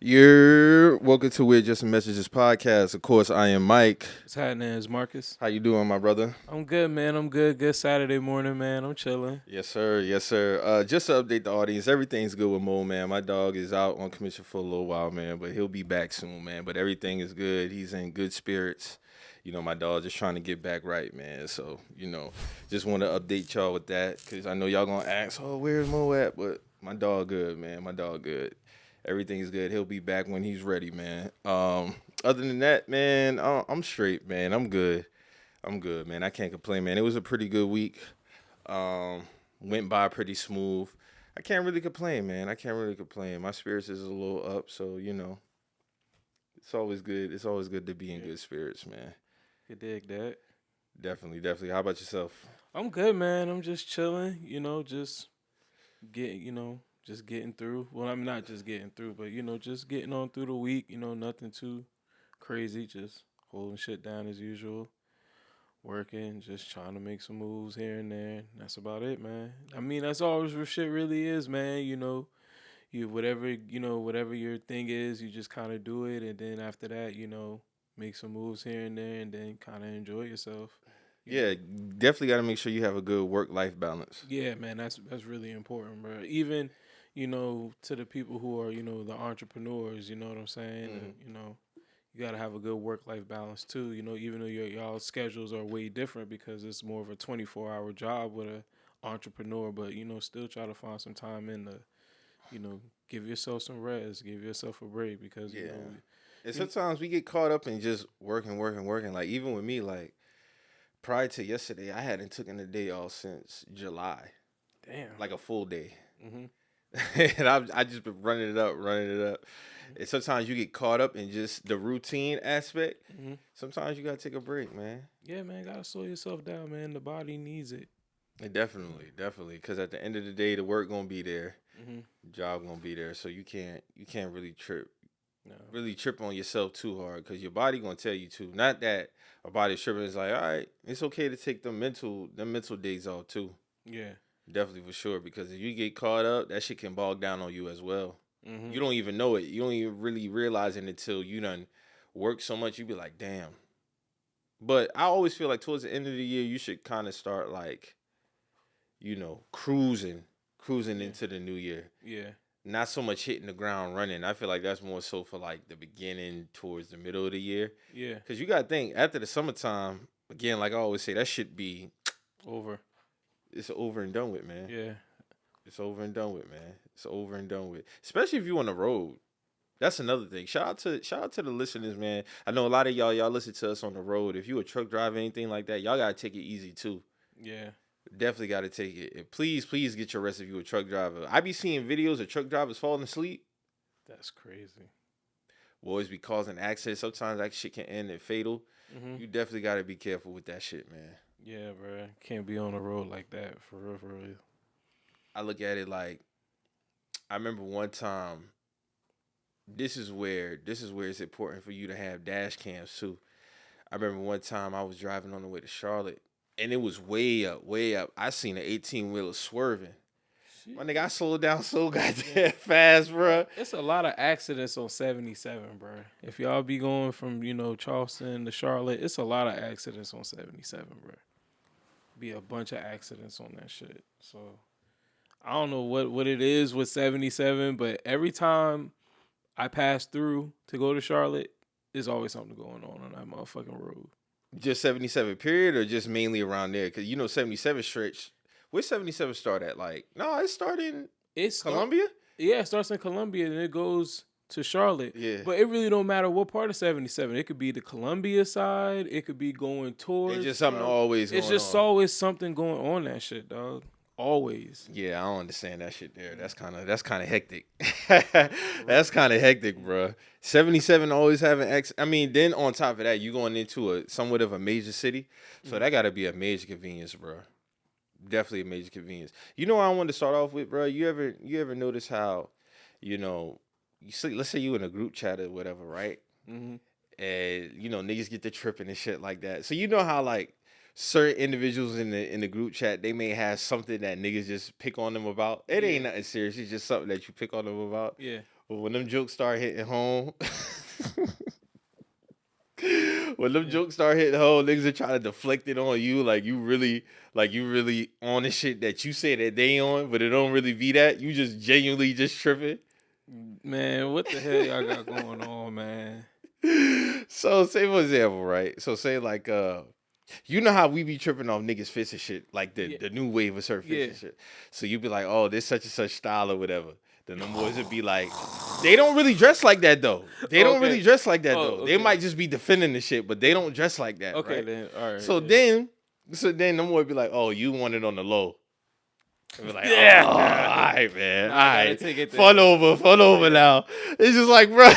You're welcome to We're Just Messages podcast. Of course, I am Mike. What's happening, is Marcus? How you doing, my brother? I'm good, man. I'm good. Good Saturday morning, man. I'm chilling. Yes, sir. Yes, sir. Just to update the audience, everything's good with Mo, man. My dog is out on commission for a little while, man, but he'll be back soon, man. But everything is good. He's in good spirits. My dog just trying to get back right, man. So, just want to update y'all with that because I know y'all going to ask, oh, where's Mo at? But my dog good, man. My dog good. Everything's good. He'll be back when he's ready, man. Other than that, man, I'm straight, man. I'm good. I'm good, man. I can't complain, man. It was a pretty good week. Went by pretty smooth. I can't really complain, man. I can't really complain. My spirits is a little up, so it's always good. It's always good to be in good spirits, man. You dig that? Definitely, definitely. How about yourself? I'm good, man. I'm just chilling. Just just getting through. Well, I'm not just getting through, but just getting on through the week. Nothing too crazy. Just holding shit down as usual. Working, just trying to make some moves here and there. That's about it, man. I mean, that's all this shit really is, man. You whatever your thing is, you just kind of do it, and then after that, make some moves here and there, and then kind of enjoy yourself. Yeah, definitely got to make sure you have a good work-life balance. Yeah, man, that's really important, bro. Even to the people who are the entrepreneurs, you know what I'm saying? Mm-hmm. And, you gotta have a good work-life balance too. Even though y'all schedules are way different because it's more of a 24-hour job with a entrepreneur, but still try to find some time in the, give yourself some rest, give yourself a break because Yeah. And sometimes we get caught up in just working. Like even with me, like prior to yesterday, I hadn't taken a day off since July. Damn. Like a full day. Mm-hmm. And I just been running it up. And sometimes you get caught up in just the routine aspect. Mm-hmm. Sometimes you gotta take a break, man. Yeah, man, gotta slow yourself down, man. The body needs it. Definitely. Because at the end of the day, the work gonna be there, Mm-hmm. the job gonna be there. So you can't really No. really trip on yourself too hard because your body gonna tell you to. Not that a body tripping is like, all right, it's okay to take the mental days off too. Yeah. Definitely for sure because if you get caught up, that shit can bog down on you as well. Mm-hmm. You don't even know it. You don't even really realize it until you done work so much. You be like, damn. But I always feel like towards the end of the year, you should kind of start like, cruising into the new year. Yeah. Not so much hitting the ground running. I feel like that's more so for like the beginning towards the middle of the year. Yeah. Because you got to think, after the summertime, again, like I always say, that should be over. It's over and done with, man. Yeah. It's over and done with, man. It's over and done with. Especially if you on the road. That's another thing. Shout out to the listeners, man. I know a lot of y'all listen to us on the road. If you a truck driver, anything like that, y'all gotta take it easy too. Yeah. Definitely gotta take it. And please get your rest if you a truck driver. I be seeing videos of truck drivers falling asleep. That's crazy. Boys be causing accidents. Sometimes that shit can end in fatal. Mm-hmm. You definitely gotta be careful with that shit, man. Yeah, bro. Can't be on the road like that for real, for real. I look at it like I remember one time. This is where it's important for you to have dash cams too. I remember one time I was driving on the way to Charlotte, and it was way up, way up. I seen an 18-wheeler swerving. Shit. My nigga, I slowed down so goddamn fast, bro. It's a lot of accidents on 77, bro. If y'all be going from, Charleston to Charlotte, it's a lot of accidents on 77, bro. Be a bunch of accidents on that shit. So, I don't know what it is with 77, but every time I pass through to go to Charlotte, there's always something going on that motherfucking road. Just 77 period or just mainly around there? Because 77 stretch. Where 77 start at? Like, no, it started in Columbia? Yeah, it starts in Columbia and it goes to Charlotte. Yeah. But it really don't matter what part of 77. It could be the Columbia side. It could be going towards. It's just something always going on. It's just always something going on that shit, dog. Always. Yeah, I don't understand that shit there. That's kind of hectic. That's kind of hectic, bro. 77 always having X. I mean, then on top of that, you going into a somewhat of a major city, so that got to be a major convenience, bro. Definitely a major convenience. You know what I wanted to start off with, bro? You ever notice how, let's say you in a group chat or whatever, right? Mm-hmm. And niggas get to tripping and shit like that. So you know how like certain individuals in the group chat, they may have something that niggas just pick on them about. It ain't nothing serious. It's just something that you pick on them about. Yeah. But when them jokes start hitting home, when them jokes start hitting home, niggas are trying to deflect it on you, like you really on the shit that you say that they on, but it don't really be that. You just genuinely just tripping. Man, what the hell y'all got going on, man? So say for example, right? So say like you know how we be tripping off niggas fits and shit, like Yeah, the new wave of certain fits yeah. and shit. So you be like, oh, this such and such style or whatever. Then the boys would be like, they don't really dress like that though. They don't really Okay. dress like that Oh, though. They okay. might just be defending the shit, but they don't dress like that, Okay right? then. All right. So Yeah. then the boy be like, oh, you want it on the low. And we're like, Yeah. oh, all right, man. Nah, All I gotta right. take it there. Fun over now. It's just like, bro,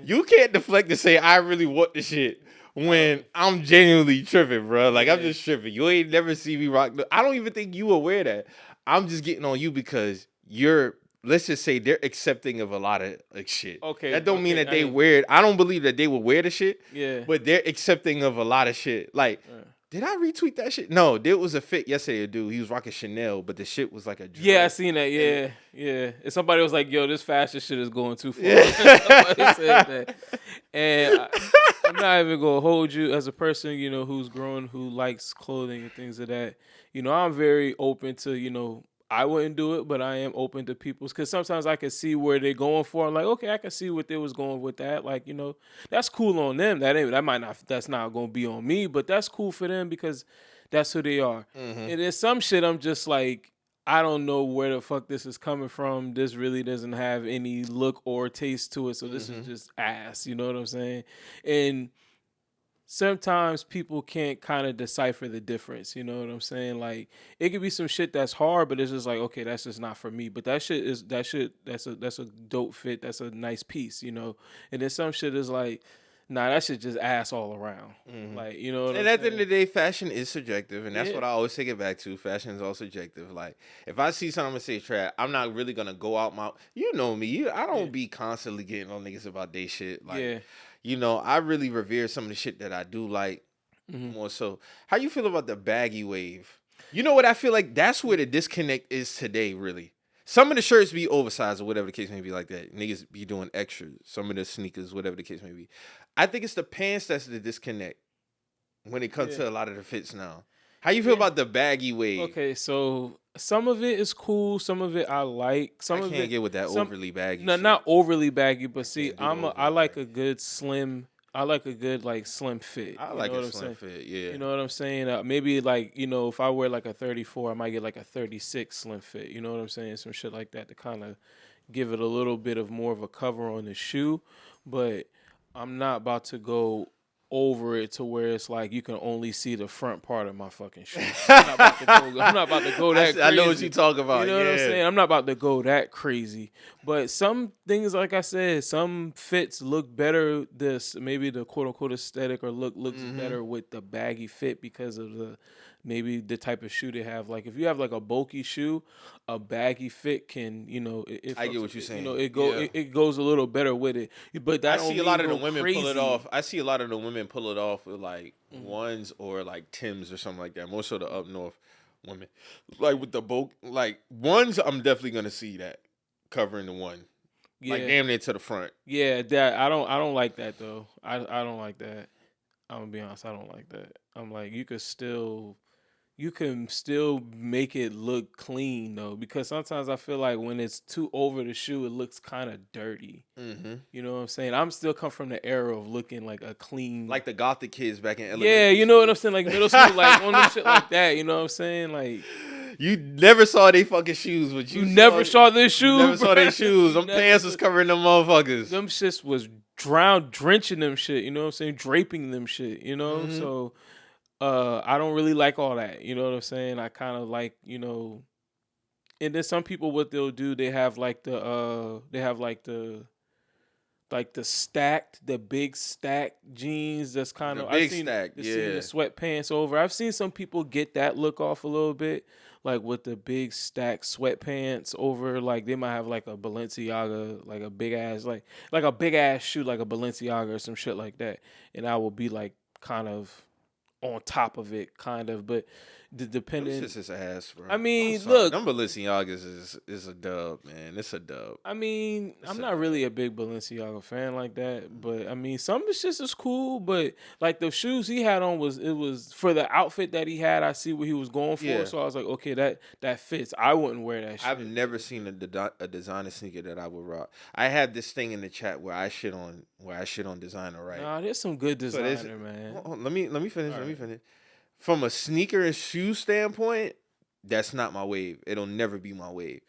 you can't deflect and say, I really want the shit when I'm genuinely tripping, bro. Like, I'm Yeah. just tripping. You ain't never see me rock. I don't even think you aware of that. I'm just getting on you because let's just say they're accepting of a lot of like shit. Okay. That don't mean okay, that they wear it. I don't believe that they would wear the shit, Yeah. but they're accepting of a lot of shit. Like, did I retweet that shit? No, there was a fit yesterday, dude. He was rocking Chanel, but the shit was like a dress. Yeah, I seen that. Yeah, yeah. And somebody was like, "Yo, this fashion shit is going too far." Yeah. Somebody said that, and I'm not even gonna hold you as a person, who's grown, who likes clothing and things of that. I'm very open to, I wouldn't do it, but I am open to people's because sometimes I can see where they're going for. I'm like, okay, I can see what they was going with that. Like, that's cool on them. That's not gonna be on me, but that's cool for them because that's who they are. Mhm. And there's some shit I'm just like, I don't know where the fuck this is coming from. This really doesn't have any look or taste to it. So this is just ass. You know what I'm saying? And sometimes people can't kind of decipher the difference. You know what I'm saying? Like it could be some shit that's hard, but it's just like, okay, that's just not for me. But that's a dope fit. That's a nice piece, And then some shit is like, nah, that shit just ass all around. Like, you know what And I'm at the end saying? of the day, fashion is subjective, and that's Yeah. what I always take it back to. Fashion is all subjective. Like, if I see something and say trap, I'm not really gonna go out my. You know me. I don't be constantly getting on niggas about they shit. Like, Yeah. I really revere some of the shit that I do like more so. How you feel about the baggy wave? You know what I feel like? That's where the disconnect is today. Really, some of the shirts be oversized or whatever the case may be like that. Niggas be doing extras. Some of the sneakers, whatever the case may be. I think it's the pants that's the disconnect when it comes to a lot of the fits now. How you feel about the baggy wave? Okay, so some of it is cool, some of it I like. Some I of can't it get with that overly baggy No, shit. not overly baggy, but see, can't do the I overly like baggy. a good slim. I like a good like slim fit. I You like know a what I'm slim saying? fit, yeah. You know what I'm saying? Maybe like if I wear like a 34, I might get like a 36 slim fit. You know what I'm saying? Some shit like that to kind of give it a little bit of more of a cover on the shoe, but I'm not about to go over it to where it's like you can only see the front part of my fucking shoe. I'm not about to go that crazy. I know what you talk about. You know what I'm yeah. saying? I'm not about to go that crazy. But some things, like I said, some fits look better. Maybe the quote unquote aesthetic or looks better with the baggy fit because of maybe the type of shoe they have. Like if you have like a bulky shoe, a baggy fit can, I get what you're saying. It goes a little better with it. But that I see a lot of the women pull it crazy. off. I see a lot of the women pull it off with like ones or like Tims or something like that. Most of the up north women, like with the bulk, like ones. I'm definitely gonna see that covering the one, like damn near to the front. Yeah, that I don't like that though. I don't like that. I'm gonna be honest, I don't like that. I'm like you can still make it look clean though, because sometimes I feel like when it's too over the shoe, it looks kind of dirty. You know what I'm saying? I'm still come from the era of looking like a clean, Like the gothic kids back in elementary. yeah, you know what I'm saying, like middle school, like on them shit like that. You know what I'm saying? Like you never saw they fucking shoes, but you never saw their shoes. You never saw their shoes. Them Never pants was covering them motherfuckers. Them shits was drenching them shit. You know what I'm saying? Draping them shit. You know, so. I don't really like all that. You know what I'm saying? I kind of like, and then some people, what they'll do, they have like the big stacked jeans. That's kind of big stack, I've seen the sweatpants over. I've seen some people get that look off a little bit, like with the big stacked sweatpants over. Like they might have like a Balenciaga, like a big ass, like a big ass shoe, like a Balenciaga or some shit like that, and I will be like kind of on top of it, kind of. But Them depending, shits is ass, bro. I mean, I'm sorry. look, Them Balenciagas is a dub, man. It's a dub. I mean, It's I'm a not dub. really a big Balenciaga fan like that, but I mean, some of the shit is cool. But like the shoes he had on was for the outfit that he had. I see what he was going for, Yeah. so I was like, okay, that fits. I wouldn't wear that shit. I've never seen a designer sneaker that I would rock. I had this thing in the chat where I shit on designer, right? Nah, there's some good So this, designer, man. let me finish. All Let me right. finish. From a sneaker and shoe standpoint, that's not my wave. It'll never be my wave.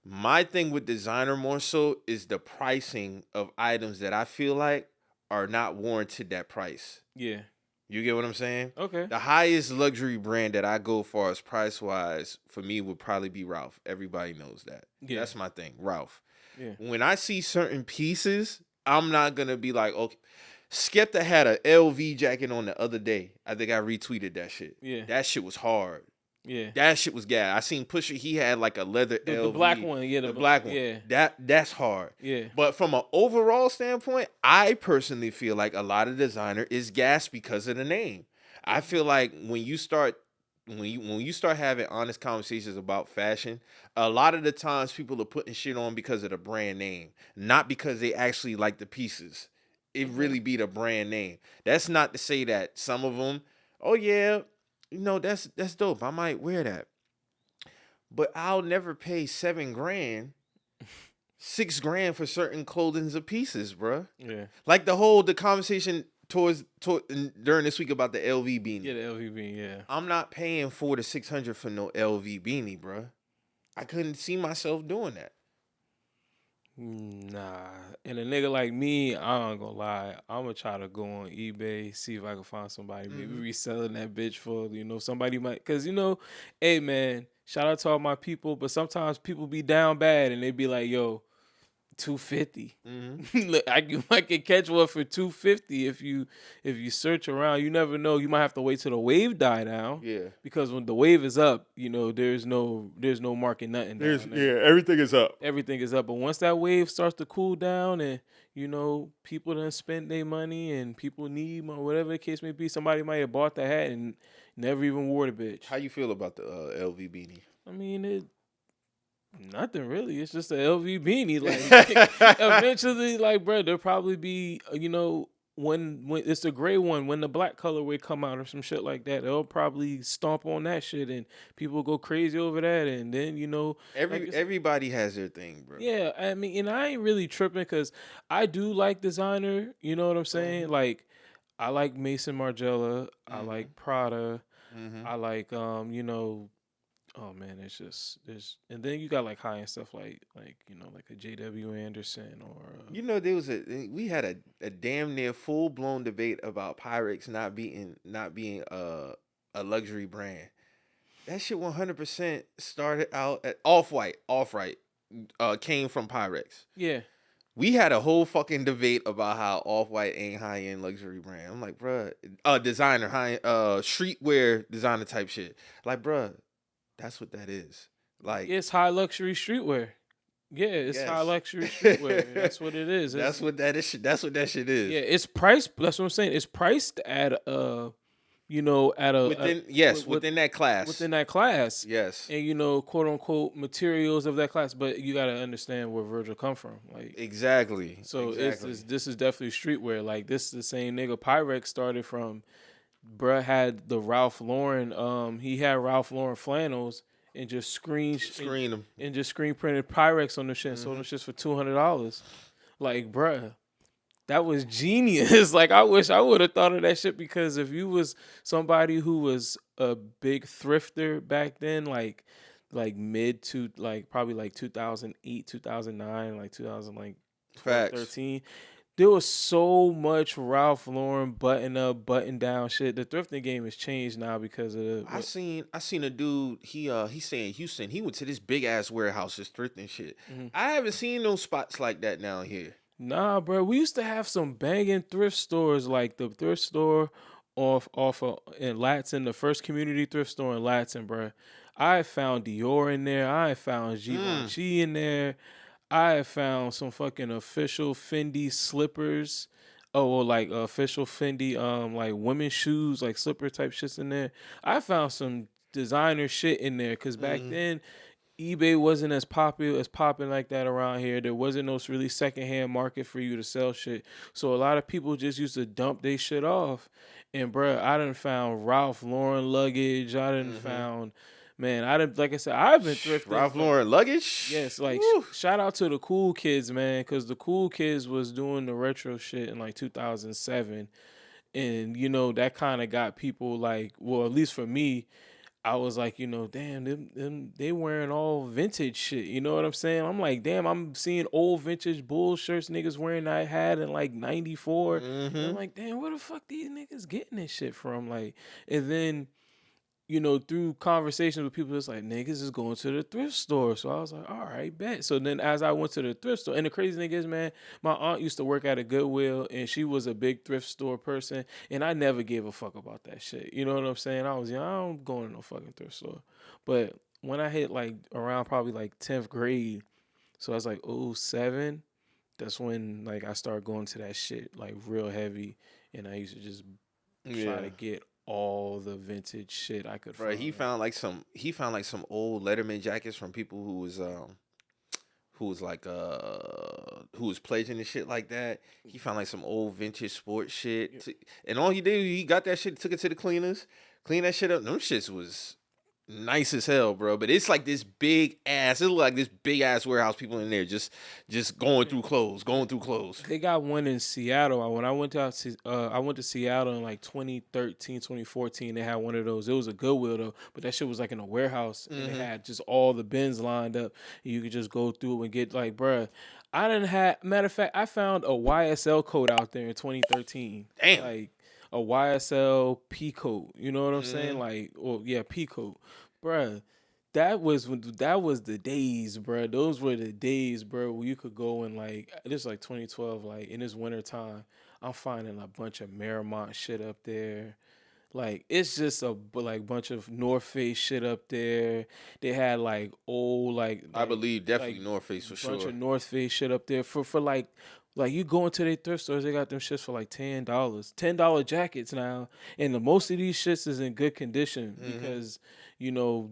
My thing with designer more so is the pricing of items that I feel like are not warranted that price. Yeah. You get what I'm saying? Okay. The highest luxury brand that I go for as price wise for me would probably be Ralph. Everybody knows that. Yeah. That's my thing, Ralph. Yeah. When I see certain pieces, I'm not gonna be like, okay. Skepta had a LV jacket on the other day. I think I retweeted that shit. Yeah. That shit was hard. Yeah. That shit was gas. I seen Pusha. He had like a leather The LV. black one, yeah, the black one. Yeah. That's hard. Yeah. But from an overall standpoint, I personally feel like a lot of designer is gas because of the name. I feel like when you start having honest conversations about fashion, a lot of the times people are putting shit on because of the brand name, not because they actually like the pieces. It really be the brand name. That's not to say that some of them, oh yeah, that's dope. I might wear that. But I'll never pay $7 grand, $6 grand for certain clothings or pieces, bruh. Yeah. Like the conversation during this week about the LV beanie. Yeah, the LVB, yeah. I'm not paying $400 to $600 for no LV beanie, bruh. I couldn't see myself doing that. Nah. And a nigga like me, I ain't gonna lie. I'm gonna try to go on eBay, see if I can find somebody, maybe reselling that bitch for, somebody might. Cause, hey, man, shout out to all my people, but sometimes people be down bad and they be like, yo, $250. Look, I can catch one for $250 if you search around. You never know. You might have to wait till the wave die down. Yeah. Because when the wave is up, there's no market nothing down there. Everything is up. Everything is up. But once that wave starts to cool down and people done spend their money and people need money, whatever the case may be, somebody might have bought the hat and never even wore the bitch. How you feel about the LV beanie? I mean, nothing really. It's just a LV beanie. Like eventually, like, bro, there'll probably be when it's the gray one, when the black colorway come out or some shit like that, they'll probably stomp on that shit and people go crazy over that. And then everybody has their thing, bro. Yeah, I mean, and I ain't really tripping because I do like designer. You know what I'm saying? Like, I like Mason Margiela. I like Prada. I like oh man, and then you got like high end stuff like like a JW Anderson or we had a damn near full blown debate about Pyrex not being a luxury brand. That shit 100% started out at Off-White came from Pyrex. Yeah. We had a whole fucking debate about how Off-White ain't high end luxury brand. I'm like, bruh, designer high streetwear designer type shit. Like, bruh, that's what that is. Like, it's high luxury streetwear. Yeah, it's Yes. high luxury streetwear. That's what it is. that's what that is. That's what that shit is. Yeah, it's priced. That's what I'm saying. It's priced at at a within that class. Within that class. Yes. And quote unquote materials of that class. But you gotta understand where Virgil come from. Like Exactly. So exactly. this is definitely streetwear. Like this is the same nigga Pyrex started from. Bruh had the Ralph Lauren. He had Ralph Lauren flannels and just screen them and just screen printed Pyrex on the shit and sold them shits for $200. Like, bruh, that was genius. Like, I wish I would have thought of that shit because if you was somebody who was a big thrifter back then, like mid to like probably like 2008, 2009, like 2013. There was so much Ralph Lauren button up, button down shit. The thrifting game has changed now because of. I seen a dude. He's saying Houston. He went to this big ass warehouse just thrifting shit. I haven't seen no spots like that down here. Nah, bro. We used to have some banging thrift stores, like the thrift store off in Latson, the first community thrift store in Latson, bro. I found Dior in there. I found Givenchy in there. I found some fucking official Fendi slippers. Oh, well, like official Fendi, like women's shoes, like slipper type shits in there. I found some designer shit in there because back Mm-hmm. then eBay wasn't as popular as popping like that around here. There wasn't no really secondhand market for you to sell shit. So a lot of people just used to dump their shit off. And bruh, I done found Ralph Lauren luggage. I done Mm-hmm. found, man, I done, like I said, I've been thrifting Ralph for, Lauren luggage. yes, like Woo. shout out to the cool kids, man, because the cool kids was doing the retro shit in like 2007. And that kind of got people like, well, at least for me, I was like, damn, them they wearing all vintage shit. You know what I'm saying? I'm like, damn, I'm seeing old vintage bull shirts niggas wearing I had in like '94. And I'm Mm-hmm. like, damn, where the fuck these niggas getting this shit from? Like, and then through conversations with people, it's like niggas is going to the thrift store. So I was like, all right, bet. So then as I went to the thrift store, and the crazy thing is, man, my aunt used to work at a Goodwill, and she was a big thrift store person, and I never gave a fuck about that shit. You know what I'm saying? I was young, I don't go to no fucking thrift store. But when I hit like around probably like 10th grade, so I was like '07. That's when like I started going to that shit like real heavy, and I used to just try Yeah. to get all the vintage shit I could Bro, find. he found like some old Letterman jackets from people who was pledging and shit like that. He found like some old vintage sports shit. And all he did, he got that shit, took it to the cleaners, cleaned that shit up. Them shits was nice as hell, bro. But it's like this big ass, it look like this big ass warehouse, people in there just going through clothes, going through clothes. They got one in Seattle. When I went to Seattle in like 2013, 2014. They had one of those. It was a Goodwill though, but that shit was like in a warehouse, and it Mm-hmm. had just all the bins lined up. And you could just go through and get like, bruh. I didn't have. Matter of fact, I found a YSL coat out there in 2013. Damn. Like a YSL P coat. You know what I'm saying? Mm-hmm. Like, oh yeah, P coat, bruh. That was the days, bro. Those were the days, bro, where you could go and like this like 2012, like in this winter time, I'm finding a bunch of Miramont shit up there. Like it's just like bunch of North Face shit up there. They had like old I believe definitely like North Face for bunch sure. of North Face shit up there for like you go into their thrift stores, they got them shits for like $10, $10 jackets now, and most of these shits is in good condition Mm-hmm. because you know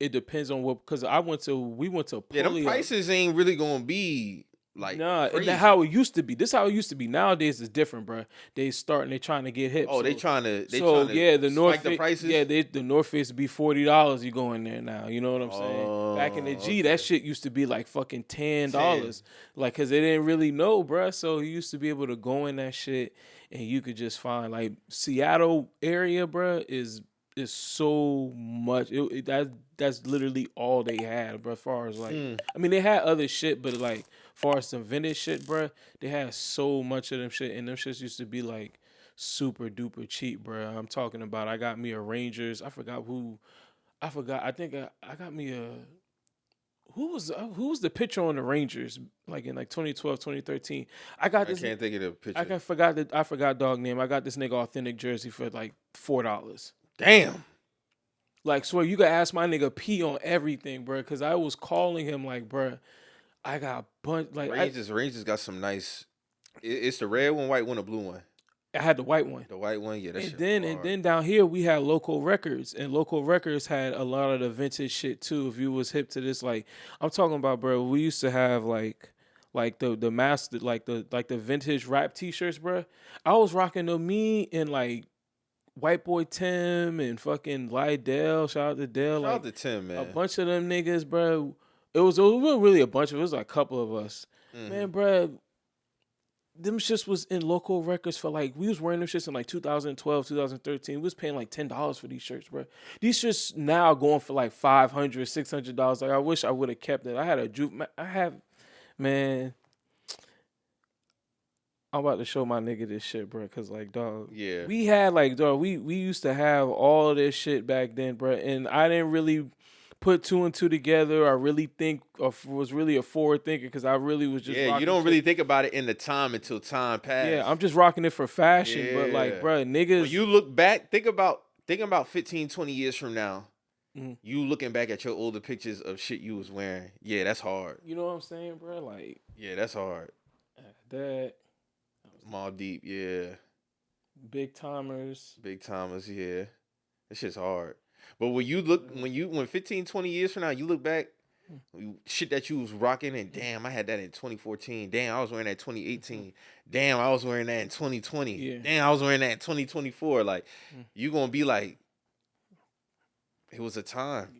it depends on what. Because we went to Yeah, them Puleo. prices ain't really gonna be like Nah, and that crazy. how it used to be. This how it used to be. Nowadays it's different, bro. They trying to get hip. Oh, So they trying to yeah, the North spike the Face, yeah, prices. the North Face be $40. You go in there now. You know what I'm saying? Back in the Oh, G, that okay. shit used to be like fucking Ten. $10, like because they didn't really know, bro. So you used to be able to go in that shit and you could just find like Seattle area, bro, is so much. That's literally all they had, bro. As far as like, Mm. I mean, they had other shit, but like far as some vintage shit, bro, they had so much of them shit, and them shits used to be like super duper cheap, bro. I'm talking about I got me a Rangers. I forgot who. I forgot. I think I got me a. Who was the pitcher on the Rangers like in like 2012, 2013? I got I this. can't think of the picture. I forgot dog name. I got this nigga authentic jersey for like $4. Damn. Like swear you could ask my nigga P on everything, bro. Cause I was calling him like, bro, I got bunch like Rangers got some nice. It's the red one, white one, or blue one. I had the white one. The white one, yeah, that And shit then and hard. then down here we had local records, and local records had a lot of the vintage shit too. If you was hip to this, like I'm talking about, bro, we used to have like the master like the vintage rap t-shirts, bro. I was rocking them me and like White Boy Tim and fucking Lydell. Shout out to Dell, Shout out like to Tim, a man. bunch of them niggas, bro. It was really a bunch of it was like a couple of us, Hmm. man, bro. Them shits was in local records for like we was wearing them shits in like 2012, 2013. We was paying like $10 for these shirts, bro. These shits now going for like $500, $600. Like I wish I would have kept it. I had a juke. I have, man. I'm about to show my nigga this shit, bro. Cause like, dog, Yeah. we had like, dog, we used to have all of this shit back then, bro. And I didn't really put two and two together. I really think, or was really a forward thinker, because I really was just Yeah, you rocking don't shit. really think about it in the time until time Yeah, passed. I'm just rocking it for fashion, but like, Yeah. bro, When niggas. you look back, think about 15, 20 years from now. Mhm. You looking back at your older pictures of shit you was wearing. Yeah, that's hard. You know what I'm saying, bro? Like Yeah, that's hard. that. Small Deep, yeah. Big timers. Big timers, yeah. That shit's hard. But when you look, when 15, 20 years from now, you look back, shit that you was rocking, and damn, I had that in 2014. Damn, I was wearing that 2018. Damn, I was wearing that in 2020. Yeah. Damn, I was wearing that in 2024. Like, you gonna be like, it was a time.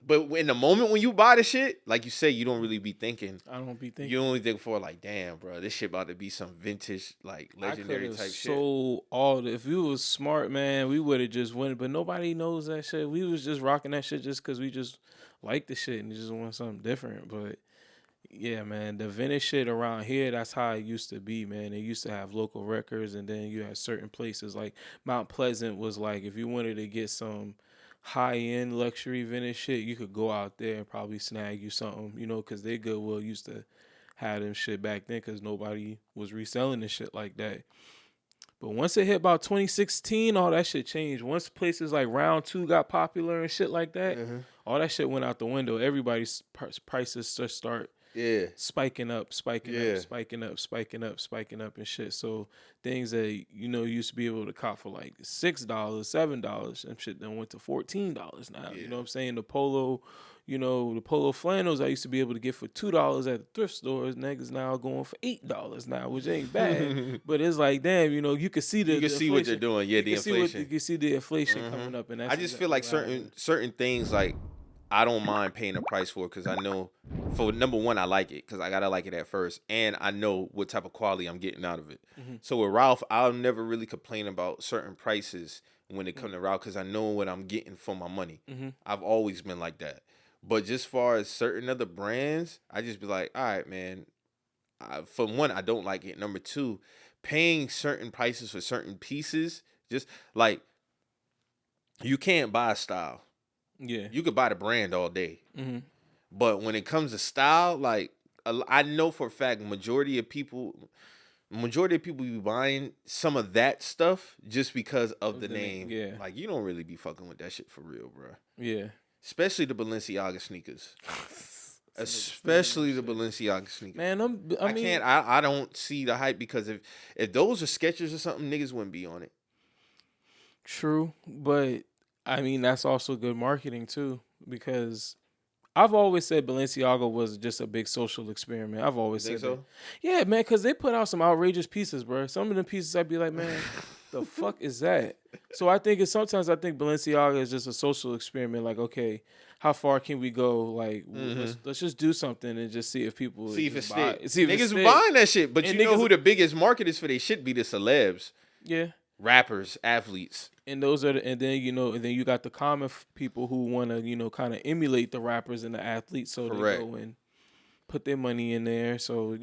But in the moment when you buy the shit, like you say, you don't really be thinking. I don't be thinking. You only think for like, damn, bro, this shit about to be some vintage, like legendary type shit. So all if we was smart, man, we would have just went. But nobody knows that shit. We was just rocking that shit just because we just like the shit and just want something different. But yeah, man, the vintage shit around here, that's how it used to be, man. They used to have local records, and then you had certain places like Mount Pleasant was like if you wanted to get some high-end luxury vintage shit, you could go out there and probably snag you something, you know, because they Goodwill used to have them shit back then because nobody was reselling this shit like that. But once it hit about 2016, all that shit changed. Once places like Round 2 got popular and shit like that, all that shit went out the window. Everybody's prices just start spiking up and shit. So things that used to be able to cop for like $6, $7, and shit then went to $14 now. You know what I'm saying? The polo flannels I used to be able to get for $2 at the thrift stores, niggas now going for $8 now, which ain't bad. But it's like, damn, you can see you can see what they're doing. Yeah, the inflation. You can see the inflation coming up, and that's I just feel like certain things like I don't mind paying the price for it because I know, for number one, I like it because I gotta like it at first, and I know what type of quality I'm getting out of it. So with Ralph, I'll never really complain about certain prices when it comes to Ralph because I know what I'm getting for my money. I've always been like that. But just far as certain other brands, I just be like, all right, man. For one, I don't like it. Number two, paying certain prices for certain pieces, just like you can't buy style. Yeah. You could buy the brand all day. But when it comes to style, like I know for a fact, majority of people be buying some of that stuff just because of the name. Yeah. Like you don't really be fucking with that shit for real, bro. Yeah. Especially the Balenciaga sneakers. Especially the Balenciaga sneakers. Man, I don't see the hype because if those are Skechers or something, niggas wouldn't be on it. True, but I mean that's also good marketing too because I've always said Balenciaga was just a big social experiment. I've always said so. That. Yeah, man, because they put out some outrageous pieces, bro. Some of the pieces I'd be like, man, the fuck is that? So sometimes I think Balenciaga is just a social experiment. Like, okay, how far can we go? Like, let's just do something and just see if people see if it sticks. Niggas buying that shit, but you know who the biggest market is for they shit be the celebs. Yeah. Rappers, athletes. And those are and then you got the common people who want to kind of emulate the rappers and the athletes, so Correct. They go and put their money in there. So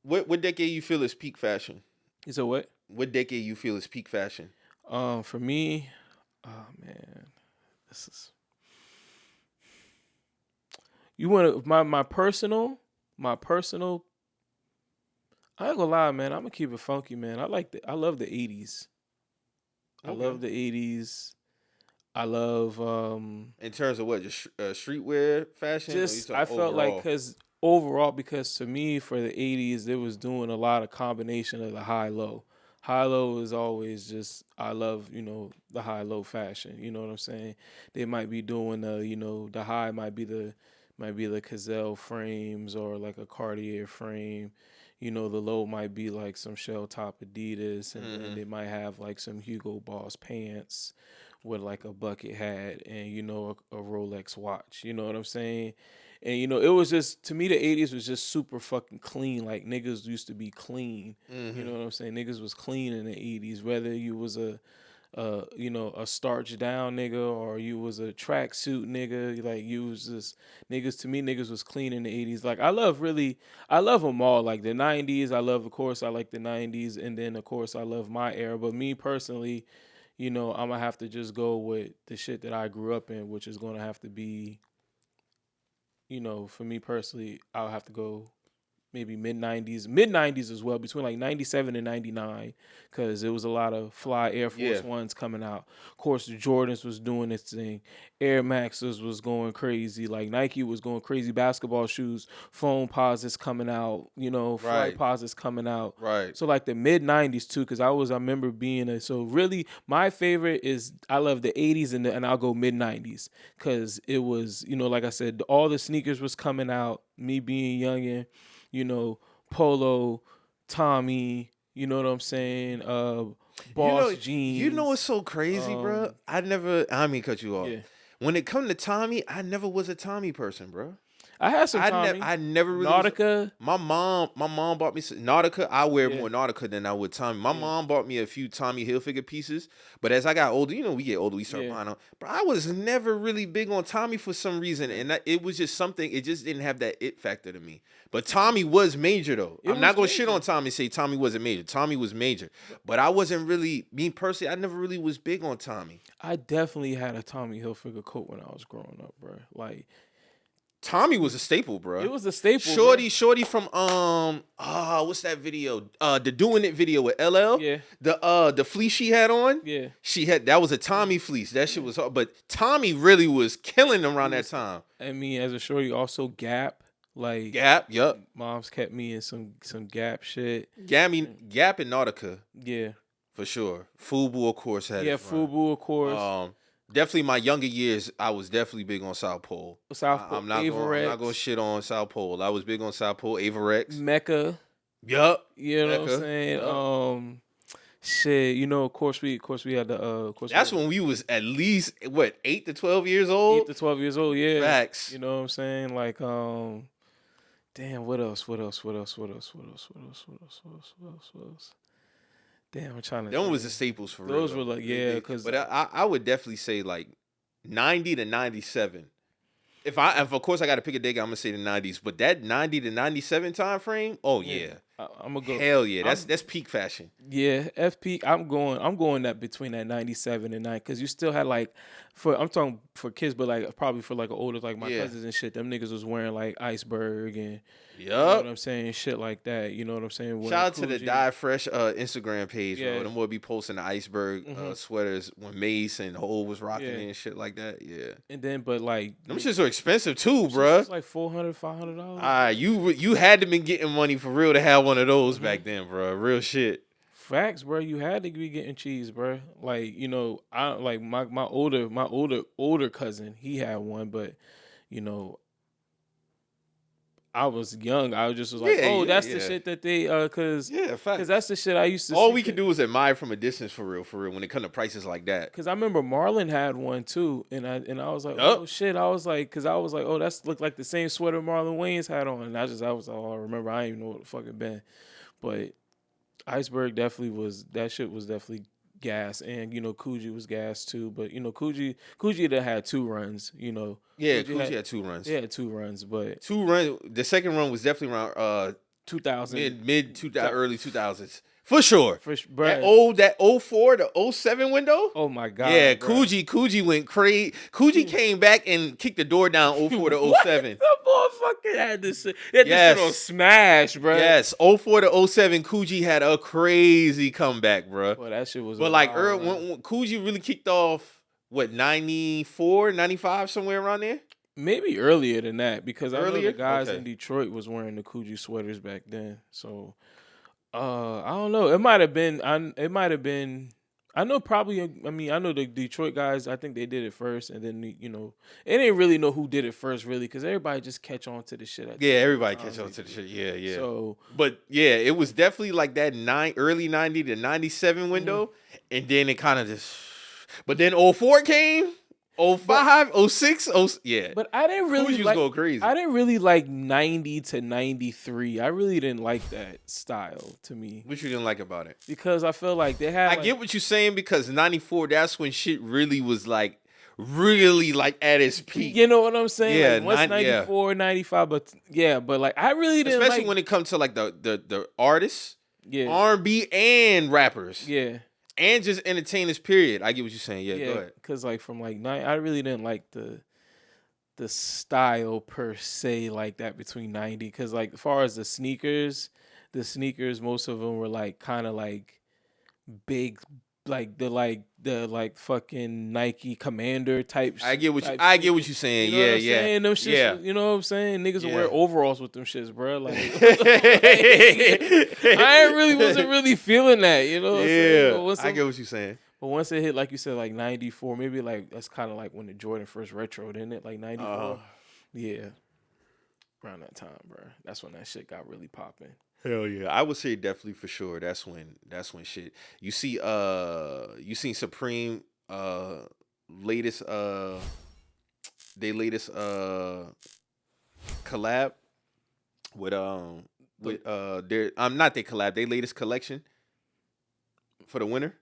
what decade you feel is peak fashion? Is it what? What decade you feel is peak fashion? For me, oh man, this is you want to my personal. I ain't gonna lie, man. I'm gonna keep it funky, man. I love the 80s. Okay. I love the 80s. I love in terms of what, just streetwear fashion? Just I felt like because to me for the 80s it was doing a lot of combination of the high low. High low is always just I love the high low fashion. You know what I'm saying? They might be doing the high might be the Gazelle frames or like a Cartier frame. The low might be like some shell top Adidas, and then they might have like some Hugo Boss pants with like a bucket hat and a Rolex watch. You know what I'm saying? And it was just, to me, the 80s was just super fucking clean. Like niggas used to be clean. You know what I'm saying? Niggas was clean in the 80s, whether you was a starched down nigga or you was a tracksuit nigga. Like you was just niggas. To me, niggas was clean in the 80s. Like I love them all. Like the 90s, of course I like the 90s, and then of course I love my era. But me personally, I'm gonna have to just go with the shit that I grew up in, which is gonna have to be, for me personally, I'll have to go maybe mid 90s as well, between like 97 and 99, because it was a lot of fly Air Force Ones coming out. Of course, the Jordans was doing its thing. Air Maxes was going crazy. Like Nike was going crazy. Basketball shoes, foam posits coming out. Flight posits coming out. Right. So like the mid 90s too, because I remember being so really my favorite is I love the 80s and I'll go mid 90s because it was like I said, all the sneakers was coming out. Me being youngin'. Polo, Tommy, you know what I'm saying? Boss jeans. You know what's so crazy, bro? I mean cut you off. Yeah. When it come to Tommy, I never was a Tommy person, bro. I had some Tommy. I never really Nautica. My mom bought me some Nautica. I wear more Nautica than I would Tommy. My mom bought me a few Tommy Hilfiger pieces, but as I got older, we get older, we start buying them. But I was never really big on Tommy for some reason, and it was just something. It just didn't have that it factor to me. But Tommy was major though. I'm not gonna shit on Tommy and say Tommy wasn't major. Tommy was major, but I wasn't really me personally. I never really was big on Tommy. I definitely had a Tommy Hilfiger coat when I was growing up, bro. Like. Tommy was a staple, bro. It was a staple. Shorty from what's that video? The Doing It video with LL. Yeah. The fleece she had on. Yeah. That was a Tommy fleece. That shit was hard. But Tommy really was killing them around that time. I mean, as a shorty, also Gap. Like Gap, yup. Mom's kept me in some Gap shit. Gap and Nautica. Yeah. For sure. Fubu, of course, had it. Yeah, Fubu, of course. Definitely my younger years, I was definitely big on South Pole. I'm not going to shit on South Pole. I was big on South Pole, Avarex. Mecca. Yup. You know what I'm saying? Shit, of course we had the That's when we was at least 8 to 12 years old? 8 to 12 years old, yeah. Facts. You know what I'm saying? Like damn, what else? Damn, I'm trying to. Them was the staples for real. Those were like, because. But I would definitely say like 90 to 97. If of course I got to pick a decade, I'm gonna say the 90s. But that 90 to 97 time frame, oh yeah, I'm gonna go. Hell yeah, that's peak fashion. Yeah, FP. I'm going that between that 97 and 9 because you still had like, I'm talking for kids, but like probably for like older like my cousins and shit. Them niggas was wearing like Iceberg and. You know what I'm saying? Shit like that. You know what I'm saying? Shout out to the Die Fresh Instagram page, bro. Them boy be posting the Iceberg sweaters when Mace and Hov was rocking it and shit like that. Yeah. And then, but like them shits are expensive too, bro. It's like $400, $500. You had to been getting money for real to have one of those back then, bro. Real shit. Facts, bro. You had to be getting cheese, bro. Like I like my older cousin. He had one, but I was young. I was like, that's the shit that they, cause that's the shit I used to. All we could do was admire from a distance, for real. When it comes to prices like that. Cause I remember Marlon had one too, and I was like, oh shit. I was like, oh, that's looked like the same sweater Marlon Wayans had on, and I remember I didn't even know what the fuck it been, but Iceberg that shit was definitely gas, and Coogee was gas too, but Coogee that had 2 runs, Yeah, Coogee had 2 runs. Yeah, 2 runs, but 2 runs. The second run was definitely around 2000, mid 2000, early 2000s. For sure. That 04 to 07 window. Oh my god. Yeah, Coogee went crazy. Coogee came back and kicked the door down 04 to 07. The motherfucker had this shit. This shit on Smash, bro. Yes, 04 to 07, Coogee had a crazy comeback, bro. Well, that shit was. But like, when Coogee really kicked off, 94, 95, somewhere around there. Maybe earlier than that, because I know the guys in Detroit was wearing the Coogee sweaters back then. So. I don't know. It might have been. I know probably. I mean, I know the Detroit guys. I think they did it first, and then they didn't really know who did it first, really, because everybody just catch on to the shit. Everybody catch on to the shit. Yeah. So, but yeah, it was definitely like that early 90 to 97 window, and then it kind of just. But then 04 came. 05, 06, yeah. But I didn't really go crazy. I didn't really like 90 to 93. I really didn't like that style to me. What you didn't like about it? Because I feel like they had. I get what you're saying, because 94, that's when shit really was like really like at its peak. You know what I'm saying? Yeah, like once 94, 95, but like I really didn't. Especially when it comes to like the artists, R&B and rappers. Yeah. And just entertainers, period. I get what you're saying. Yeah, go ahead. Because like from like 9, I really didn't like the style per se like that between 90, because like as far as the sneakers, most of them were like kind of like big, like the fucking Nike Commander I get what type I get what sneakers. you're saying. You know what Yeah, I'm yeah, saying? Them shits, yeah. you know what I'm saying? Niggas would wear Yeah. overalls with them shits, bro. Like, I ain't really wasn't really feeling that, you know what I'm saying? Yeah, I get what you're saying. But once it hit, like you said, like 94, maybe like that's kind of like when the Jordan first retro, didn't it? Like 94? Yeah. Around that time, bro. That's when that shit got really popping. Hell yeah, I would say definitely for sure. That's when shit. You seen Supreme latest they latest collab with their not their collab, they latest collection for the winter.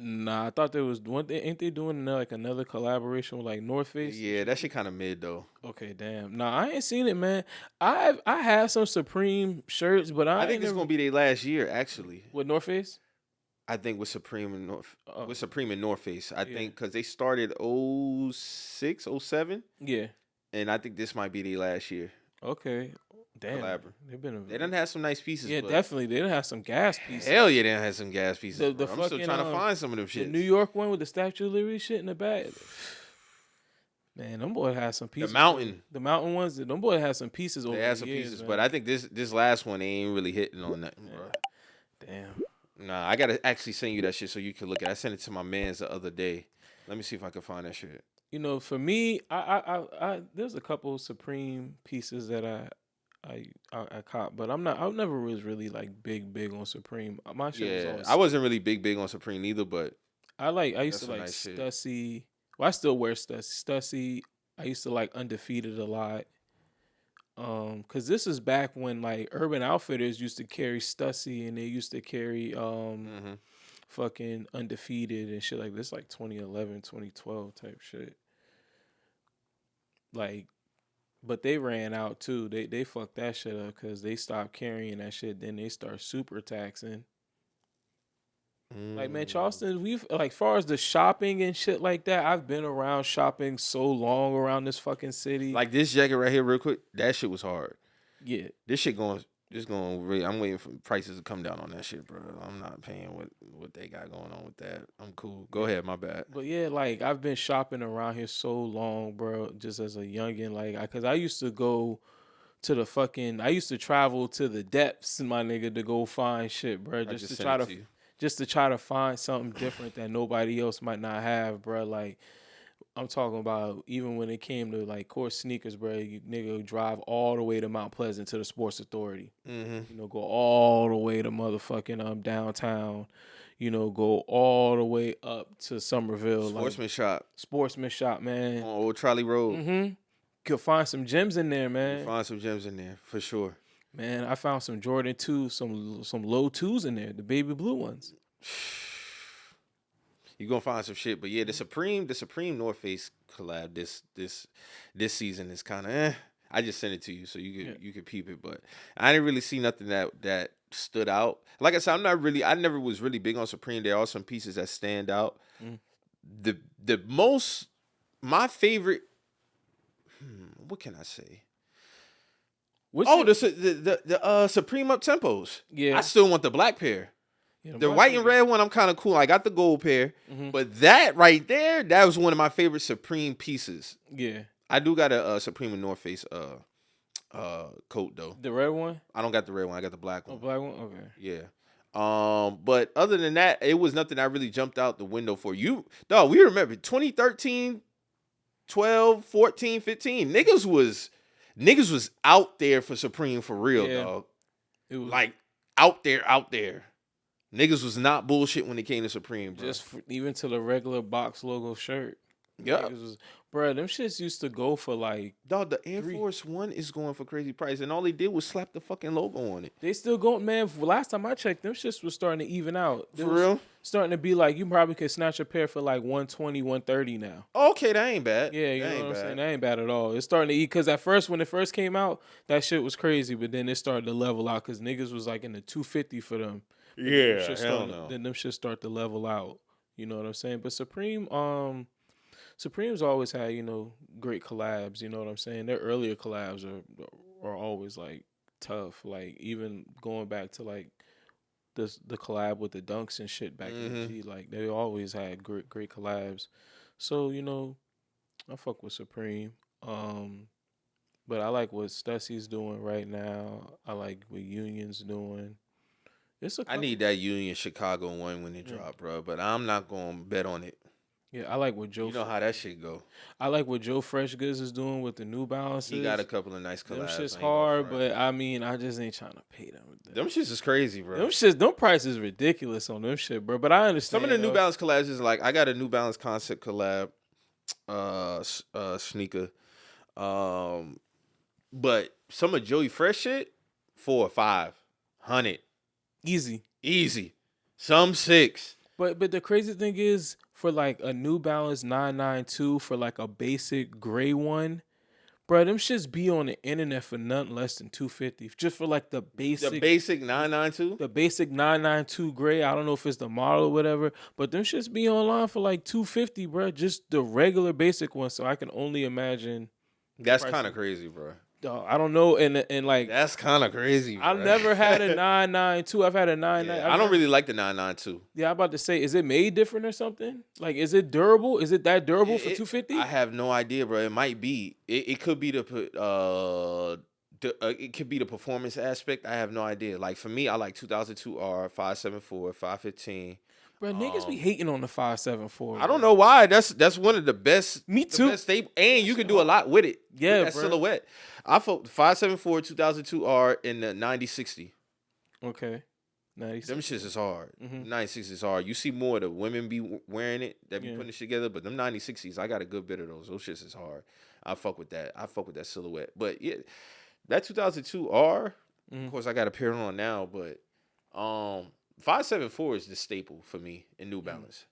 Nah, I thought there was one thing. Ain't they doing like another collaboration with like North Face? Yeah, that shit kind of mid though. Okay, damn. Nah, I ain't seen it, man. I have some Supreme shirts, but I think it's gonna be their last year actually. with North Face. I think with Supreme and North Face. I Yeah. think because they started 06, 07. Yeah. And I think this might be their last year. Okay. Damn. Collab. They done have some nice pieces. Yeah, but definitely. They done have some gas pieces. hell yeah, they done had some gas pieces. The bro. I'm still fucking, trying to find some of them shit. The New York one with the Statue of Liberty shit in the back. Man, them boys had some pieces. The mountain ones. Them boys had some pieces over They had some years, pieces, man. but I think this last one they ain't really hitting on nothing, bro. Damn. Nah, I gotta actually send you that shit so you can look at it. I sent it to my mans the other day. Let me see if I can find that shit. You know, for me, I there's a couple Supreme pieces that I caught, but I never was really like big on Supreme. My shit was Yeah, always, I wasn't really big on Supreme either, but I used that's to like nice shit. Stussy. Well, I still wear Stussy. I used to like Undefeated a lot. Cause this is back when like Urban Outfitters used to carry Stussy and they used to carry fucking Undefeated and shit like this, like 2011, 2012 type shit. Like, but they ran out too. They fucked that shit up because they stopped carrying that shit. Then they start super taxing. Like, man, Charleston, we've like far as the shopping and shit like that. I've been around shopping so long around this fucking city. like this jacket right here, real quick, that shit was hard. Yeah, This shit going. Really, I'm waiting for prices to come down on that shit, bro. I'm not paying what they got going on with that. I'm cool. Go ahead, my bad. but yeah, like I've been shopping around here so long, bro. Just as a youngin, like, cause I used to go to the fucking. I used to travel to the depths, my nigga, to go find shit, bro. I Just to sent try it to you. just to try to find something different that nobody else might not have, bro. Like, I'm talking about even when it came to like course sneakers, bro. You nigga drive all the way to Mount Pleasant to the Sports Authority. You know, go all the way to motherfucking downtown. You know, go all the way up to Somerville. Sportsman shop, man. On Old Trolley Road. Could find some gems in there, man. Find some gems in there for sure. Man, I found some Jordan 2, some low 2s in there, the baby blue ones. You gonna find some shit, but yeah, the Supreme North Face collab this season is kind of. I just sent it to you so you could peep it, but I didn't really see nothing that stood out. Like I said, I never was really big on Supreme. There are some pieces that stand out. My favorite. What can I say? The Supreme Up Tempos. Yeah, I still want the black pair. Yeah, The white and red one, I'm kind of cool. I got the gold pair, but that right there, that was one of my favorite Supreme pieces. Yeah, I do got a Supreme and North Face coat though. The red one? I don't got the red one. I got the black one. Oh, black one. Okay. Yeah. But other than that, it was nothing that really jumped out the window for you. Dog, we remember 2013, 12, 14, 15. Niggas was out there for Supreme for real, dog. It was like out there. Niggas was not bullshit when it came to Supreme, bro. even to the regular box logo shirt. Yeah. Bro, them shits used to go for like. Dog, the Air Force One is going for crazy price, and all they did was slap the fucking logo on it. They still going, man. Last time I checked, them shits was starting to even out. For real? Starting to be like, you probably could snatch a pair for like 120, 130 now. Okay, that ain't bad. Yeah, you know what I'm saying? That ain't bad at all. It's starting to eat, because at first, when it first came out, that shit was crazy, but then it started to level out, because niggas was like in the 250 for them. Yeah, hell no. Then them shit start to level out. You know what I'm saying? But Supreme Supreme's always had, great collabs. You know what I'm saying? Their earlier collabs are always like tough. Like even going back to like the collab with the Dunks and shit back in the Mm-hmm. G, like they always had great collabs. So I fuck with Supreme. Um, but I like what Stussie's doing right now. I like what Union's doing. It's a I couple. need that Union Chicago one when it Yeah, drop, bro. But I'm not gonna bet on it. yeah. I like what You know how that shit go. I like what Joe Fresh Goods is doing with the New He got a Balances. couple of nice Them collabs. shit's I ain't gonna hard, front. but I mean, I just ain't trying to pay them. Them shits is crazy, bro. Them prices ridiculous on them shit, bro. But I Some of the understand New though. Balance collabs is like I got a New Balance concept collab, sneaker. Um, but some of Joey Fresh shit, 4 or 500, Easy. easy. Some 6. But the crazy thing is for like a New Balance 992 for like a basic gray one, bro, them shits be on the internet for nothing less than 250 just for like The basic 992. the basic 992 gray. I don't know if it's the model or whatever, but them shits be online for like 250, bro. Just the regular basic one. So I can only imagine. That's kind of crazy, bro. I don't know, and like That's kind of crazy, bro. I've never had a 992. I've had a 99. Yeah, I don't really like the 992. Yeah, I'm about to say, is it made different or something? Like, is it durable? Is it that durable for 250? I have no idea, bro. It might be. It could be it could be the performance aspect. I have no idea. Like for me, I like 2002 R, 574, 515. Bro, niggas be hating on the 574. I don't know why. That's one of the best. Me too. The best staple, and you can do a lot with it. Yeah, with that bro. silhouette. I fought 574, 2002 R in the 9060. Okay. 96. Them shits is hard. Mhm. 9060 is hard. You see more of the women be wearing it that be Yeah. putting it together, but them 9060s, I got a good bit of those. Those shits is hard. I fuck with that. I fuck with that silhouette. But yeah, that 2002 R, of course, I got a pair on now, but 574 is the staple for me in New Balance.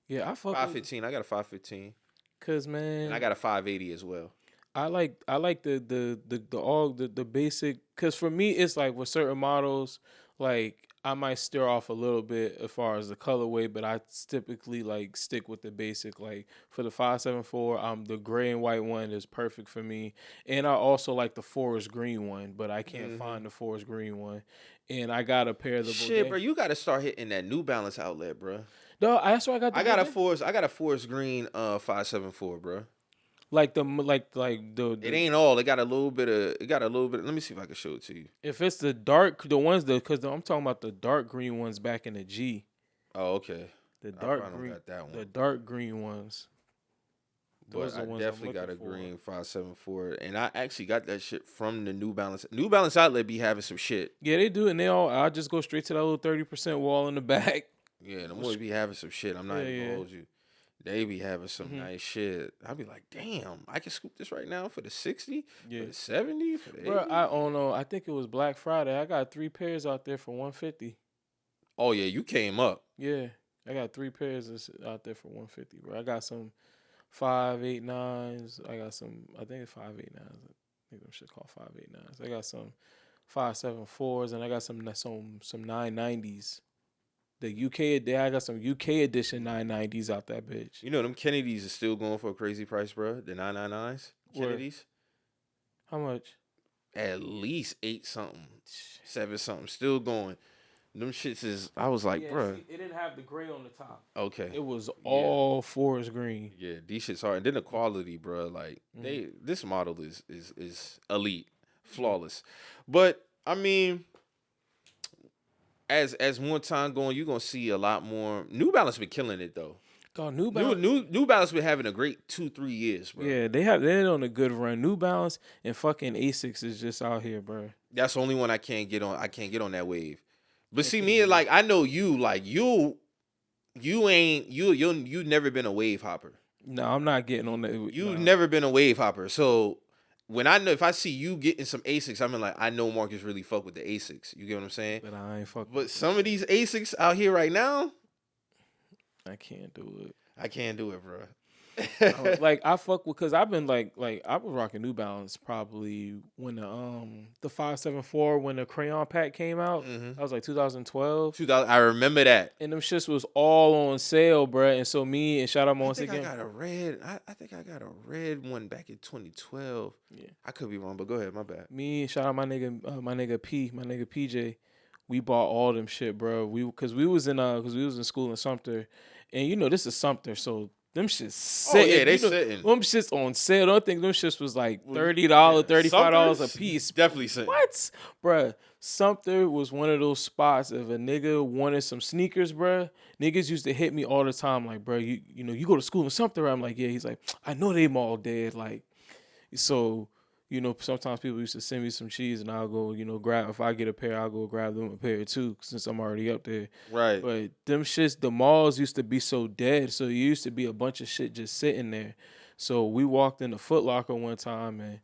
Yeah, I fuck 515, I got a 515. Cause man, And I got a 580 as well. I like the basic. Cause for me, it's like with certain models, like I might steer off a little bit as far as the colorway, but I typically like stick with the basic. Like for the 574, the gray and white one is perfect for me, and I also like the forest green one, but I can't find the forest green one, and I got a pair of the Shit, bro, you got to start hitting that New Balance outlet, bro. No, that's why I got. I got a forest green 574, bro. Like the It ain't all. It got a little bit of. Let me see if I can show it to you. if it's the dark the ones because I'm talking about the dark green ones back in the G. Oh, okay. The I dark probably green, don't got that one. the dark green ones. Those But are I the ones I'm definitely got a looking for. green 574, and I actually got that shit from the New Balance. New Balance outlet be having some shit. Yeah, they do, and I just go straight to that little 30% wall in the back. Yeah, the boys be having some shit. I'm not even gonna Yeah. hold you. They be having some nice shit. I be like, damn, I can scoop this right now for the 60, Yeah. for the 70, for the 80. Bro, I don't know. I think it was Black Friday. I got 3 pairs out there for 150. Oh yeah, you came up. Yeah, I got 3 pairs out there for 150, bro. I got some 589s. I got some. I think it's 589s. I think them shit called 589s. I got some 574s, and I got some 990s. The UK, I got some UK edition 990s out that bitch. You know them Kennedys are still going for a crazy price, bro. The 999s, Where? Kennedys, How much? at least 8 something, 7 something, still going. Them shits is. I was like, bro. See, it didn't have the gray on the top. Okay. It was all forest green. Yeah, these shits hard. And then the quality, bro. Like this model is elite, flawless. But I mean, as more time going, you're gonna see a lot more. New Balance been killing it though. God, New Balance. New Balance been having a great 2-3 years, bro. Yeah, they're on a good run. New Balance and fucking Asics is just out here, bro. That's the only one I can't get on. I can't get on that wave. But see, me like I know you, like you never been a wave hopper. No, I'm not getting on that. You've never been a wave hopper. So when I know if I see you getting some Asics, I mean like I know Marcus really fuck with the Asics. You get what I'm saying? But I ain't fucking. But some of these Asics out here right now, I can't do it. I can't do it, bro. Like I fuck with because I've been like I was rocking New Balance probably when the 574 when the crayon pack came out. That was like 2012. 2000, I remember that. And them shits was all on sale, bruh. And so me and shout out once again. I think I got a red one back in 2012. Yeah, I could be wrong, but go ahead. My bad. me and shout out my nigga PJ. We bought all them shit, bro. Cause we was in school in Sumter, and you know this is Sumter, so them shits sitting. Oh yeah, they sitting. Them shits on sale. Don't think them shits was like $30, $35 a piece. Definitely sitting. What, bruh? Sumter was one of those spots. If a nigga wanted some sneakers, bruh, niggas used to hit me all the time. Like, bruh, you know you go to school in Sumter. I'm like, yeah. He's like, I know they all dead. Like, so. You know, sometimes people used to send me some cheese, and I'll go, you know, grab. If I get a pair, I'll go grab them a pair too, since I'm already up there. Right. But them shits, the malls used to be so dead, so it used to be a bunch of shit just sitting there. So we walked in the Foot Locker one time, and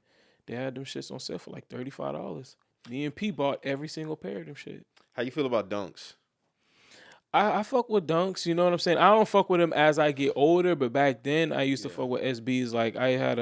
they had them shits on sale for like $35. Me and P bought every single pair of them shit. How you feel about Dunks? I fuck with Dunks, you know what I'm saying? I don't fuck with them as I get older, but back then I used to fuck with SBs. Like I had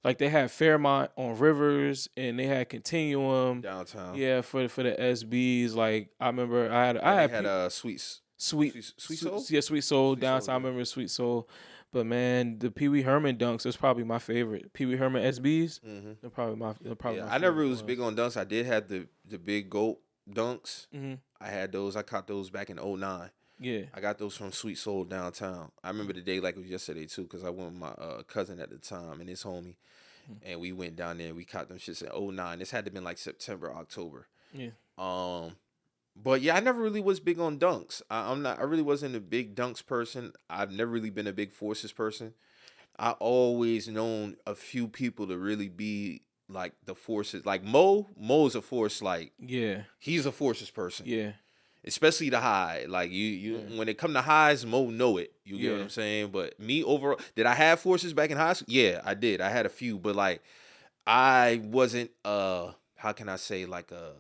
like they had Fairmont on Rivers and they had Continuum Downtown. Yeah, for the SBs. Like I remember I had Sweet Soul. Yeah, Sweet Soul downtown. I remember Sweet Soul. But man, the Pee Wee Herman Dunks is probably my favorite. Pee Wee Herman SBs. They're probably my I never was big on Dunks. I did have the big goat Dunks. Mm-hmm. I had those. I caught those back in 2009. Yeah. I got those from Sweet Soul downtown. I remember the day like it was yesterday too, because I went with my cousin at the time and his homie. And we went down there and we caught them shits in 2009. This had to been like September, October. Yeah. But yeah, I never really was big on Dunks. I really wasn't a big Dunks person. I've never really been a big Forces person. I always known a few people to really be like the Forces. Like Mo's a Force. Like yeah, he's a Forces person. Yeah. Especially the high. Like you when it come to highs, Mo know it. You get what I'm saying? But me overall, did I have Forces back in high school? Yeah, I did. I had a few, but like I wasn't how can I say like a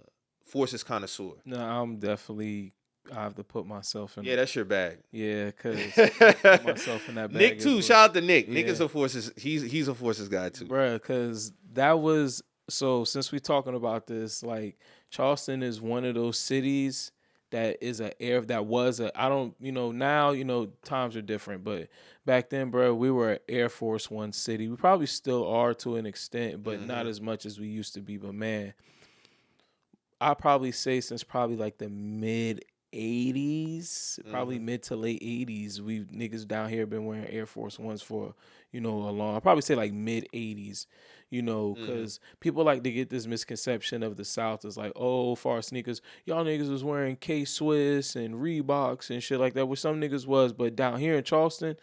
Forces connoisseur. No, I'm definitely I have to put myself in. Yeah, that's your bag. Yeah, cause put myself in that bag. Nick too. Shout out to Nick. Nick is a Forces. He's a Forces guy too, bruh. Cause that was so. Since we talking about this, like Charleston is one of those cities that is I don't, you know, now, you know, times are different, but back then, bro, we were an Air Force One city. We probably still are to an extent, but not as much as we used to be. But man, I probably say since probably like the mid 80s, probably mid to late 80s, we niggas down here been wearing Air Force Ones for, you know, a long, I'd probably say like mid 80s, you know, because people like to get this misconception of the South as like, oh, far sneakers, y'all niggas was wearing K-Swiss and Reeboks and shit like that, which some niggas was, but down here in Charleston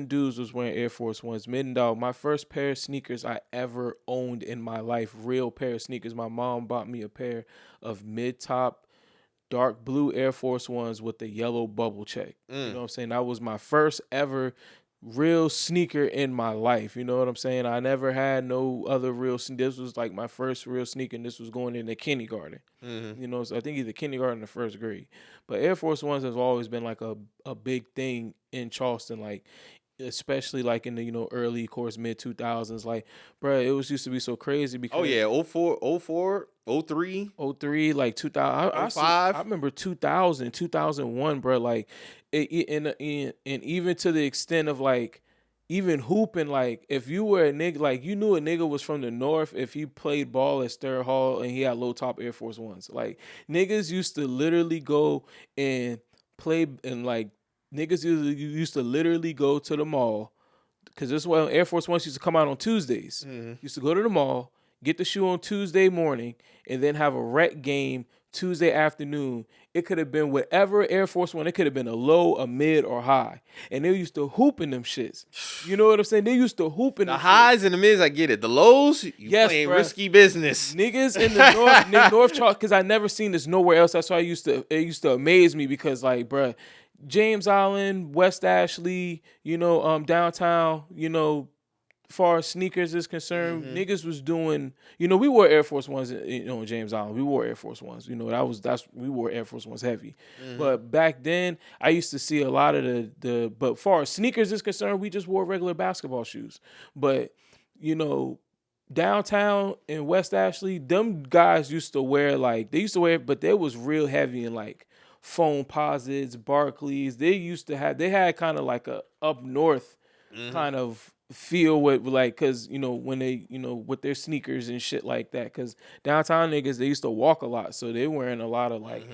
dudes was wearing Air Force Ones. Mid dog, my first pair of sneakers I ever owned in my life, real pair of sneakers, my mom bought me a pair of mid-top dark blue Air Force Ones with the yellow bubble check. You know what I'm saying? That was my first ever real sneaker in my life. You know what I'm saying? I never had no other real. This was like my first real sneaker, and this was going into kindergarten. You know, so I think either kindergarten or first grade. But Air Force Ones has always been like a big thing in Charleston, like especially like in the, you know, early, of course, mid 2000s. Like, bro, it was used to be so crazy because 04, 03, like 2000. I remember 2000, 2001, bro. Like, and even to the extent of like, even hooping, like if you were a nigga, like you knew a nigga was from the north if he played ball at Stern Hall and he had low top Air Force Ones. Like niggas used to literally go and play and like niggas used to literally go to the mall because this is why Air Force Ones used to come out on Tuesdays. Used to go to the mall, get the shoe on Tuesday morning, and then have a rec game Tuesday afternoon. It could have been whatever Air Force One. It could have been a low, a mid, or high. And they used to hoop in them shits. You know what I'm saying? They used to hoop in the highs and the mids. I get it. The lows, you playing risky business. Niggas in the North Charleston, because I never seen this nowhere else. That's why it used to amaze me because like, bruh, James Island, West Ashley, you know, downtown, you know, far as sneakers is concerned, Mm-hmm. niggas was doing. We wore Air Force Ones. In James Island, we wore Air Force Ones. That's we wore Air Force Ones heavy. Mm-hmm. But back then, I used to see a lot of the. But far as sneakers is concerned, we just wore regular basketball shoes. But you know, downtown in West Ashley, them guys used to wear but they was real heavy in like foam posits, Barclays. They had kind of like a up north Mm-hmm. kind of feel with like, cause when they with their sneakers and shit like that, cause downtown niggas they used to walk a lot, so they wearing a lot of like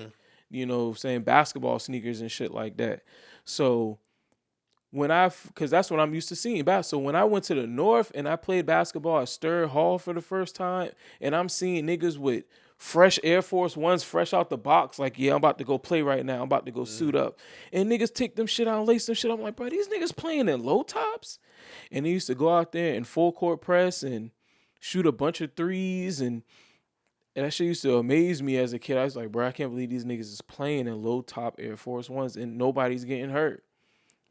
Mm-hmm. saying basketball sneakers and shit like that. So cause that's what I'm used to seeing back. So when I went to the north and I played basketball at Stir Hall for the first time, and I'm seeing niggas with fresh Air Force Ones fresh out the box, like, yeah, I'm about to go play right now. I'm about to go suit Mm-hmm. up. And niggas take them shit out and lace them shit. I'm like, bro, these niggas playing in low tops? And they used to go out there and full court press and shoot a bunch of threes. And that shit used to amaze me as a kid. I was like, bro, I can't believe these niggas is playing in low top Air Force Ones and nobody's getting hurt.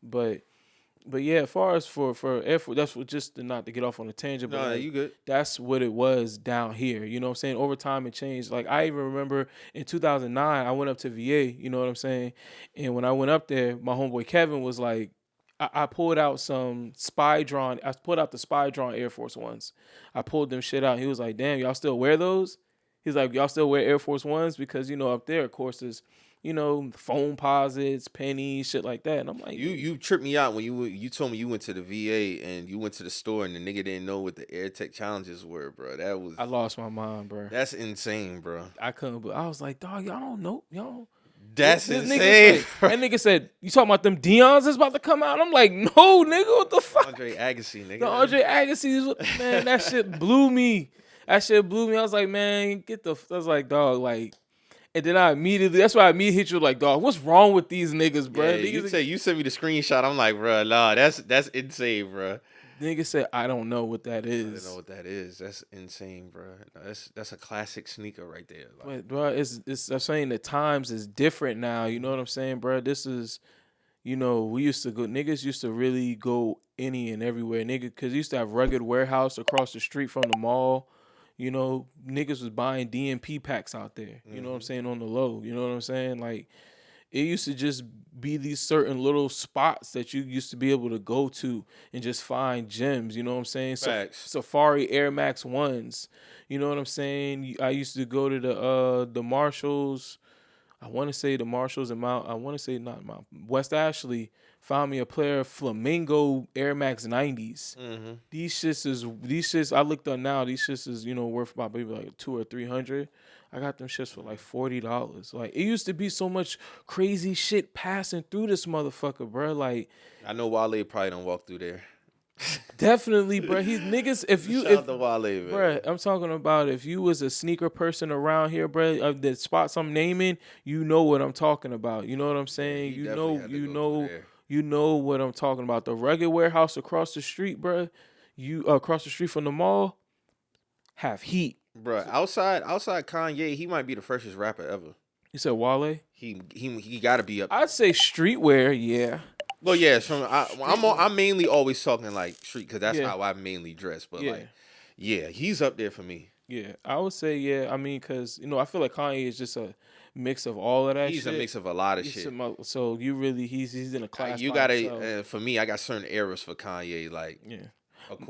But yeah, as far as for Air Force, that's what, just not to get off on a tangent, but No, like you good. that's what it was down here. You know what I'm saying? Over time it changed. Like I even remember in 2009, I went up to VA. You know what I'm saying? And when I went up there, my homeboy Kevin was like, I pulled out some spy drawn. I pulled out the spy drawn Air Force Ones. I pulled them shit out. He was like, "Damn, y'all still wear those?" He's like, "Y'all still wear Air Force Ones?" Because up there, of course, is phone posits, pennies, shit like that. And I'm like, You tripped me out when you told me you went to the VA and you went to the store and the nigga didn't know what the AirTech challenges were, bro. I lost my mind, bro. That's insane, bro. I couldn't, but I was like, dog, y'all don't know, y'all. That's This insane. nigga said, you talking about them Dion's is about to come out? I'm like, no, nigga, what the fuck? Andre Agassi, nigga. The Andre Agassi, man, that shit blew me. That shit blew me. I was like, man, I was like, dog, like, and then that's why I immediately hit you like, dog, what's wrong with these niggas, bro? Yeah, you sent me the screenshot. I'm like, bro, nah, that's insane, bro. Nigga said, I don't know what that I don't know is. what that is. That's insane, bro. That's a classic sneaker right there. Like, But bro, I'm saying the times is different now. You know what I'm saying, bro? This is, we used to go. Niggas used to really go any and everywhere, nigga, because used to have Rugged Warehouse across the street from the mall. Niggas was buying DMP packs out there. You know what I'm saying, on the low. You know what I'm saying, like. It used to just be these certain little spots that you used to be able to go to and just find gems. You know what I'm saying? Facts. Safari Air Max ones. You know what I'm saying? I used to go to the Marshalls. I want to say the Marshalls and Mount. I want to say not Mount West Ashley. Found me a pair of Flamingo Air Max 90s. Mm-hmm. These shits. I looked up now. These shits is worth about maybe like 200 or 300. I got them shits for like $40. Like it used to be so much crazy shit passing through this motherfucker, bro. Like I know Wale probably don't walk through there. definitely, bro. He's niggas. Shout out to Wale, man. Bro, I'm talking about if you was a sneaker person around here, bro, of the spots I'm naming, you know what I'm talking about. You know what I'm saying? He definitely had to go through there. You know what I'm talking about. The Rugged Warehouse across the street, bro. You across the street from the mall have heat. Bro, outside Kanye, he might be the freshest rapper ever. You said Wale? He got to be up. I'd say streetwear, yeah. Well, yeah, I'm mainly always talking like street because that's Yeah. how I mainly dress. But Yeah. like, yeah, he's up there for me. Yeah, I would say yeah. I mean, cause I feel like Kanye is just a mix of all of that. He's shit. a mix of a lot of shit. So you really he's in a class. You by gotta himself. for me, I got certain eras for Kanye. Like, Yeah. of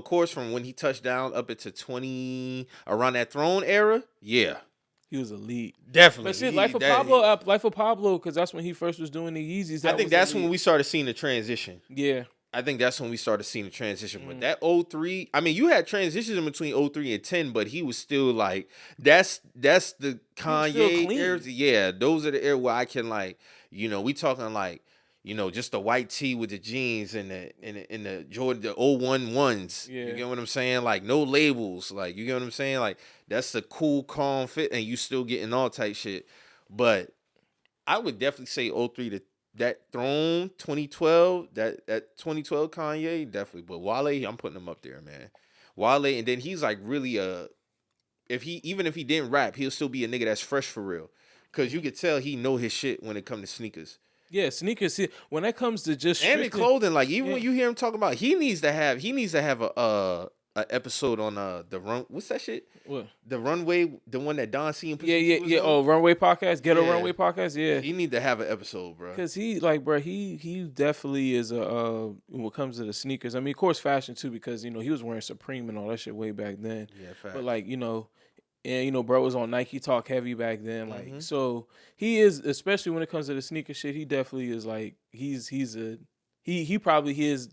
course, from when he touched down up into 20 around that Throne era. Yeah, He was elite. definitely. But shit, Life of Pablo, because that's when he first was doing the Yeezys. I think that's when we started seeing the transition. Yeah. I think that's when we started seeing the transition. But Mm. that 03, I mean, you had transitions in between 03 and 10, but he was still like, that's the still Kanye clean. eras. Yeah, those are the era where I can like, we talking like, just the white tee with the jeans and the Jordan, the 01 ones. Yeah. You get what I'm saying? Like no labels. Like, you get what I'm saying? Like that's the cool, calm fit, and you still getting all type shit. But I would definitely say 03 to that Throne 2012, that 2012 Kanye, definitely. But Wale, I'm putting him up there, man. Wale, and then he's like really even if he didn't rap, he'll still be a nigga that's fresh for real. Cause you could tell he know his shit when it comes to sneakers. Yeah, sneakers. When it comes to just And in strictly, clothing, like even yeah, when you hear him talking about, he needs to have a episode on the run. What's that shit? what? The runway, the one that Don C and Yeah, Pusha T yeah, was yeah. on. Oh, Runway Podcast, Ghetto Yeah, Runway Podcast. Yeah, he need to have an episode, bro. cause he like, bro, he definitely is a when it comes to the sneakers. I mean, of course, fashion too, because he was wearing Supreme and all that shit way back then. Yeah, But facts. like, and bro was on Nike Talk heavy back then. Like, Mhm. so he is, especially when it comes to the sneaker shit. He definitely is like, he probably is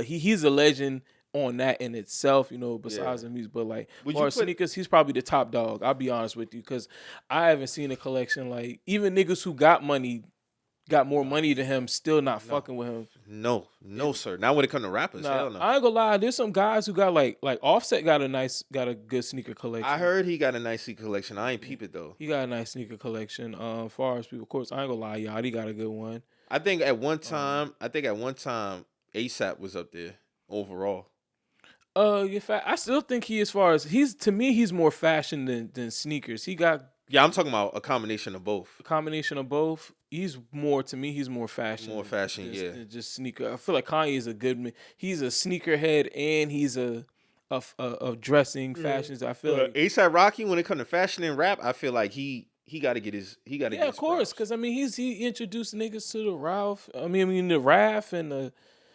he's a legend on that in itself. Yeah. Besides the music, but like, Would far you as put? sneakers, he's probably the top dog. I'll be honest with you, because I haven't seen a collection like even niggas who got money. Got more money than him, still not No, fucking with him. no, sir. Not when it come to rappers. Nah, Hell no. I ain't gonna lie. There's some guys who got like Offset got a good sneaker collection. I heard he got a nice seat collection. I ain't peep it though. He got a nice sneaker collection. As far as people, of course, I ain't gonna lie, y'all. He got a good one. I think at one time, ASAP was up there overall. In fact, I still think he, as far as to me, he's more fashion than sneakers. He got Yeah, I'm talking about a combination of both. a combination of both. He's more to me. He's more fashion. More fashion, than, yeah. than just sneaker. I feel like Kanye is a good man. He's a sneakerhead and he's of dressing fashions. I feel like ASAP Rocky, when it comes to fashion and rap, I feel like he got to get his get yeah, his of course, props. because I mean he introduced niggas to the Ralph. I mean the Raph and the.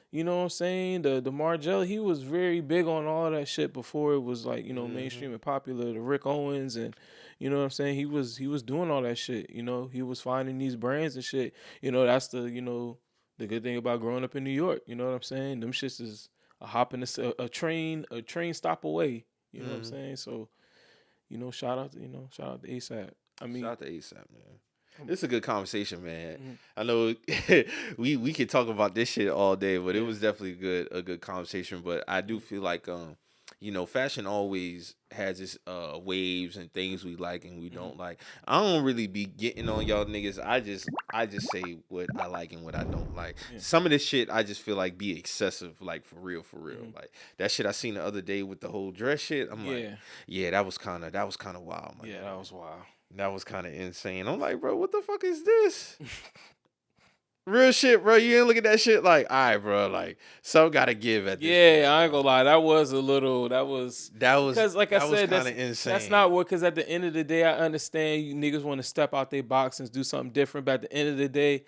You know what I'm saying? The Margella, he was very big on all that shit before it was like, mainstream and popular. The Rick Owens and you know what I'm saying? He was doing all that shit, He was finding these brands and shit. That's the good thing about growing up in New York. You know what I'm saying? Them shits is a hop in a train stop away. You know what I'm saying? So, shout out to ASAP. I mean, Shout out to ASAP, man. This is a good conversation, man. I know we could talk about this shit all day, but it was definitely a good conversation. But I do feel like fashion always has its waves and things we like and we don't like. I don't really be getting on y'all niggas. I just say what I like and what I don't like. Yeah. Some of this shit I just feel like be excessive, like for real. Like that shit I seen the other day with the whole dress shit. I'm like, yeah, that was kind of wild, man. Yeah, that was wild. That was kind of insane. I'm like, bro, what the fuck is this? Real shit, bro. You didn't look at that shit like, all right, bro, like, some gotta give at this point, I ain't gonna lie. That was because, like I said, kind of insane. That's not what. Because at the end of the day, I understand you niggas want to step out their box and do something different. But at the end of the day,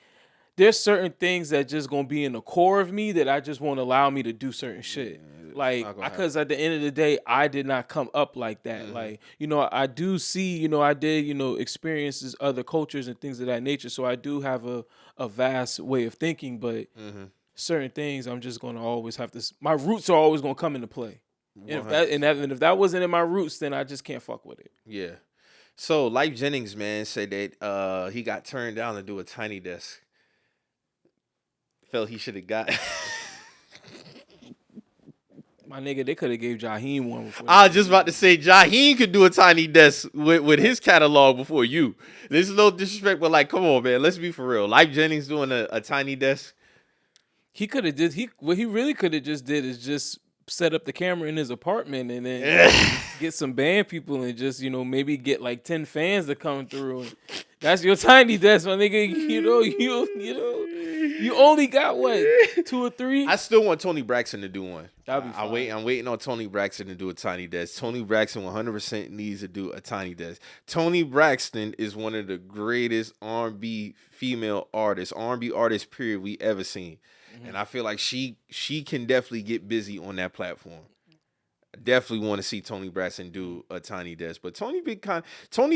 there's certain things that just gonna be in the core of me that I just won't allow me to do certain shit. Like, because at the end of the day, I did not come up like that. Like, I do see, I did, experiences other cultures and things of that nature. So I do have a vast way of thinking, but certain things I'm just gonna always have to. My roots are always gonna come into play. And if that wasn't in my roots, then I just can't fuck with it. Yeah. So Lyfe Jennings, man, said that he got turned down to do a tiny desk. Felt he should have got. My nigga, they could have gave Jaheim one before. I was just about to say Jaheim could do a tiny desk with his catalog before you. There's no disrespect, but like, come on, man, let's be for real. Lyfe Jennings doing a tiny desk. He could have what he really could have just did is just set up the camera in his apartment and then get some band people and just maybe get like 10 fans to come through. That's your tiny desk, my nigga. You only got what 2 or 3. I still want Tony Braxton to do one. That'd be fine. I'm waiting on Tony Braxton to do a tiny desk. Tony Braxton 100% needs to do a tiny desk. Tony Braxton is one of the greatest R&B female artists, R&B artists period we ever seen. And I feel like she can definitely get busy on that platform. Definitely want to see Tony Braxton do a tiny desk, but Tony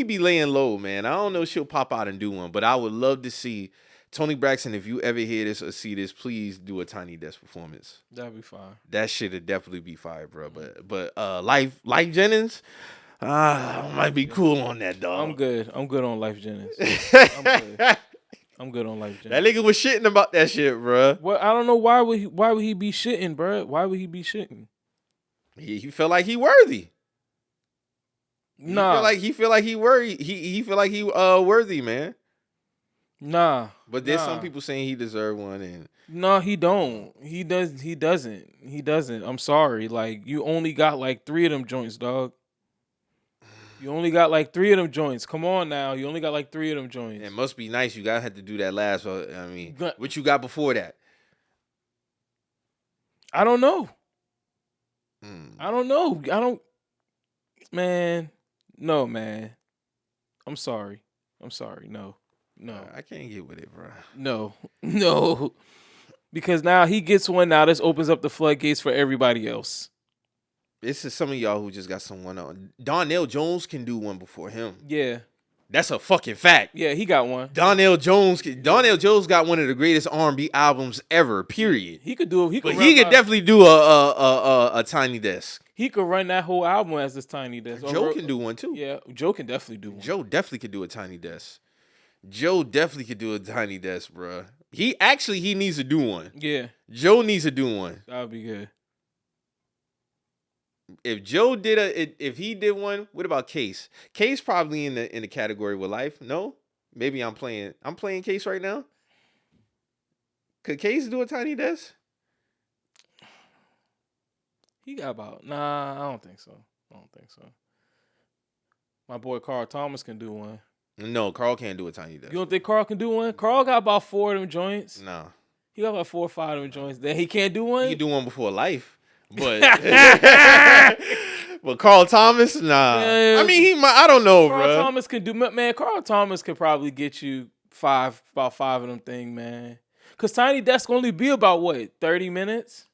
be laying low, man. I don't know if she'll pop out and do one, but I would love to see Tony Braxton. If you ever hear this or see this, please do a tiny desk performance. That'd be fine. That shit'd definitely be fire, bro. But Lyfe Jennings, might be cool on that, dog. I'm good on Lyfe Jennings. I'm good on Lyfe Jennings. That nigga was shitting about that shit, bro. Well, I don't know why would he be shitting, bro? Why would he be shitting? He felt like he worthy. Nah. He feel like he worthy. He feel like he worthy, man. Nah. But there's some people saying he deserved one, and no, he don't. He doesn't. I'm sorry. Like, you only got like 3 of them joints, dog. You only got like 3 of them joints. Come on now. You only got like 3 of them joints. It must be nice. You gotta have to do that last one. I mean, But- what you got before that? I don't know. Mm. I don't know. I don't. Man, no, man. I'm sorry. No. I can't get with it, bro. No. Because now he gets one. Now this opens up the floodgates for everybody else. This is some of y'all who just got someone on. Donnell Jones can do one before him. Yeah. That's a fucking fact. Yeah, he got one. Donnell Jones got one of the greatest R&B albums ever. Period. He could do it. But he could definitely do a Tiny Desk. He could run that whole album as this Tiny Desk. Joe can do one too. Yeah, Joe can definitely do one. Joe definitely could do a Tiny Desk. Joe definitely could do a Tiny Desk, bro. He needs to do one. Yeah, Joe needs to do one. that would be good. If if he did one, what about Case? Case probably in the category with Lyfe. No, maybe I'm playing Case right now. Could Case do a Tiny Desk? He got about I don't think so. My boy Carl Thomas can do one. No, Carl can't do a Tiny Desk. You don't think Carl can do one? Carl got about 4 of them joints. No. He got about 4 or 5 of them joints. Then he can't do one. He can do one before Lyfe, but but Carl Thomas, nah. Yeah. I mean, I don't know, Carl bro. Thomas can do, man. Carl Thomas could probably get you about 5 of them thing, man. Cause Tiny Desk only be about what 30 minutes.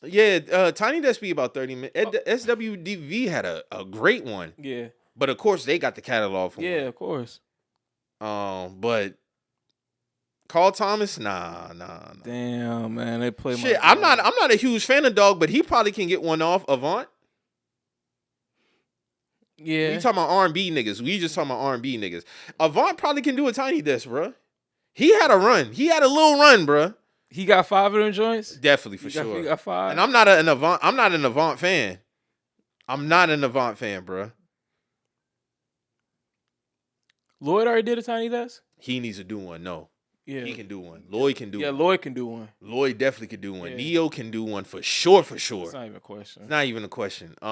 Yeah, Tiny Desk be about 30 minutes. SWDV had a great one. Yeah. But of course they got the catalog for Yeah, one. of course. But Carl Thomas, nah. Damn, man, they play. Shit, I'm not a huge fan of Dog, but he probably can get one off. Avant. Yeah. We talking about R&B niggas. We just talking about R&B niggas. Avant probably can do a Tiny Desk, bro. He had a run. He had a little run, bro. He got 5 of them joints. Definitely for sure. He got 5. And I'm not an Avant fan. I'm not an Avant fan, bro. Lloyd already did a Tiny Desk. He needs to do one. No. Yeah. He can do one. Lloyd can do one. Yeah, Lloyd can do one. Lloyd definitely could do one. Yeah. Neo can do one for sure. It's not even a question. It's not even a question. Who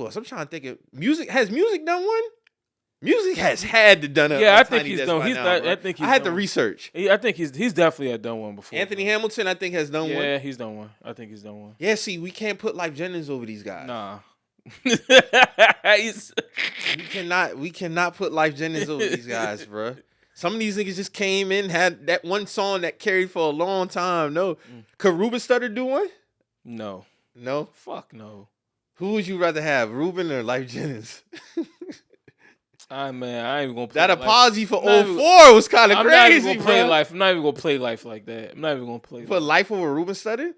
else? I'm trying to think of music. Has Music done one? Music has had to done a Yeah, I a think Tiny he's Desk done. by He's now, not, bro. I think he's I had done to research. I think he's definitely had done one before. Anthony Hamilton, I think, has done one. Yeah, he's done one. I think he's done one. Yeah, see, we can't put Lyfe Jennings over these guys. Nah. We cannot put Lyfe Jennings over these guys, bro. Some of these niggas just came in, had that one song that carried for a long time. No. Could Ruben Studdard do one? No. No? Fuck no. Who would you rather have, Ruben or Lyfe Jennings? Man, I ain't even gonna play That Life. apology for I'm not 04 was kind of I'm crazy, not even gonna play bro. Life. I'm not even gonna play Life like that. I'm not even gonna play. Put Lyfe over Ruben Studdard?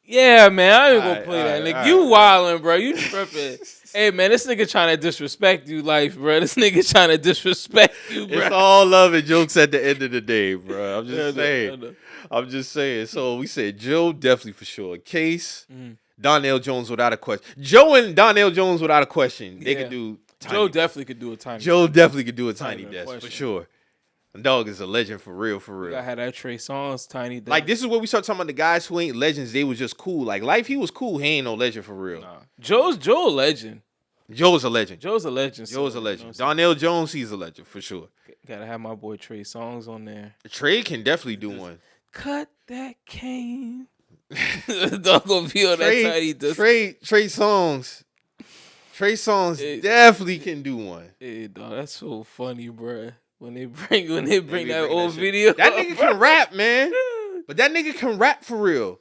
Yeah, man, I ain't even gonna Alright, play that. alright, Nigga, you wildin', bro. You tripping. Hey, man, this nigga trying to disrespect you, Life, bro. This nigga trying to disrespect you, bro. It's all love and jokes at the end of the day, bro. I'm just I saying. know. I'm just saying. So we said Joe, definitely for sure. Case, Donnell Jones without a question. Joe and Donnell Jones without a question. They Yeah. could do Tiny Joe Desk. definitely could do a Tiny. Joe definitely could do a Tiny even a Desk for question. sure. And Dog is a legend for real, for I real. had that Trey Songz Tiny Desk. Like, this is where we start talking about the guys who ain't legends. They was just cool. Like, Lyfe, he was cool. He ain't no legend for real. Nah. Joe a legend. Joe's a legend. Joe's a legend. Joe's a so, legend. you know Donnell Jones, he's a legend for sure. gotta have my boy Trey Songz on there. Trey can definitely do one. Cut that cane. Dog gonna be on that Tiny Desk. Trey Songz It- definitely can do one. Hey, dog, that's so funny, bruh. When they bring that bring old that shit. video, That nigga can rap, man. But that nigga can rap for real.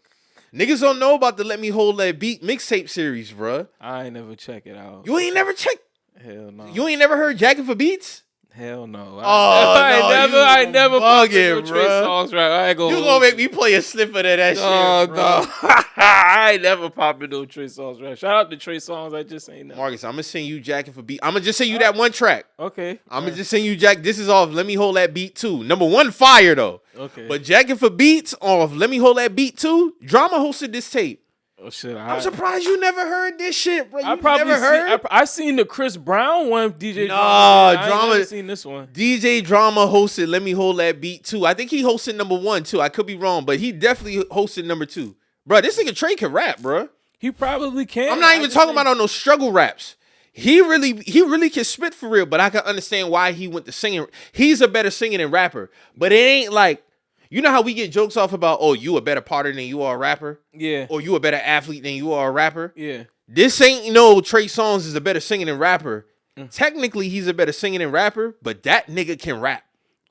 Niggas don't know about the Let Me Hold That Beat mixtape series, bruh. I ain't never check it out. You ain't never checked. Hell no. You ain't never heard Jacking for Beats? Hell no. I I never bugging, put no Trey bruh. Songz right. I ain't gonna. You gonna make me play a snippet of that Oh, shit, bro. no. I ain't never popping no Trey Songz right. Shout out to Trey Songz. I just ain't know. Marcus, I'm gonna send you Jacking for Beat. I'm gonna just send you that one track. Okay. I'm gonna just send you Jack. This is off Let Me Hold That Beat 2. Number 1, fire though. Okay. But Jacking for Beats off Let Me Hold That Beat 2. Drama hosted this tape. oh shit. I'm surprised you never heard this shit, bro. You I probably never heard? I seen the Chris Brown one. DJ Nah, Drama. I ain't Drama- never seen this one. DJ Drama hosted Let Me Hold That Beat 2. I think he hosted number 1 too. I could be wrong, but he definitely hosted number 2. Bro, this nigga Trey can rap, bro. He probably can. I'm not I even just talking think- about on those struggle raps. He really can spit for real, but I can understand why he went to singing. He's a better singer than rapper, but it ain't like, you know how we get jokes off about, oh, you a better parter than you are a rapper? Yeah. Or you a better athlete than you are a rapper? Yeah. This ain't no Trey Songz is a better singer than rapper. Technically, he's a better singer than rapper, but that nigga can rap.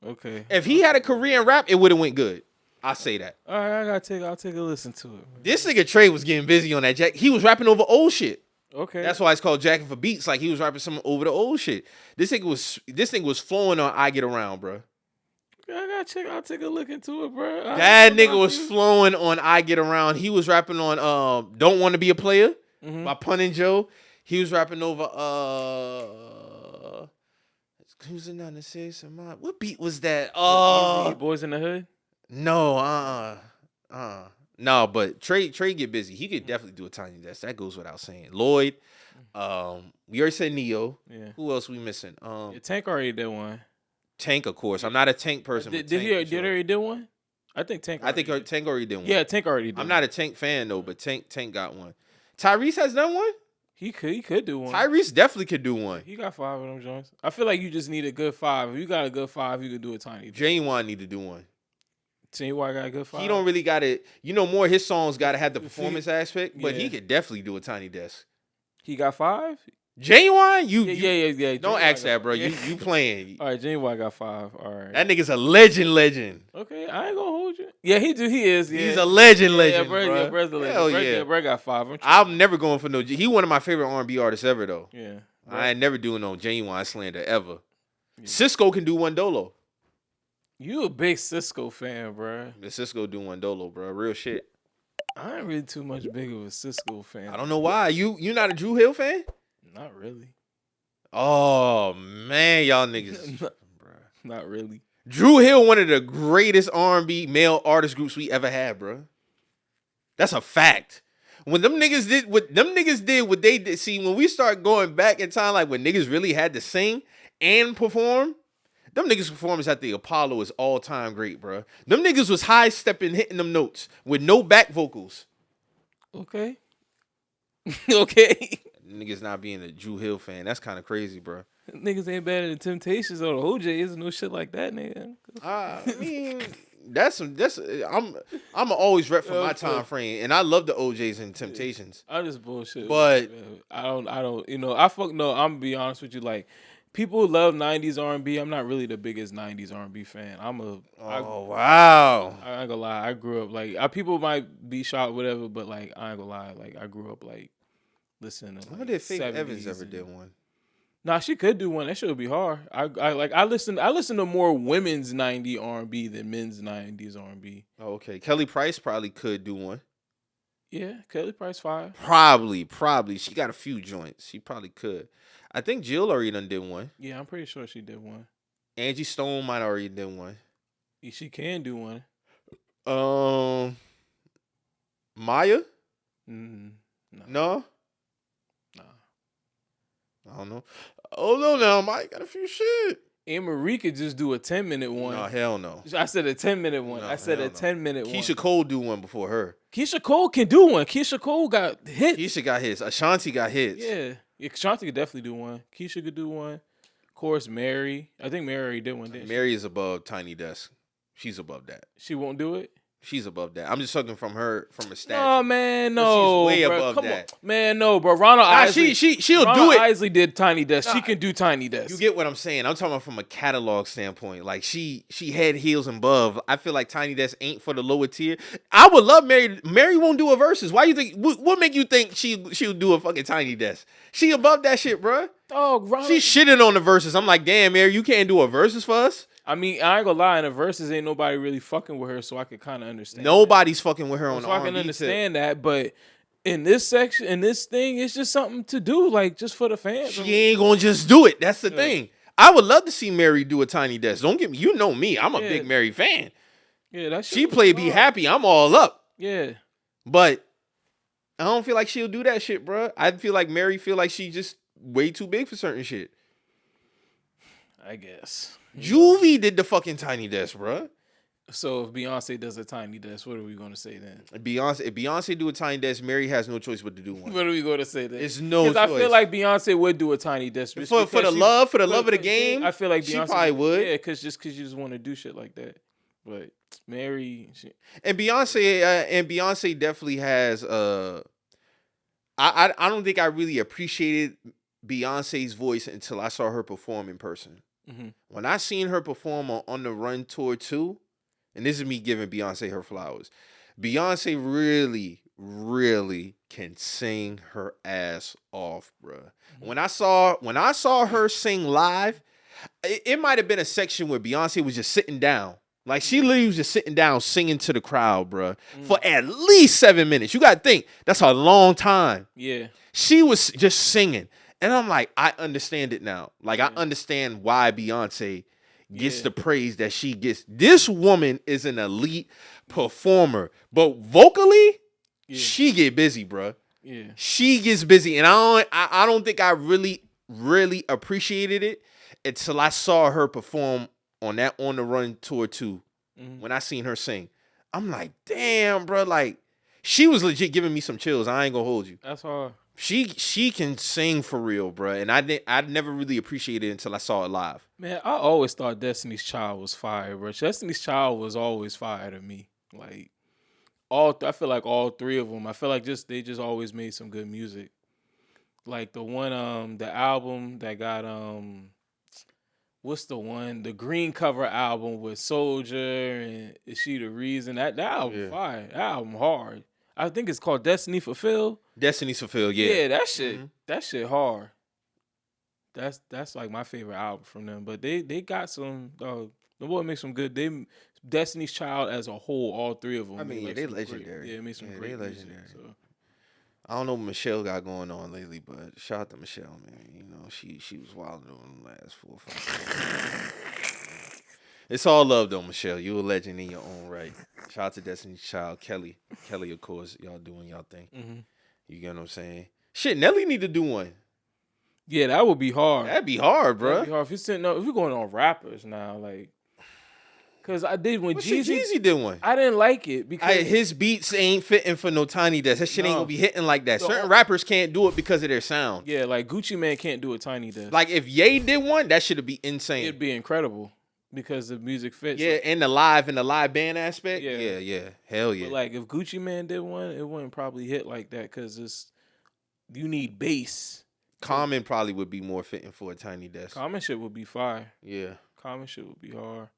Okay. If he had a career in rap, it would have went good. I say that. All right, I'll take a listen to it. This nigga Trey was getting busy on that jack. He was rapping over old shit. Okay. That's why it's called jacking for beats. Like he was rapping some over the old shit. This thing was flowing on I Get Around, bro. I'll take a look into it, bro. That nigga was flowing on I Get Around. He was rapping on Don't Want to Be a Player by Pun and Joe. He was rapping over who's in on the six? What beat was that? Boys in the Hood? No, no, but Trey get busy. He could definitely do a tiny desk. That goes without saying. Lloyd, we already said Neo. Yeah. Who else we missing? Tank already did one. Tank, of course. I'm not a Tank person. Did he already did one? I think Tank. Tank already did one. Yeah, Tank already did. I'm not a Tank fan though, but Tank got one. Tyrese has done one. He could do one. Tyrese definitely could do one. He got 5 of them joints. I feel like you just need a good 5. If you got a good 5, you could do a tiny. Genuine need to do one. Genuine got a good 5. He don't really got it. You know, more of his songs got to have the performance aspect, but he could definitely do a tiny desk. He got 5. Genuine? Yeah. Don't ask that, bro. You playing. All right, Genuine got 5. All right. That nigga's a legend. Okay, I ain't gonna hold you. Yeah, he is. Yeah. He's a legend, Yeah, bro. Yeah, bro's the legend. Hell yeah. Bro got 5. I'm never going for no. He one of my favorite R&B artists ever, though. Yeah. I ain't never doing no Genuine slander ever. Yeah. Cisco can do one dolo. You a big Cisco fan, bro. The Cisco do one dolo, bro. Real shit. I ain't really too much big of a Cisco fan. I don't know why. You not a Drew Hill fan? Not really. Oh man, y'all niggas, bro. Not really. Drew Hill, one of the greatest R&B male artist groups we ever had, bro. That's a fact. When them niggas did what they did. See, when we start going back in time, like when niggas really had to sing and perform, them niggas' performance at the Apollo is all time great, bro. Them niggas was high stepping, hitting them notes with no back vocals. Okay. Okay. Niggas not being a Drew Hill fan, that's kind of crazy, bro. Niggas ain't better than Temptations or the OJs, no shit like that, nigga. I mean, I'm always rep for my time frame, and I love the OJs and Temptations. I just bullshit, but I don't. You know, I'm gonna be honest with you, like. People love 90s R&B. I'm not really the biggest 90s R&B fan. Wow. I ain't gonna lie. I grew up like people might be shocked, whatever, but like I ain't gonna lie. Like I grew up like listening to. Like, I wonder if Faith Evans ever did one. Nah, she could do one. That shit would be hard. I listen to more women's 90s R&B than men's 90s R&B. Oh, okay. Kelly Price probably could do one. Yeah, Kelly Price 5. Probably. She got a few joints. She probably could. I think Jill already done did one. Yeah, I'm pretty sure she did one. Angie Stone might already did one. Yeah, she can do one. Maya? No. No? Nah. I don't know. Oh, no, now Maya got a few shit. And Marie could just do a 10-minute one. No, hell no. I said a 10-minute one. No, I said a 10-minute one. Keisha Cole do one before her. Keisha Cole can do one. Keisha Cole got hits. Keisha got hits. Ashanti got hits. Yeah. Ashanti could definitely do one. Keisha could do one. Of course, Mary. I think Mary already did one. Mary is above Tiny Desk. She's above that. She won't do it? She's above that. I'm just talking from her stature. Oh man, no. She's way above that. Man, no, bro. Ronald Isley. She'll Ronald do it. Isley did Tiny Desk. She can do Tiny Desk. You get what I'm saying? I'm talking about from a catalog standpoint. Like she head, heels, and above. I feel like Tiny Desk ain't for the lower tier. I would love Mary. Mary won't do a verses. Why you think? What make you think she'll do a fucking Tiny Desk? She above that shit, bro. Oh, Ronald. She shitting on the verses. I'm like, damn, Mary, you can't do a verses for us. I mean, I ain't gonna lie, in the verses ain't nobody really fucking with her, so I could kind of understand. Nobody's fucking with her on the R&B. So I can understand that, but in this section, in this thing, it's just something to do, like just for the fans. She ain't gonna just do it. That's the thing. I would love to see Mary do a Tiny Desk. Don't get me. You know me. I'm a big Mary fan. Yeah, that's she played Be Happy. I'm all up. Yeah, but I don't feel like she'll do that shit, bro. I feel like Mary feel like she just way too big for certain shit. I guess. Juvie did the fucking Tiny Desk, bro. So if Beyonce does a tiny desk, what are we going to say then? If Beyonce do a tiny desk, Mary has no choice but to do one. What are we going to say then? It's no choice. Because I feel like Beyonce would do a tiny desk for the love of the game. I feel like she Beyonce probably would. Yeah, because you just want to do shit like that. But Mary and Beyonce definitely has. I don't think I really appreciated Beyonce's voice until I saw her perform in person. Mm-hmm. When I seen her perform on the Run Tour 2, and this is me giving Beyonce her flowers, Beyonce really, really can sing her ass off, bruh. Mm-hmm. When I saw her sing live, it might have been a section where Beyonce was just sitting down. Like, she literally was just sitting down singing to the crowd, bruh, for at least 7 minutes. You got to think, that's a long time. Yeah. She was just singing. And I'm like, I understand it now. Like, I understand why Beyonce gets the praise that she gets. This woman is an elite performer. But vocally, she get busy, bruh. Yeah. She gets busy. And I don't think I really, really appreciated it until I saw her perform on the Run Tour 2. Mm-hmm. When I seen her sing. I'm like, damn, bro. Like, she was legit giving me some chills. I ain't gonna hold you. That's hard. She can sing for real, bro. And I'd never really appreciated it until I saw it live. Man, I always thought Destiny's Child was fire, bro. Destiny's Child was always fire to me. Like, I feel like all three of them. I feel like they just always made some good music. Like the one, the album that got what's the one? The green cover album with Soldier and Is She the Reason? That album fire. That album hard. I think it's called Destiny Fulfilled. Destiny's Fulfilled, yeah. Yeah, that shit hard. That's like my favorite album from them. But they got some the boy makes some good. Destiny's Child as a whole, all three of them. I mean, they legendary. It made some great legendary. Music, so. I don't know what Michelle got going on lately, but shout out to Michelle, man. You know, she was wild in the last 4 or 5 years. It's all love though, Michelle. You a legend in your own right. Shout out to Destiny's Child, Kelly, of course. Y'all doing y'all thing. Mm-hmm. You get what I'm saying? Shit, Nelly need to do one. Yeah, that would be hard. That'd be hard, bro. That'd be hard if we're going on rappers now, like. Cause I did when Jeezy did one. I didn't like it because his beats ain't fitting for no tiny desk. That shit ain't gonna be hitting like that. Certain rappers can't do it because of their sound. Yeah, like Gucci Mane can't do a tiny desk. Like if Ye did one, that should be insane. It'd be incredible because the music fits. Yeah, and the live band aspect. Yeah. Hell yeah. But like if Gucci Mane did one, it wouldn't probably hit like that because you need bass. Common probably would be more fitting for a tiny desk. Common shit would be fire. Yeah. Common shit would be hard.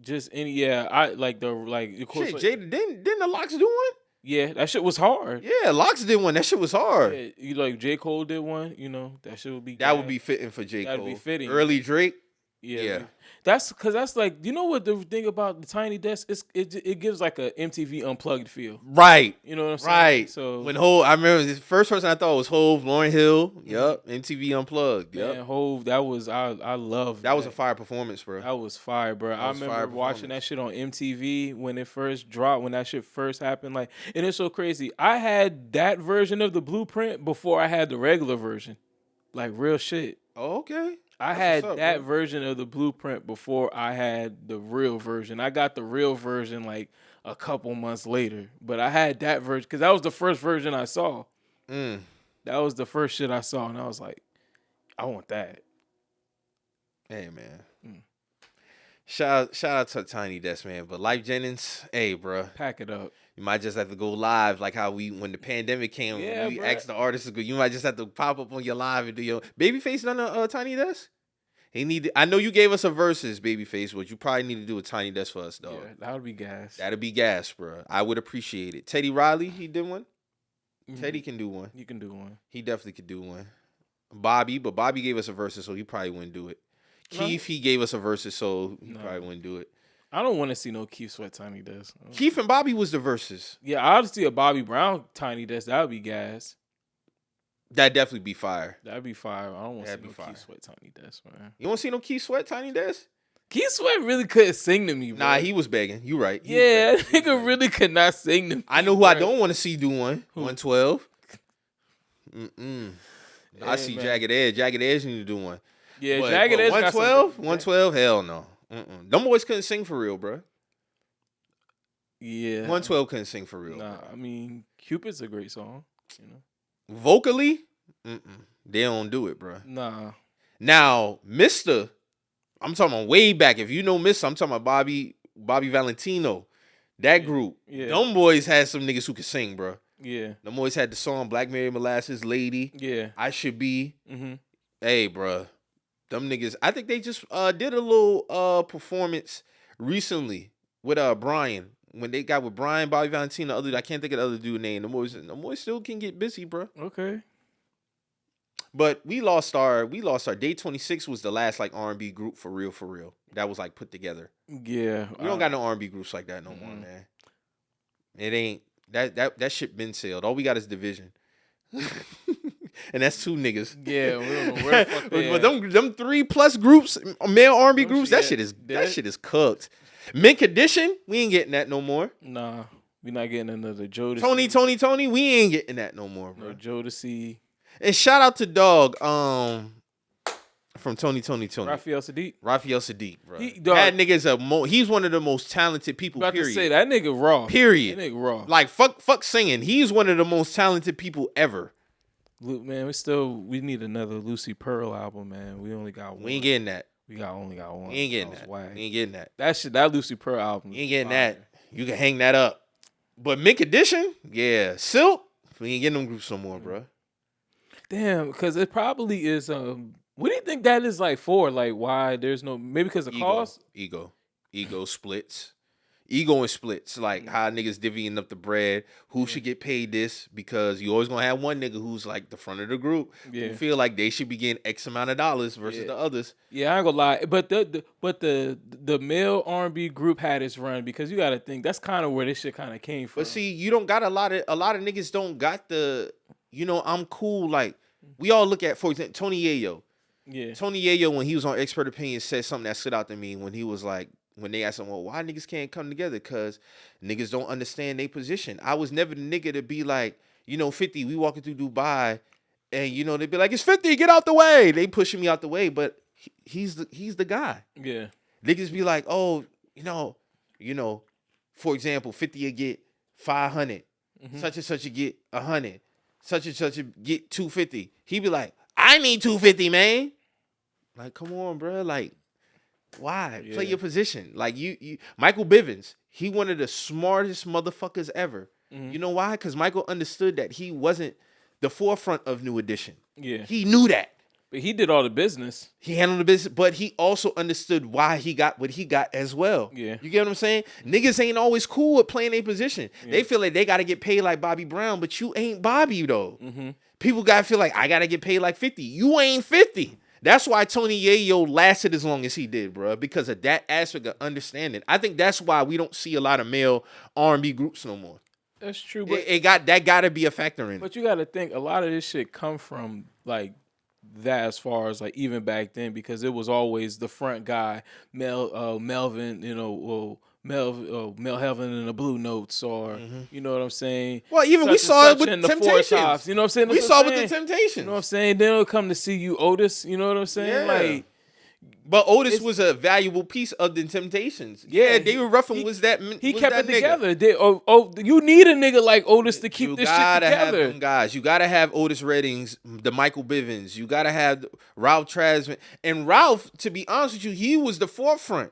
Just any I like the like of course. Shit, like, didn't the Locks do one? Yeah, that shit was hard. Yeah, Locks did one. That shit was hard. Yeah, you like J. Cole did one. You know that shit would be. That would be fitting for J. Cole. That'd be fitting. Early Drake. Yeah. That's because that's like, you know what the thing about the tiny desk is, it gives like a MTV Unplugged feel. Right. You know what I'm saying? Right. So when Hov, I remember the first person I thought was Hov, Lauryn Hill. Yep. MTV Unplugged. Yep. Man, Hov, that was I loved that. Was a fire performance, bro. That was fire, bro. I remember watching that shit on MTV when it first dropped, when that shit first happened. Like, and it's so crazy. I had that version of the Blueprint before I had the regular version. Like real shit. Oh, okay. I had that version of the Blueprint before I had the real version. I got the real version like a couple months later. But I had that version because that was the first version I saw. That was the first shit I saw. And I was like, I want that. Hey, man. Shout out to Tiny Desk, man. But Lyfe Jennings, hey, bro. Pack it up. You might just have to go live like how when the pandemic came, we asked the artists to go. You might just have to pop up on your live and do your Babyface done a Tiny Desk. I know you gave us a versus, Babyface, but you probably need to do a Tiny Desk for us, dog. Yeah, that would be gas. That'd be gas, bro. I would appreciate it. Teddy Riley, he did one. Teddy can do one. You can do one. He definitely could do one. Bobby gave us a versus, so he probably wouldn't do it. Keith, he gave us a versus, so he probably wouldn't do it. I don't want to see no Keith Sweat Tiny Desk. Keith and Bobby was the versus. Yeah, I'd see a Bobby Brown Tiny Desk. That would be gas. That'd definitely be fire. That'd be fire. I don't want to see no Keith Sweat Tiny Desk, man. You want to see no Keith Sweat Tiny Desk? Keith Sweat really couldn't sing to me, bro. Nah, he was begging. You right. Yeah, nigga really could not sing to me. I know who I don't want to see do one. 112. I see Jagged Edge. Jagged Edge need to do one. Yeah, Jagged Edge. 112? 112? Hell no. Them boys couldn't sing for real, bro. Yeah. 112 couldn't sing for real. Nah, Bro. I mean, Cupid's a great song. You know. Vocally, they don't do it, bro. Nah. Now, Mister, I'm talking about way back. If you know Mister, I'm talking about Bobby Valentino. That group. Yeah. Them boys had some niggas who could sing, bro. Yeah. Them boys had the song Black Mary Molasses, Lady. Yeah. I Should Be. Mm-hmm. Hey, bro. Them niggas. I think they just did a little performance recently with Brian. When they got with Brian, Bobby Valentino, I can't think of the other dude's name. The boys still can get busy, bro. Okay. But we lost our Day 26 was the last like R&B group for real. That was like put together. Yeah. We don't got no R&B groups like that no more, man. It ain't that shit been sailed. All we got is Division. And that's 2 niggas. Yeah, we don't know where the fuck they But at. them 3+ groups, male R&B groups, that shit is cooked. Mint Condition, we ain't getting that no more. Nah, we not getting another Jodeci. Tony, we ain't getting that no more, bro. No Jodeci. And shout out to Dog, from Tony. Raphael Sadiq. Bro. That nigga is he's one of the most talented people, about period. to say, that nigga raw. Period. That nigga raw. Like, fuck singing. He's one of the most talented people ever. Luke, man, we need another Lucy Pearl album, man. We only got one. We ain't getting that. We only got one. We ain't getting That that. was whack. We ain't getting that. That Lucy Pearl album. You ain't getting fire. that. You can hang that up. But Mint Condition, yeah. Silk, we ain't getting them groups no more, bro. Damn, because it probably is. What do you think that is like for? Like, why there's no? Maybe because of cost. Ego splits. Ego and splits. Like how niggas divvying up the bread. Who should get paid this? Because you always gonna have one nigga who's like the front of the group. Yeah. Who feel like they should be getting X amount of dollars versus the others. Yeah, I ain't gonna lie, but the male R&B group had its run because you got to think that's kind of where this shit kind of came from. But see, you don't got a lot of niggas don't got the, I'm cool. Like we all look at, for example, Tony Yayo. Yeah. Tony Yayo, when he was on Expert Opinion, said something that stood out to me when he was like, when they asked him, well, why niggas can't come together? Because niggas don't understand their position. I was never the nigga to be like, 50, we walking through Dubai, and, they be like, it's 50, get out the way. They pushing me out the way, but he's the guy. Yeah. Niggas be like, oh, for example, 50 will get 500. Such and such will get 100. Such and such will get 250. He be like, I need 250, man. Like, come on, bro. Like, why? Yeah. Play your position. Like, you Michael Bivins, he one of the smartest motherfuckers ever. You know why? Because Michael understood that he wasn't the forefront of New Edition. Yeah. He knew that. But he did all the business. He handled the business, but he also understood why he got what he got as well. Yeah. You get what I'm saying? Niggas ain't always cool with playing a position. Yeah. They feel like they got to get paid like Bobby Brown, but you ain't Bobby, though. Mm-hmm. People got to feel like, I got to get paid like 50. You ain't 50. That's why Tony Yayo lasted as long as he did, bro, because of that aspect of understanding. I think that's why we don't see a lot of male R&B groups no more. That's true. But That got to be a factor in it. But you got to think a lot of this shit come from like that as far as like even back then because it was always the front guy, Melvin, Mel Heaven in the Blue Notes or you know what I'm saying? Well, even such we saw it with and the Temptations. Four Tops, you know what I'm saying? We That's saw what it I'm with the saying. Temptations. You know what I'm saying? Then they'll come to see you, Otis. You know what I'm saying? Yeah. Like, but Otis was a valuable piece of the Temptations. Yeah, David Ruffin was that. He was kept that it nigga. together. You need a nigga like Otis to keep You this shit gotta together. have them guys. You gotta have Otis Reddings, the Michael Bivins. You gotta have Ralph Trasman. And Ralph, to be honest with you, he was the forefront.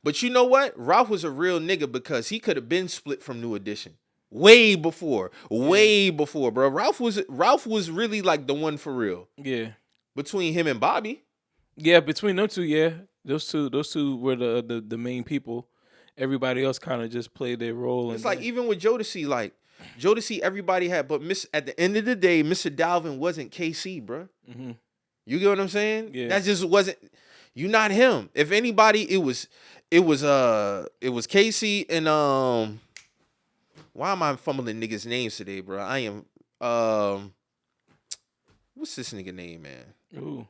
But you know what? Ralph was a real nigga because he could have been split from New Edition. Way before, bro. Ralph was really like the one for real. Yeah. Between him and Bobby. Yeah, between them two, yeah. Those two were the main people. Everybody else kind of just played their role. It's like even with Jodeci, everybody had, but at the end of the day, Mr. Dalvin wasn't KC, bro. Mm-hmm. You get what I'm saying? Yeah. That just wasn't. You not him. If anybody, it was KC and Why am I fumbling niggas' names today, bro? I am what's this nigga name, man? Ooh.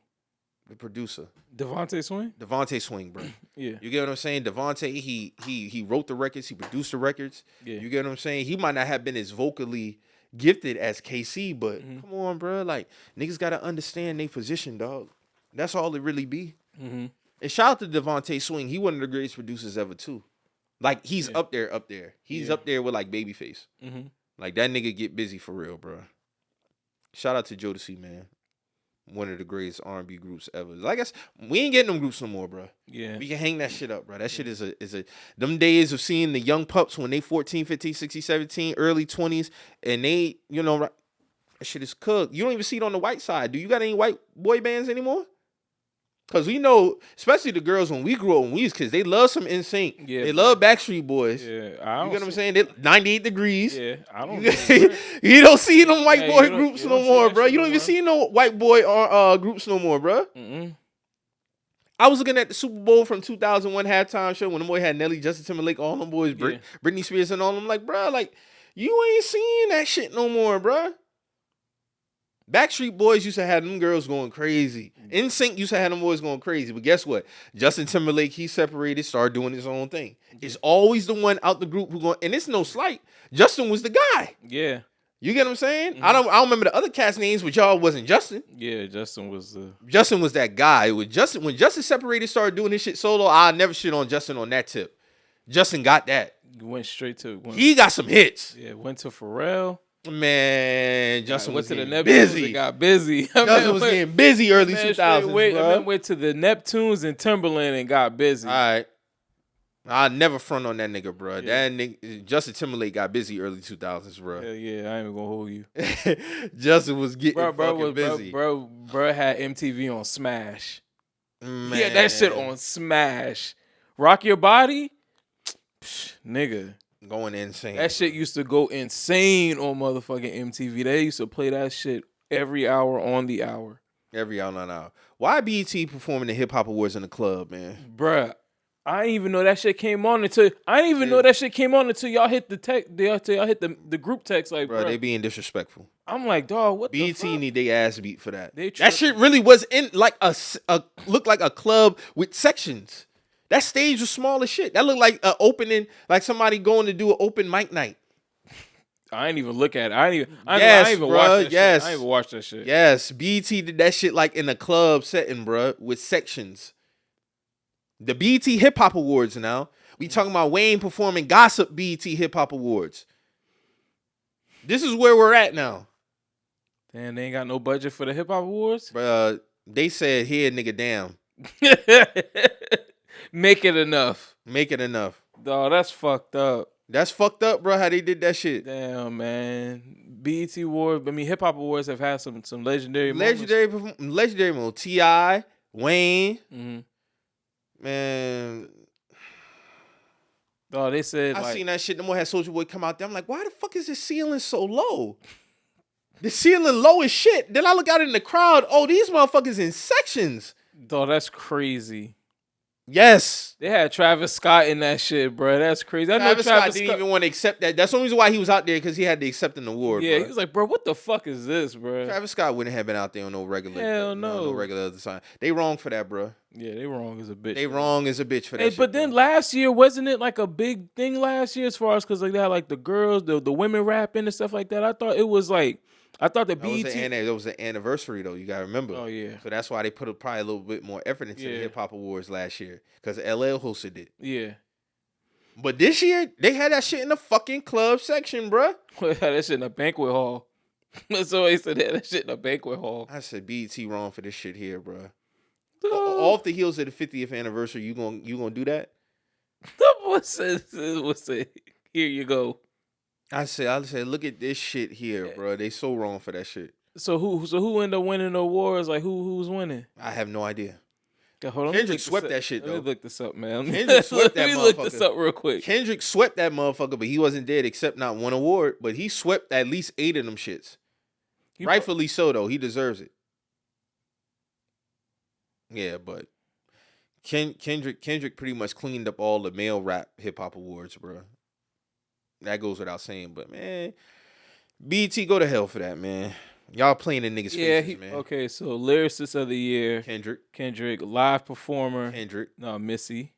The producer. Devontae Swing, bro. Yeah. You get what I'm saying? Devontae, he wrote the records, he produced the records. Yeah. You get what I'm saying? He might not have been as vocally gifted as KC, but come on, bro. Like, niggas gotta understand their position, dog. That's all it really be. Mm-hmm. And shout out to Devontae Swing. He one of the greatest producers ever too. Like he's up there. He's up there with like Babyface. Mm-hmm. Like that nigga get busy for real, bro. Shout out to Jodeci, man. One of the greatest R&B groups ever. Like I said, we ain't getting them groups no more, bro. Yeah. We can hang that shit up, bro. That shit is a them days of seeing the young pups when they 14, 15, 16, 17, early 20s, and they, that shit is cooked. You don't even see it on the white side. Do you got any white boy bands anymore? Because we know, especially the girls when we grew up, when we was kids, they love some NSYNC. Yeah, they love Backstreet Boys. Yeah, you get what I'm saying? 98 Degrees. Yeah, I don't. You don't see them white boy groups no more, bro. You don't even see no white boy groups no more, bro. Mm-mm. I was looking at the Super Bowl from 2001 halftime show when the boy had Nelly, Justin Timberlake, all them boys, Britney Spears, and all them. Like, bro, like you ain't seeing that shit no more, bro. Backstreet Boys used to have them girls going crazy. NSYNC used to have them boys going crazy. But guess what? Justin Timberlake, he separated, started doing his own thing. It's always the one out the group who going, and it's no slight. Justin was the guy. Yeah. You get what I'm saying? Mm-hmm. I don't remember the other cast names, but y'all wasn't Justin. Yeah, Justin was that guy. It was Justin. When Justin separated, started doing his shit solo, I never shit on Justin on that tip. Justin got that. Went straight to he got some hits. Yeah, went to Pharrell. Man, Justin was to the Neptunes. Busy. Got busy. Justin was getting busy early 2000s, bro. Went to the Neptunes and Timberland and got busy. All right. I'll never front on that nigga, bro. Yeah. That nigga, Justin Timberlake got busy early 2000s, bro. Hell yeah, I ain't even gonna hold you. Justin was getting fucking busy. Bro had MTV on Smash. Man. Yeah, that shit on Smash. Rock Your Body? Psh, nigga. Going insane. That shit used to go insane on motherfucking MTV. They used to play that shit every hour on the hour. Every hour on the hour. Why BET performing the Hip Hop Awards in the club, man? Bruh, I didn't even know that shit came on until y'all hit the text. Y'all hit the group text. Like, bro, they being disrespectful. I'm like, dog, what the fuck? BET need their ass beat for that. That shit really was in like a looked like a club with sections. That stage was small as shit. That looked like an opening, like somebody going to do an open mic night. I ain't even look at it. I ain't even watch that shit. I ain't even watch that shit. Yes, BET did that shit like in a club setting, bro, with sections. The BET Hip Hop Awards now. We talking about Wayne performing Gossip BET Hip Hop Awards. This is where we're at now. Damn, they ain't got no budget for the Hip Hop Awards? Bro, they said, here, nigga, damn. Make it enough. Make it enough. Dog, that's fucked up. That's fucked up, bro, how they did that shit. Damn, man. BET Awards, Hip Hop Awards have had some legendary moments. Legendary moments. T.I., Wayne. Mm-hmm. Man. Oh, they said I seen that shit. The more had Soulja Boy come out there. I'm like, why the fuck is the ceiling so low? The ceiling low as shit. Then I look out in the crowd. Oh, these motherfuckers in sections. Dog, that's crazy. Yes. They had Travis Scott in that shit, bro. That's crazy. Travis Scott didn't even want to accept that. That's the only reason why he was out there, because he had to accept an award. Yeah, bro. He was like, bro, what the fuck is this, bro? Travis Scott wouldn't have been out there on no regular. Hell no. No regular other sign. They wrong for that, bro. Yeah, they wrong as a bitch. They wrong as a bitch for that shit, but then last year, wasn't it like a big thing last year as far as, because like they had like the girls, the women rapping and stuff like that? I thought it was like, the BET. That was the anniversary, though. You got to remember. Oh, yeah. So that's why they put probably a little bit more effort into the Hip Hop Awards last year, because LL hosted it. Yeah. But this year, they had that shit in the fucking club section, bruh. That shit in a banquet hall. So they said that shit in a banquet hall. I said BET wrong for this shit here, bruh. Off the heels of the 50th anniversary, you gonna do that? What's it? Here you go. I said, look at this shit here, bro. They so wrong for that shit. So who ended up winning the awards? Like who's winning? I have no idea. Okay, hold on. Kendrick swept that shit, though. Let me look this up, man. Kendrick swept that motherfucker. Let me look this up real quick. Kendrick swept that motherfucker, but he wasn't dead except not one award. But he swept at least 8 of them shits. Rightfully so, though. He deserves it. Yeah, but Kendrick pretty much cleaned up all the male rap hip hop awards, bro. That goes without saying, but man, BET go to hell for that, man. Y'all playing in niggas' faces, man. Okay, so lyricist of the year, Kendrick, live performer, Kendrick, Missy,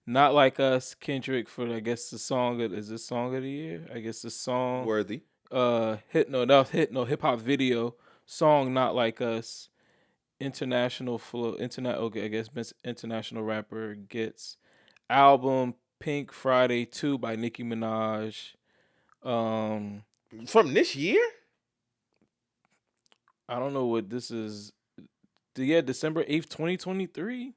Not Like Us, Kendrick for I guess the song is this song of the year? I guess the song Worthy, hip hop video song Not Like Us. international flow, internet. Okay, I guess international rapper gets album Pink Friday 2 by Nicki Minaj. Um, From this year? I don't know what this is. Yeah, December 8th, 2023. It's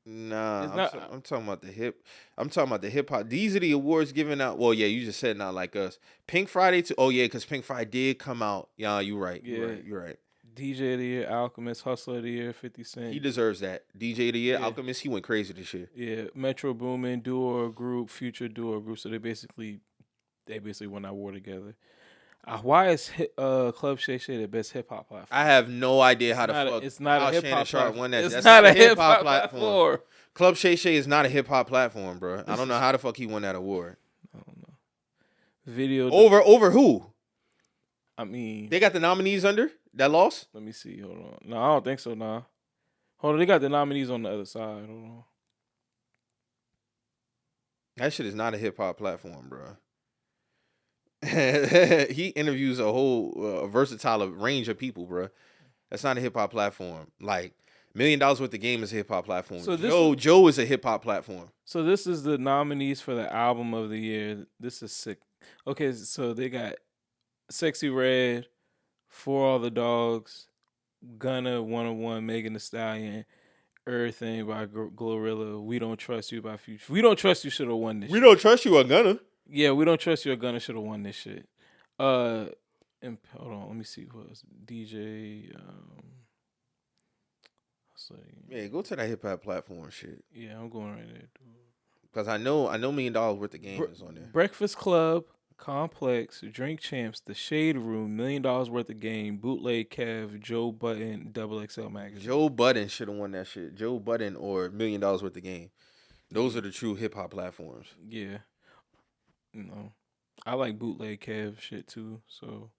Nah, not. I'm talking about the hip. I'm talking about the hip hop. These are the awards given out. Well, yeah, you just said not like us. Pink Friday too. Oh yeah, because Pink Friday did come out. Yeah, you right. You Yeah, right. You right. DJ of the year, Alchemist, Hustler of the year, 50 He Cent. deserves that. DJ of the year, Yeah, Alchemist. He went crazy this year. yeah. Metro Boomin, duo or group, Future duo or group. So they basically won that war together. Why is Club Shay Shay the best hip hop I platform? have no idea how the fuck It's not a how hip Shannon hop Sharp platform. won that. It's That's not not a a hip hip hop hop platform. platform. Club Shay Shay is not a hip hop platform, bro. I don't know how the fuck he won that award. I don't know. Video. Over who? I mean, They got the nominees under that lost. let me see. Hold on. No, I don't think so. Nah. Hold on. They got the nominees on the other side. Hold on. That shit is not a hip hop platform, bro. He interviews a whole versatile range of people, bro. That's not a hip hop platform. Like $1 million worth of game is a hip hop platform. So Joe is a hip hop platform. So this is the nominees for the album of the year. This is sick. Okay, so they got Sexy Red, For All the Dogs, Gunna 101, Megan Thee Stallion, Everything by Glorilla, We Don't Trust You by Future. We Don't Trust You should have won this. We don't trust you, I'm gonna. Yeah, We Don't Trust You or Gunna should have won this shit. And hold on, let me see who else. DJ. Yeah, go to that hip hop platform shit. Yeah, I'm going right there, dude. Cause I know $1 million worth of game is on there. Breakfast Club, Complex, Drink Champs, The Shade Room, $1 million worth of game, Bootleg Kev, Joe Button, Double XL Magazine. Joe Budden should have won that shit. Joe Budden or $1 million worth of game. Those are the true hip hop platforms. Yeah. I like Bootleg Kev shit too, so.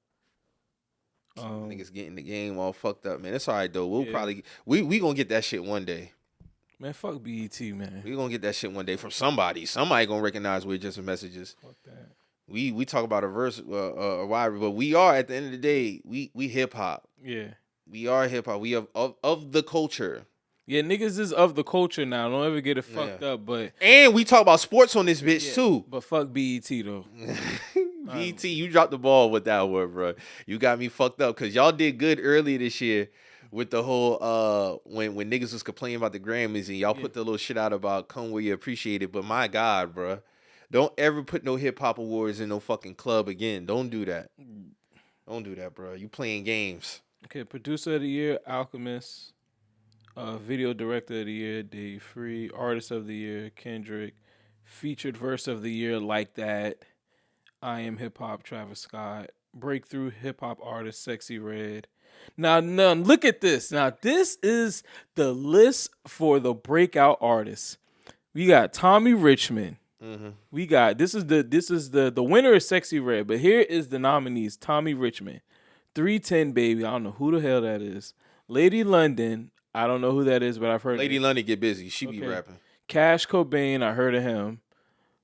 Niggas getting the game all fucked up, man. It's all right though. We'll probably we gonna get that shit one day. Man, fuck BET, man. We gonna get that shit one day from somebody. Somebody gonna recognize we're just messages. Fuck that. We talk about a verse, a wide, but we are at the end of the day, we hip hop. Yeah. We are hip hop. We of the culture. Yeah, niggas is of the culture now. Don't ever get it fucked up, but and we talk about sports on this bitch too. But fuck BET though. BET, you dropped the ball with that word, bro. You got me fucked up because y'all did good earlier this year with the whole when niggas was complaining about the Grammys and y'all put the little shit out about come where you appreciate it. But my God, bro, don't ever put no hip hop awards in no fucking club again. Don't do that. Don't do that, bro. You playing games. Okay, producer of the year, Alchemist. Video director of the year, Dave Free. Artist of the year, Kendrick. Featured verse of the year, Like That. I Am Hip Hop, Travis Scott. Breakthrough hip hop artist, Sexy Red. Now, look at this. Now, this is the list for the breakout artists. We got Tommy Richmond. Mm-hmm. We got this is the winner is Sexy Red, but here is the nominees: Tommy Richmond, 310 Baby. I don't know who the hell that is. Lady London. I don't know who that is, but I've heard. Lady London get busy. She be rapping. Cash Cobain. I heard of him.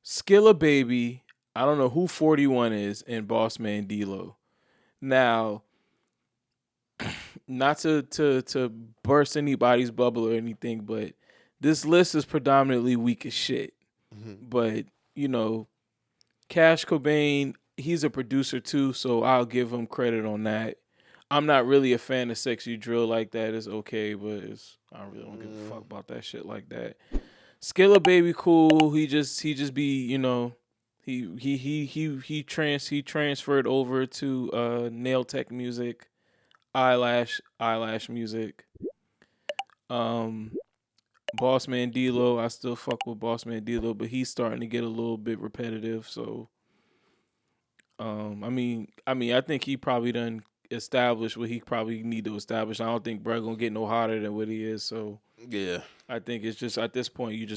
Skilla Baby. I don't know who 41 is, and Boss Man D-Lo. Now, not to burst anybody's bubble or anything, but this list is predominantly weak as shit. Mm-hmm. But, Cash Cobain, he's a producer too, so I'll give him credit on that. I'm not really a fan of Sexy Drill like that. It's okay, but I really don't give a fuck about that shit like that. Skilla Baby cool. He just be, He transferred over to Nail Tech Music, eyelash music. Boss Man D-Lo, I still fuck with Boss Man D-Lo, but he's starting to get a little bit repetitive. So, I think he probably done established what he probably need to establish. I don't think Brad gonna get no hotter than what he is. So yeah, I think it's just at this point you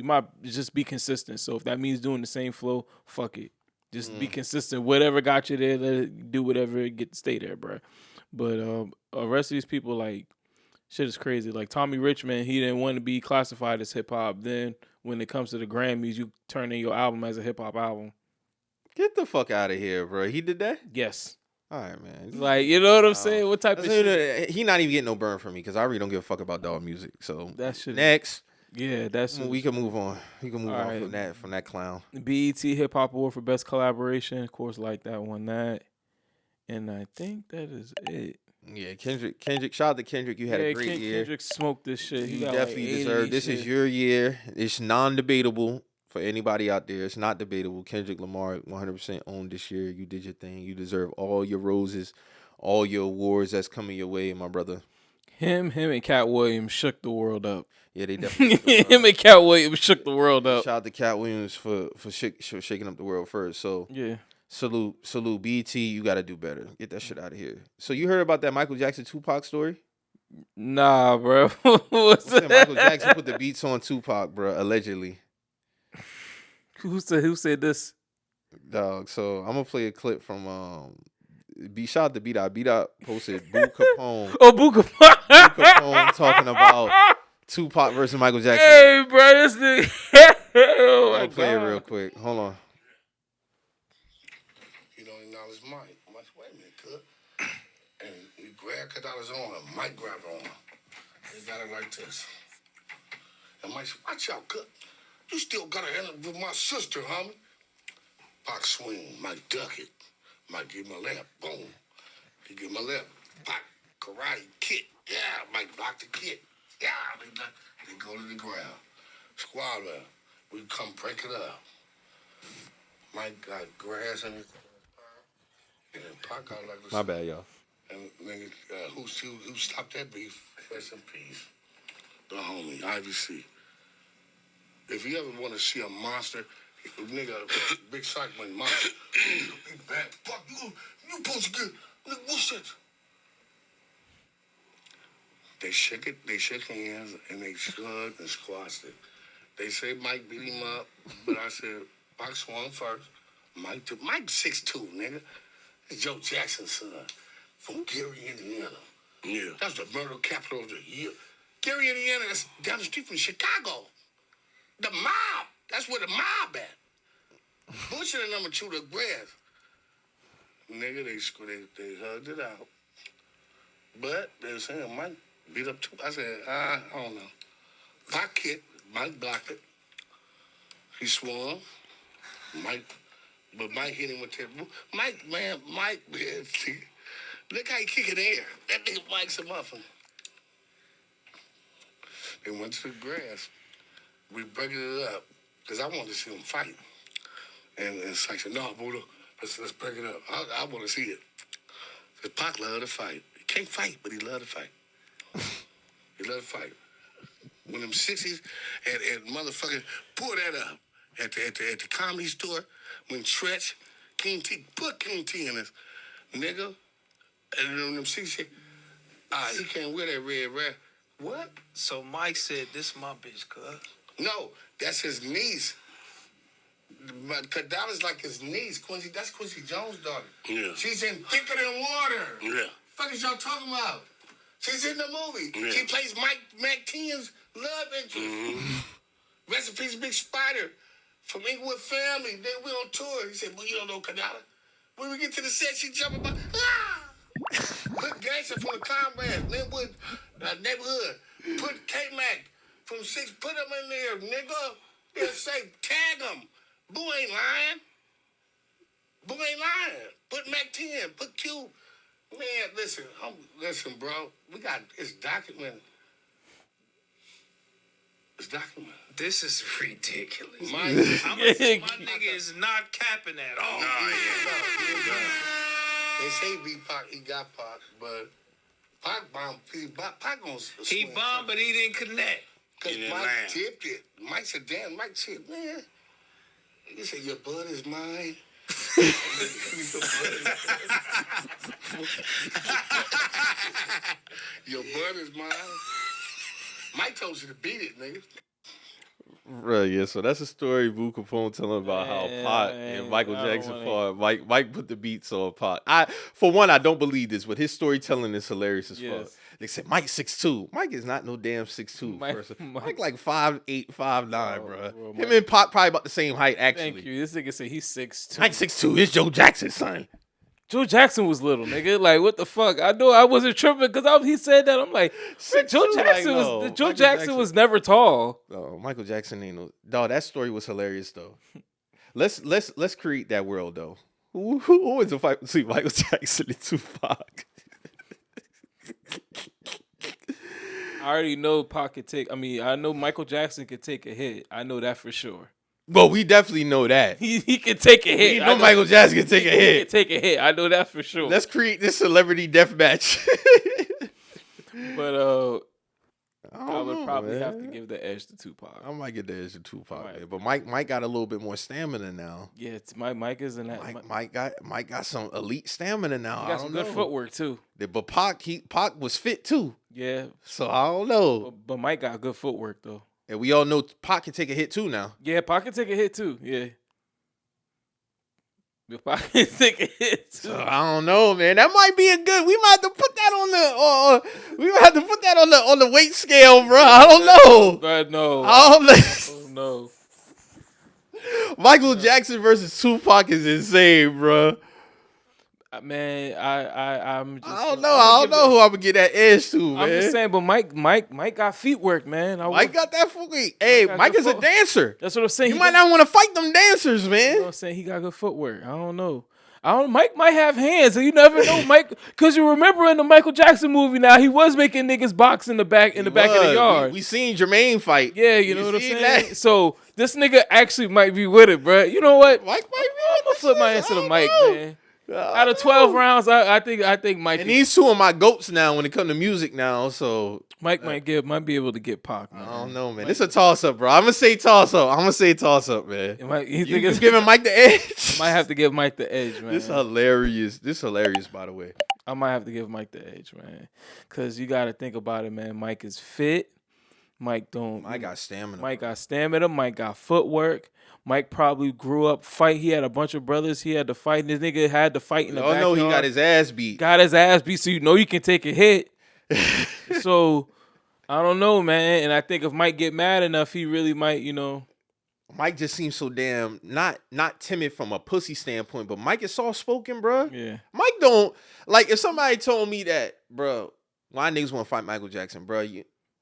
might just be consistent. So if that means doing the same flow, fuck it. Just be consistent. Whatever got you there, let it do whatever, get to stay there, bro. But the rest of these people, like, shit is crazy. Like Tommy Richmond, he didn't want to be classified as hip hop. Then when it comes to the Grammys, you turn in your album as a hip hop album. Get the fuck out of here, bro. He did that? Yes. All right, man. Like, you know what I'm saying? What type of shit? He not even getting no burn from me because I really don't give a fuck about dog music. So That shit. next, Yeah, that's we can move on. We can move all on right. from that clown. BET Hip Hop Award for Best Collaboration. Of course, like that won that. And I think that is it. Yeah, Kendrick. Shout out to Kendrick. You had a great year. Kendrick smoked this shit. He You got definitely like 80 deserve. This shit. is your year. It's non-debatable for anybody out there. It's not debatable. Kendrick Lamar 100% owned this year. You did your thing. You deserve all your roses, all your awards that's coming your way, my brother. Him and Cat Williams shook the world up. Yeah, they definitely. Him and Cat Williams shook the world up. Shout out to Cat Williams for shaking up the world first. So Yeah. salute. BT, you got to do better. Get that shit out of here. So you heard about that Michael Jackson Tupac story? Nah, bro. What's that? Michael Jackson put the beats on Tupac, bro, allegedly. Who said this? Dog. So I'm gonna play a clip from shout out to B-Dot. B-Dot posted Boo Capone. Oh, Boo Capone. Boo Capone talking about Tupac versus Michael Jackson. Hey, bro, this nigga. Oh, I'm gonna play it real quick. Hold on. You don't acknowledge Mike. Mike, wait a minute, cuz. And you grab Kadala's arm. Mike grabbed her arm. He got it like this. And Mike said, watch out, cuz. You still got to handle with my sister, homie. Pac swing. Mike duck it. Mike give him a left. Boom. He give him a left. Pac karate kick. Yeah. Mike block the kick. Yeah. They go to the ground. Squabble. We come break it up. Mike got grass in his and then Pac got like this. My bad, y'all. And nigga, who stopped that beef? Rest in peace. The homie, IVC. If you ever want to see a monster, nigga, big cycling monster, he bad. Fuck you supposed to get. Nigga, what's that? They shook hands, and they shrugged and squashed it. They say Mike beat him up, but I said, Pac swung first. Mike 6'2", nigga. It's Joe Jackson's son from Gary, Indiana. Yeah. That's the murder capital of the year. Gary, Indiana, that's down the street from Chicago. The mob. That's where the mob at. Bush and the number chewed the grass. Nigga, they hugged it out. But they were saying Mike beat up two. I said, I don't know. Pac kicked. Mike blocked it. He swung. Mike hit him with that. Mike, see, look how he kick in the air. That nigga Mike's a muffin. They went to the grass. We break it up because I wanted to see them fight. And Syke said, no, Buddha, let's break it up. I want to see it. Because Pac loved to fight. He can't fight, but he loved to fight. He loved to fight. When them 60s and motherfucking pull that up at the comedy store, when Tretch, King T, put King T in this, nigga, and then them 60s said, he can't wear that red. What? So Mike said, this my bitch, cuz. No, that's his niece. But Kadala's like his niece. That's Quincy Jones' daughter. Yeah. She's in Thicker Than Water. Yeah. Fuck is y'all talking about? She's in the movie. Yeah. She plays Mac 10's love interest. Mm-hmm. Rest in peace, Big Spider from Inglewood Family. Then we on tour. He said, well, you don't know Kadala. When we get to the set, she jumping about, Put Gangster from the Comrades, Linwood neighborhood. Put K-Mac from 6, put them in there, nigga. They'll say, tag them. Boo ain't lying. Put Mac 10, put Q. Man, listen, bro. It's documented. This is ridiculous. My nigga is not capping at all. They say Pac, he got Pac, but Pac bombed. Pac gonna he bombed, but he didn't connect. Because Mike tipped it. Mike said, damn, Mike said, man. He said, your blood is mine. Your blood is mine. Mike told you to beat it, nigga. Right, yeah, so that's a story Boo Capone telling about how Pac and Michael Jackson fought. Mike put the beats on Pac. For one, I don't believe this, but his storytelling is hilarious as fuck. They said Mike 6'2". Mike is not no damn 6'2" person. Mike like 5'8", 5'9", bro. Him and Pac probably about the same height, actually. Thank you. This nigga said he's 6'2". Mike 6'2". It's Joe Jackson, son. Joe Jackson was little, nigga. Like, what the fuck? I know I wasn't tripping because he said that. I'm like, man, Joe Jackson Joe Jackson was never tall. No, Michael Jackson ain't no dog. That story was hilarious though. Let's create that world though. Who was the fight between Michael Jackson and Tupac? I already know Pac could take. I mean, I know Michael Jackson could take a hit. I know that for sure. Well, we definitely know that. He can take a hit. We know Michael Jackson can take a hit. He can take a hit. I know that for sure. Let's create this celebrity death match. But I would probably have to give the edge to Tupac. I might get the edge to Tupac, man. But Mike got a little bit more stamina now. Yeah, it's Mike is in that. Mike got some elite stamina now. He got some good footwork too. But Pac was fit too. Yeah. So I don't know. But Mike got good footwork though. And we all know Pac can take a hit too now. Yeah, Pac can take a hit too. Yeah. Pac can take a hit too. So I don't know, man. That might be a good. We might have to put that on the. We might have to put that on the weight scale, bro. I don't know. But no. I don't know. Oh no. Michael Jackson versus Tupac is insane, bro. Man, I'm just. I don't know. I don't know who I'm gonna get that edge to, man. I'm just saying, but Mike got feet work, man. Mike got that footwork. Hey, Mike is a dancer. That's what I'm saying. You might not want to fight them dancers, man. You know what I'm saying? He got good footwork. I don't know. Mike might have hands, and you never know, Mike. Because you remember in the Michael Jackson movie, now he was making niggas box in the back of the yard. We seen Jermaine fight. Yeah, you know what I'm saying. So this nigga actually might be with it, bro. You know what? Mike might be. I'm gonna flip my answer to Mike, man. Out of 12 rounds, I think Mike. And these two are my goats now when it comes to music now. So Mike might be able to get Pac. Man. I don't know, man. It's a toss up, bro. I'm gonna say toss up, man. You giving Mike the edge? Might have to give Mike the edge, man. This hilarious. By the way. I might have to give Mike the edge, man. Cause you got to think about it, man. Mike is fit. Mike got stamina. Mike got stamina. Mike got footwork. Mike probably grew up fight. He had a bunch of brothers. He had to fight. And this nigga had to fight in the backyard. Oh no, he got his ass beat. So you know you can take a hit. So I don't know, man. And I think if Mike get mad enough, he really might, you know. Mike just seems so damn not timid from a pussy standpoint, but Mike is soft spoken, bro. Yeah. Mike don't like if somebody told me that, bro. Why niggas want to fight Michael Jackson, bro?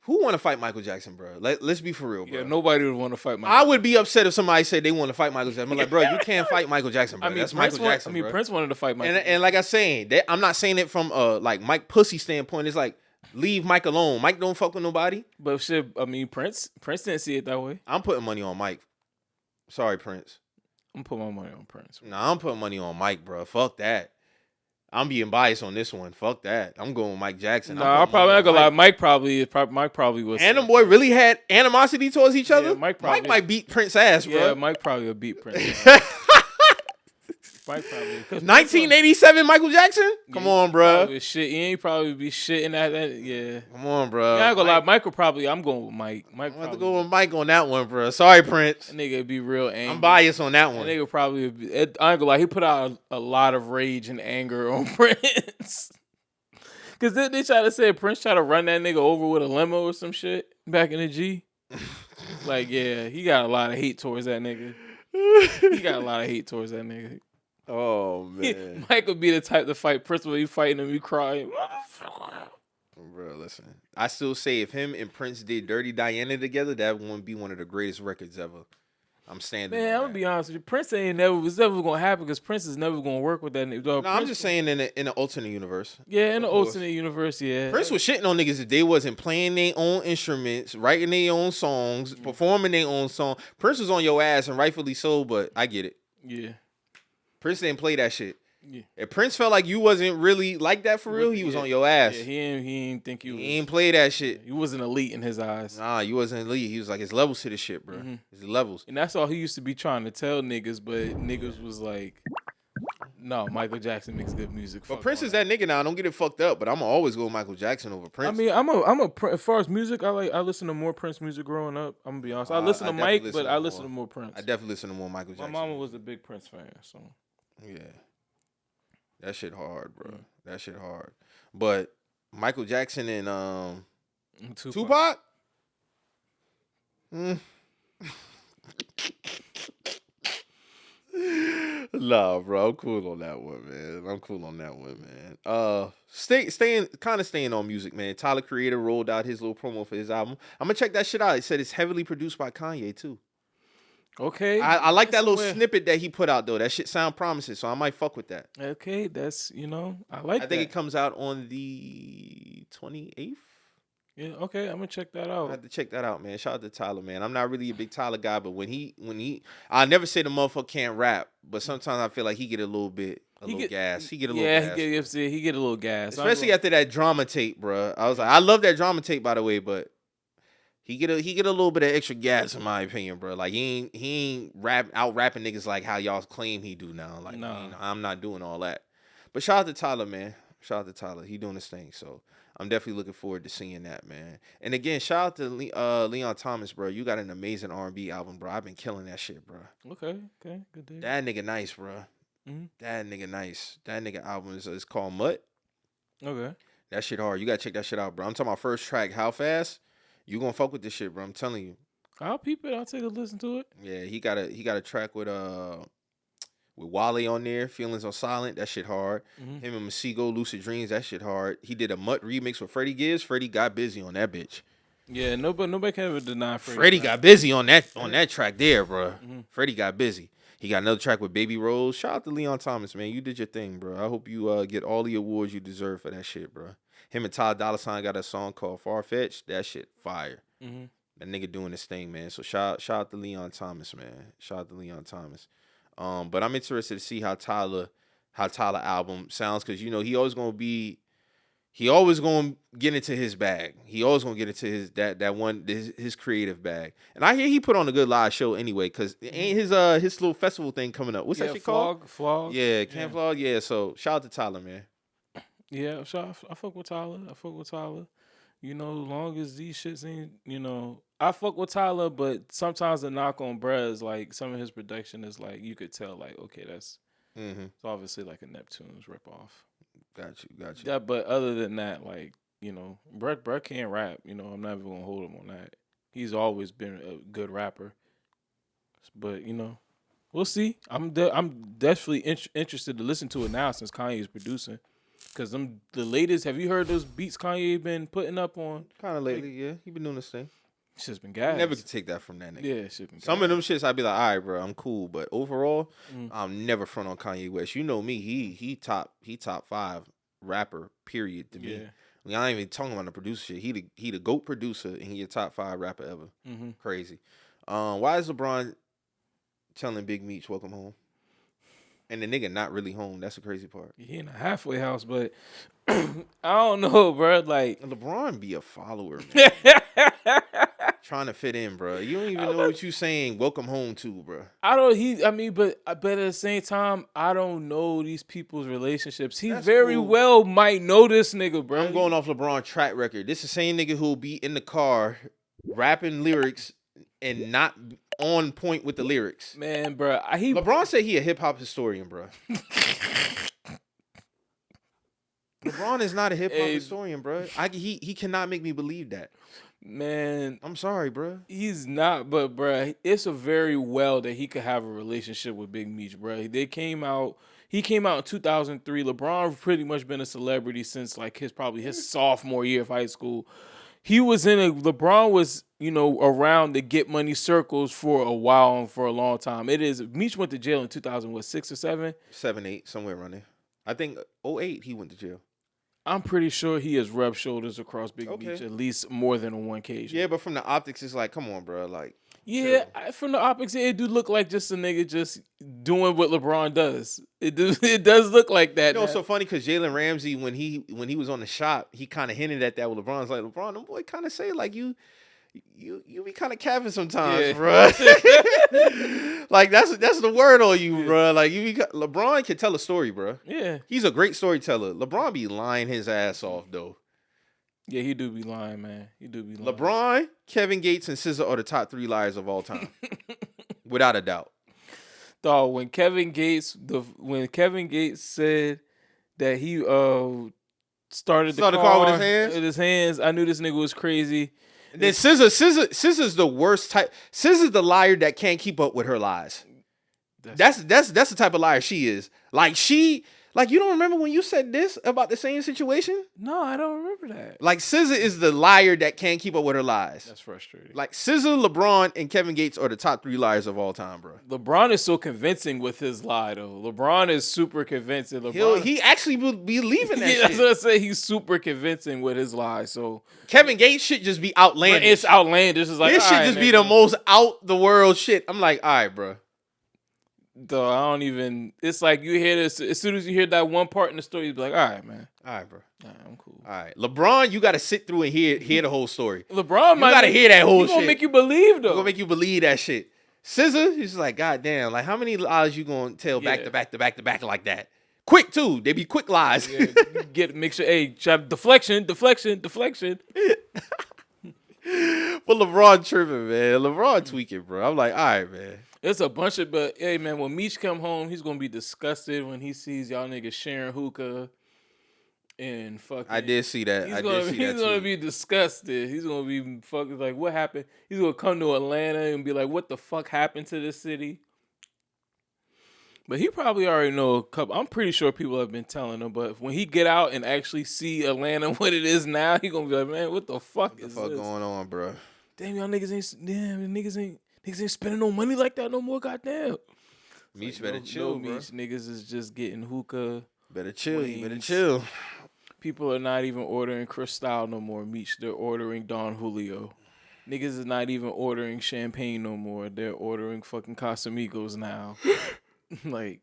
Who want to fight Michael Jackson, bro? Let's be for real, bro. Yeah, nobody would want to fight Michael. I would be upset if somebody said they want to fight Michael Jackson. I'm like, bro, you can't fight Michael Jackson, bro. That's Michael Jackson, bro. Prince wanted to fight Michael. And like I saying, I'm not saying it from like Mike pussy standpoint. It's like leave Mike alone. Mike don't fuck with nobody. But shit, Prince didn't see it that way. I'm putting money on Mike. Sorry, Prince. I'm putting my money on Prince. Nah, I'm putting money on Mike, bro. Fuck that. I'm being biased on this one. Fuck that. I'm going with Mike Jackson. Nah, I'm probably not gonna lie. Mike probably was. And them boy really had animosity towards each other. Yeah, Mike might beat Prince ass, bro. Yeah, Mike probably would beat Prince. Mike probably. 1987 Michael Jackson? Come on, bro. He probably be shitting at that. Yeah. Come on, bro. Yeah, I ain't gonna lie. Michael probably. I'm going with Mike. I'm going to go with Mike on that one, bro. Sorry, Prince. That nigga be real angry. I'm biased on that one. That nigga probably. I ain't gonna lie. He put out a lot of rage and anger on Prince. Cause they try to say Prince tried to run that nigga over with a limo or some shit back in the G. Like, yeah, he got a lot of hate towards that nigga. Oh, man. Mike would be the type to fight Prince when he fighting him, he crying. Bro, listen. I still say if him and Prince did Dirty Diana together, that wouldn't be one of the greatest records ever. I'm standing. Man, I'm gonna be honest with you. Prince was never gonna happen because Prince is never gonna work with that nigga. No, I'm just saying in an alternate universe. Yeah, in the alternate universe, yeah. Prince was shitting on niggas if they wasn't playing their own instruments, writing their own songs, performing their own song. Prince was on your ass, and rightfully so, but I get it. Yeah. Prince didn't play that shit. Yeah. If Prince felt like you wasn't really like that for real, he was on your ass. Yeah, he ain't think you. He ain't play that shit. He wasn't elite in his eyes. Nah, you wasn't elite. He was like his levels to the shit, bro. Mm-hmm. His levels. And that's all he used to be trying to tell niggas, but niggas was like, no, Michael Jackson makes good music. But Prince is that nigga now. Don't get it fucked up. But I'm always go with Michael Jackson over Prince. I mean, as far as music, I listen to more Prince music growing up. I'm gonna be honest. I listen to Mike, but I listen to more Prince. I definitely listen to more Michael Jackson. My mama was a big Prince fan, so yeah. That shit hard, bro. That shit hard. But Michael Jackson and Tupac? Nah, bro, I'm cool on that one, man. I'm cool on that one, man. Staying on music, man. Tyler Creator rolled out his little promo for his album. I'm gonna check that shit out. He said it's heavily produced by Kanye too. Okay. I like that little somewhere. snippet that he put out though. That shit sound promising, so I might fuck with that. Okay, that's I like I that. think it comes out on the 28th. Yeah, okay, I'm gonna check that I out. have to check that out, man. Shout out to Tyler, man. I'm not really a big Tyler guy, but when he, I never say the motherfucker can't rap, but sometimes I feel like he get a little gas. He get a little gas. He get a little gas. Especially after that drama tape, bro. I was like, I love that drama tape, by the way, but he get a little bit of extra gas in my opinion, bro. Like he ain't out rapping niggas like how y'all claim he do now. Like I'm not doing all that. But shout out to Tyler, man. Shout out to Tyler. He doing his thing. So I'm definitely looking forward to seeing that, man. And again, shout out to Leon Thomas, bro. You got an amazing R&B album, bro. I've been killing that shit, bro. Okay, good day. That nigga nice, bro. Mhm. That nigga nice. That nigga album is called Mutt. Okay. That shit hard. You gotta check that shit out, bro. I'm talking about first track, How Fast. You gonna fuck with this shit, bro. I'm telling you. I'll peep it. I'll take a listen to it. Yeah, he got a track with Wale on there, Feelings on Silent, that shit hard. Mhm. Him and Masego, Lucid Dreams, that shit hard. He did a Mutt remix with Freddie Gibbs. Freddie got busy on that bitch. Yeah, nobody can ever deny Freddie got busy on that track there, bro. Mhm. Freddie got busy. He got another track with Baby Rose. Shout out to Leon Thomas, man. You did your thing, bro. I hope you get all the awards you deserve for that shit, bro. Him and Ty Dolla $ign got a song called Farfetched. That shit fire. Mhm. That nigga doing his thing, man. So shout out to Leon Thomas, man. Shout out to Leon Thomas. But I'm interested to see how Tyler album sounds, because he always gonna get into his bag. He always gonna get into his creative bag. And I hear he put on a good live show anyway, because ain't his little festival thing coming up. What's that shit called? Flog. Yeah, Camp Flog. Yeah. So shout out to Tyler, man. Yeah, I fuck with Tyler. As long as these shits ain't, I fuck with Tyler, but sometimes the knock on bruh is like some of his production is like you could tell like, okay, that's it's obviously like a Neptune's ripoff. Got you. Yeah, but other than that, like, bruh can't rap. I'm not even gonna hold him on that. He's always been a good rapper. But we'll see. I'm definitely interested to listen to it now since Kanye is producing. Cause the latest, have you heard those beats Kanye been putting up on? Kind of lately, yeah. He been doing this thing. Shit's been gas. Never could take that from that nigga. Yeah, shit been Some gas. of them shits I'd be like, all right, bro, I'm cool. But overall, I'm never front on Kanye West. You know me, he top 5 rapper, period, to me. Yeah. I mean, I ain't even talking about the producer shit. He the GOAT producer, and he a top 5 rapper ever. Mm-hmm. Crazy. Why is LeBron telling Big Meech welcome home? And the nigga not really home. That's the crazy part. He in a halfway house, but I don't know, bro. Like LeBron be a follower, man. Trying to fit in, bro. You don't even know what you saying welcome home to, bro. But at the same time, I don't know these people's relationships. He That's very cool. well might know this nigga, bro. I'm going off LeBron track record. This is the same nigga who'll be in the car rapping lyrics and not on point with the lyrics. Man, bro. LeBron said he a hip hop historian, bro. LeBron is not a hip hop historian, bro. He cannot make me believe that. Man, I'm sorry, bro. he's not, but bro, it's a very well that he could have a relationship with Big Meech, bro. He came out in 2003. LeBron pretty much been a celebrity since like his sophomore year of high school. LeBron was, around the Get Money circles for a while and for a long time. Meech went to jail in 2006 or 7? 7, 8, somewhere around there. I think 08 he went to jail. I'm pretty sure he has rubbed shoulders across Big Okay. Meech at least more than on one occasion. Yeah, but from the optics, it's like, come on, bro. Like, yeah, from the optics, it do look like just a nigga just doing what LeBron does. It does look like that. it's so funny because Jalen Ramsey, when he was on the shop, he kind of hinted at that with LeBron's like, LeBron, them boy kind of say like you be kind of capping sometimes, bro. Like that's the word on you, bro. Like LeBron can tell a story, bro. Yeah. He's a great storyteller. LeBron be lying his ass off though. Yeah, he do be lying, man. He do be lying. LeBron, Kevin Gates, and SZA are the top 3 liars of all time, without a doubt. Dog, when Kevin Gates said that he started the car with his hands? with his hands, I knew this nigga was crazy. And then SZA's the worst type. SZA's the liar that can't keep up with her lies. That's the type of liar she is. Like you don't remember when you said this about the same situation? No, I don't remember that. Like SZA is the liar that can't keep up with her lies. That's frustrating. Like SZA, LeBron, and Kevin Gates are the top 3 liars of all time, bro. LeBron is so convincing with his lie, though. LeBron is super convincing. He actually would be leaving that yeah, shit. that's what I say. He's super convincing with his lie. So Kevin Gates shit just be outlandish. it's outlandish. It's like This shit just be the most out the world shit. I'm like, all right, bro. Though I don't even. It's like you hear this as soon as you hear that one part in the story, you be like, all right, man. All right, bro. All right, I'm cool. All right, LeBron, you got to sit through and hear the whole story. LeBron, you got to hear that whole shit. Gonna make you believe though. Gonna make you believe that shit. SZA, he's just like, God damn, like how many lies you gonna tell back to back to back to back like that? Quick too. They be quick lies. Yeah, make sure. Hey, try deflection. But LeBron tripping, man. LeBron tweaking, bro. I'm like, all right, man. It's a bunch of, but hey, man, when Meech come home, he's gonna be disgusted when he sees y'all niggas sharing hookah and fucking. I did see that. He's gonna be disgusted. He's gonna be fucking like, what happened? He's gonna come to Atlanta and be like, what the fuck happened to this city? But he probably already know a couple. I'm pretty sure people have been telling him. But when he get out and actually see Atlanta what it is now, he gonna be like, man, what the fuck is this? Going on, bro? Damn, y'all niggas ain't. Damn, niggas ain't spending no money like that no more. Goddamn. Meech better chill, bro. Meech niggas is just getting hookah. Better chill. wings. You better chill. People are not even ordering Cristal no more. Meech, they're ordering Don Julio. Niggas is not even ordering champagne no more. They're ordering fucking Casamigos now. Like,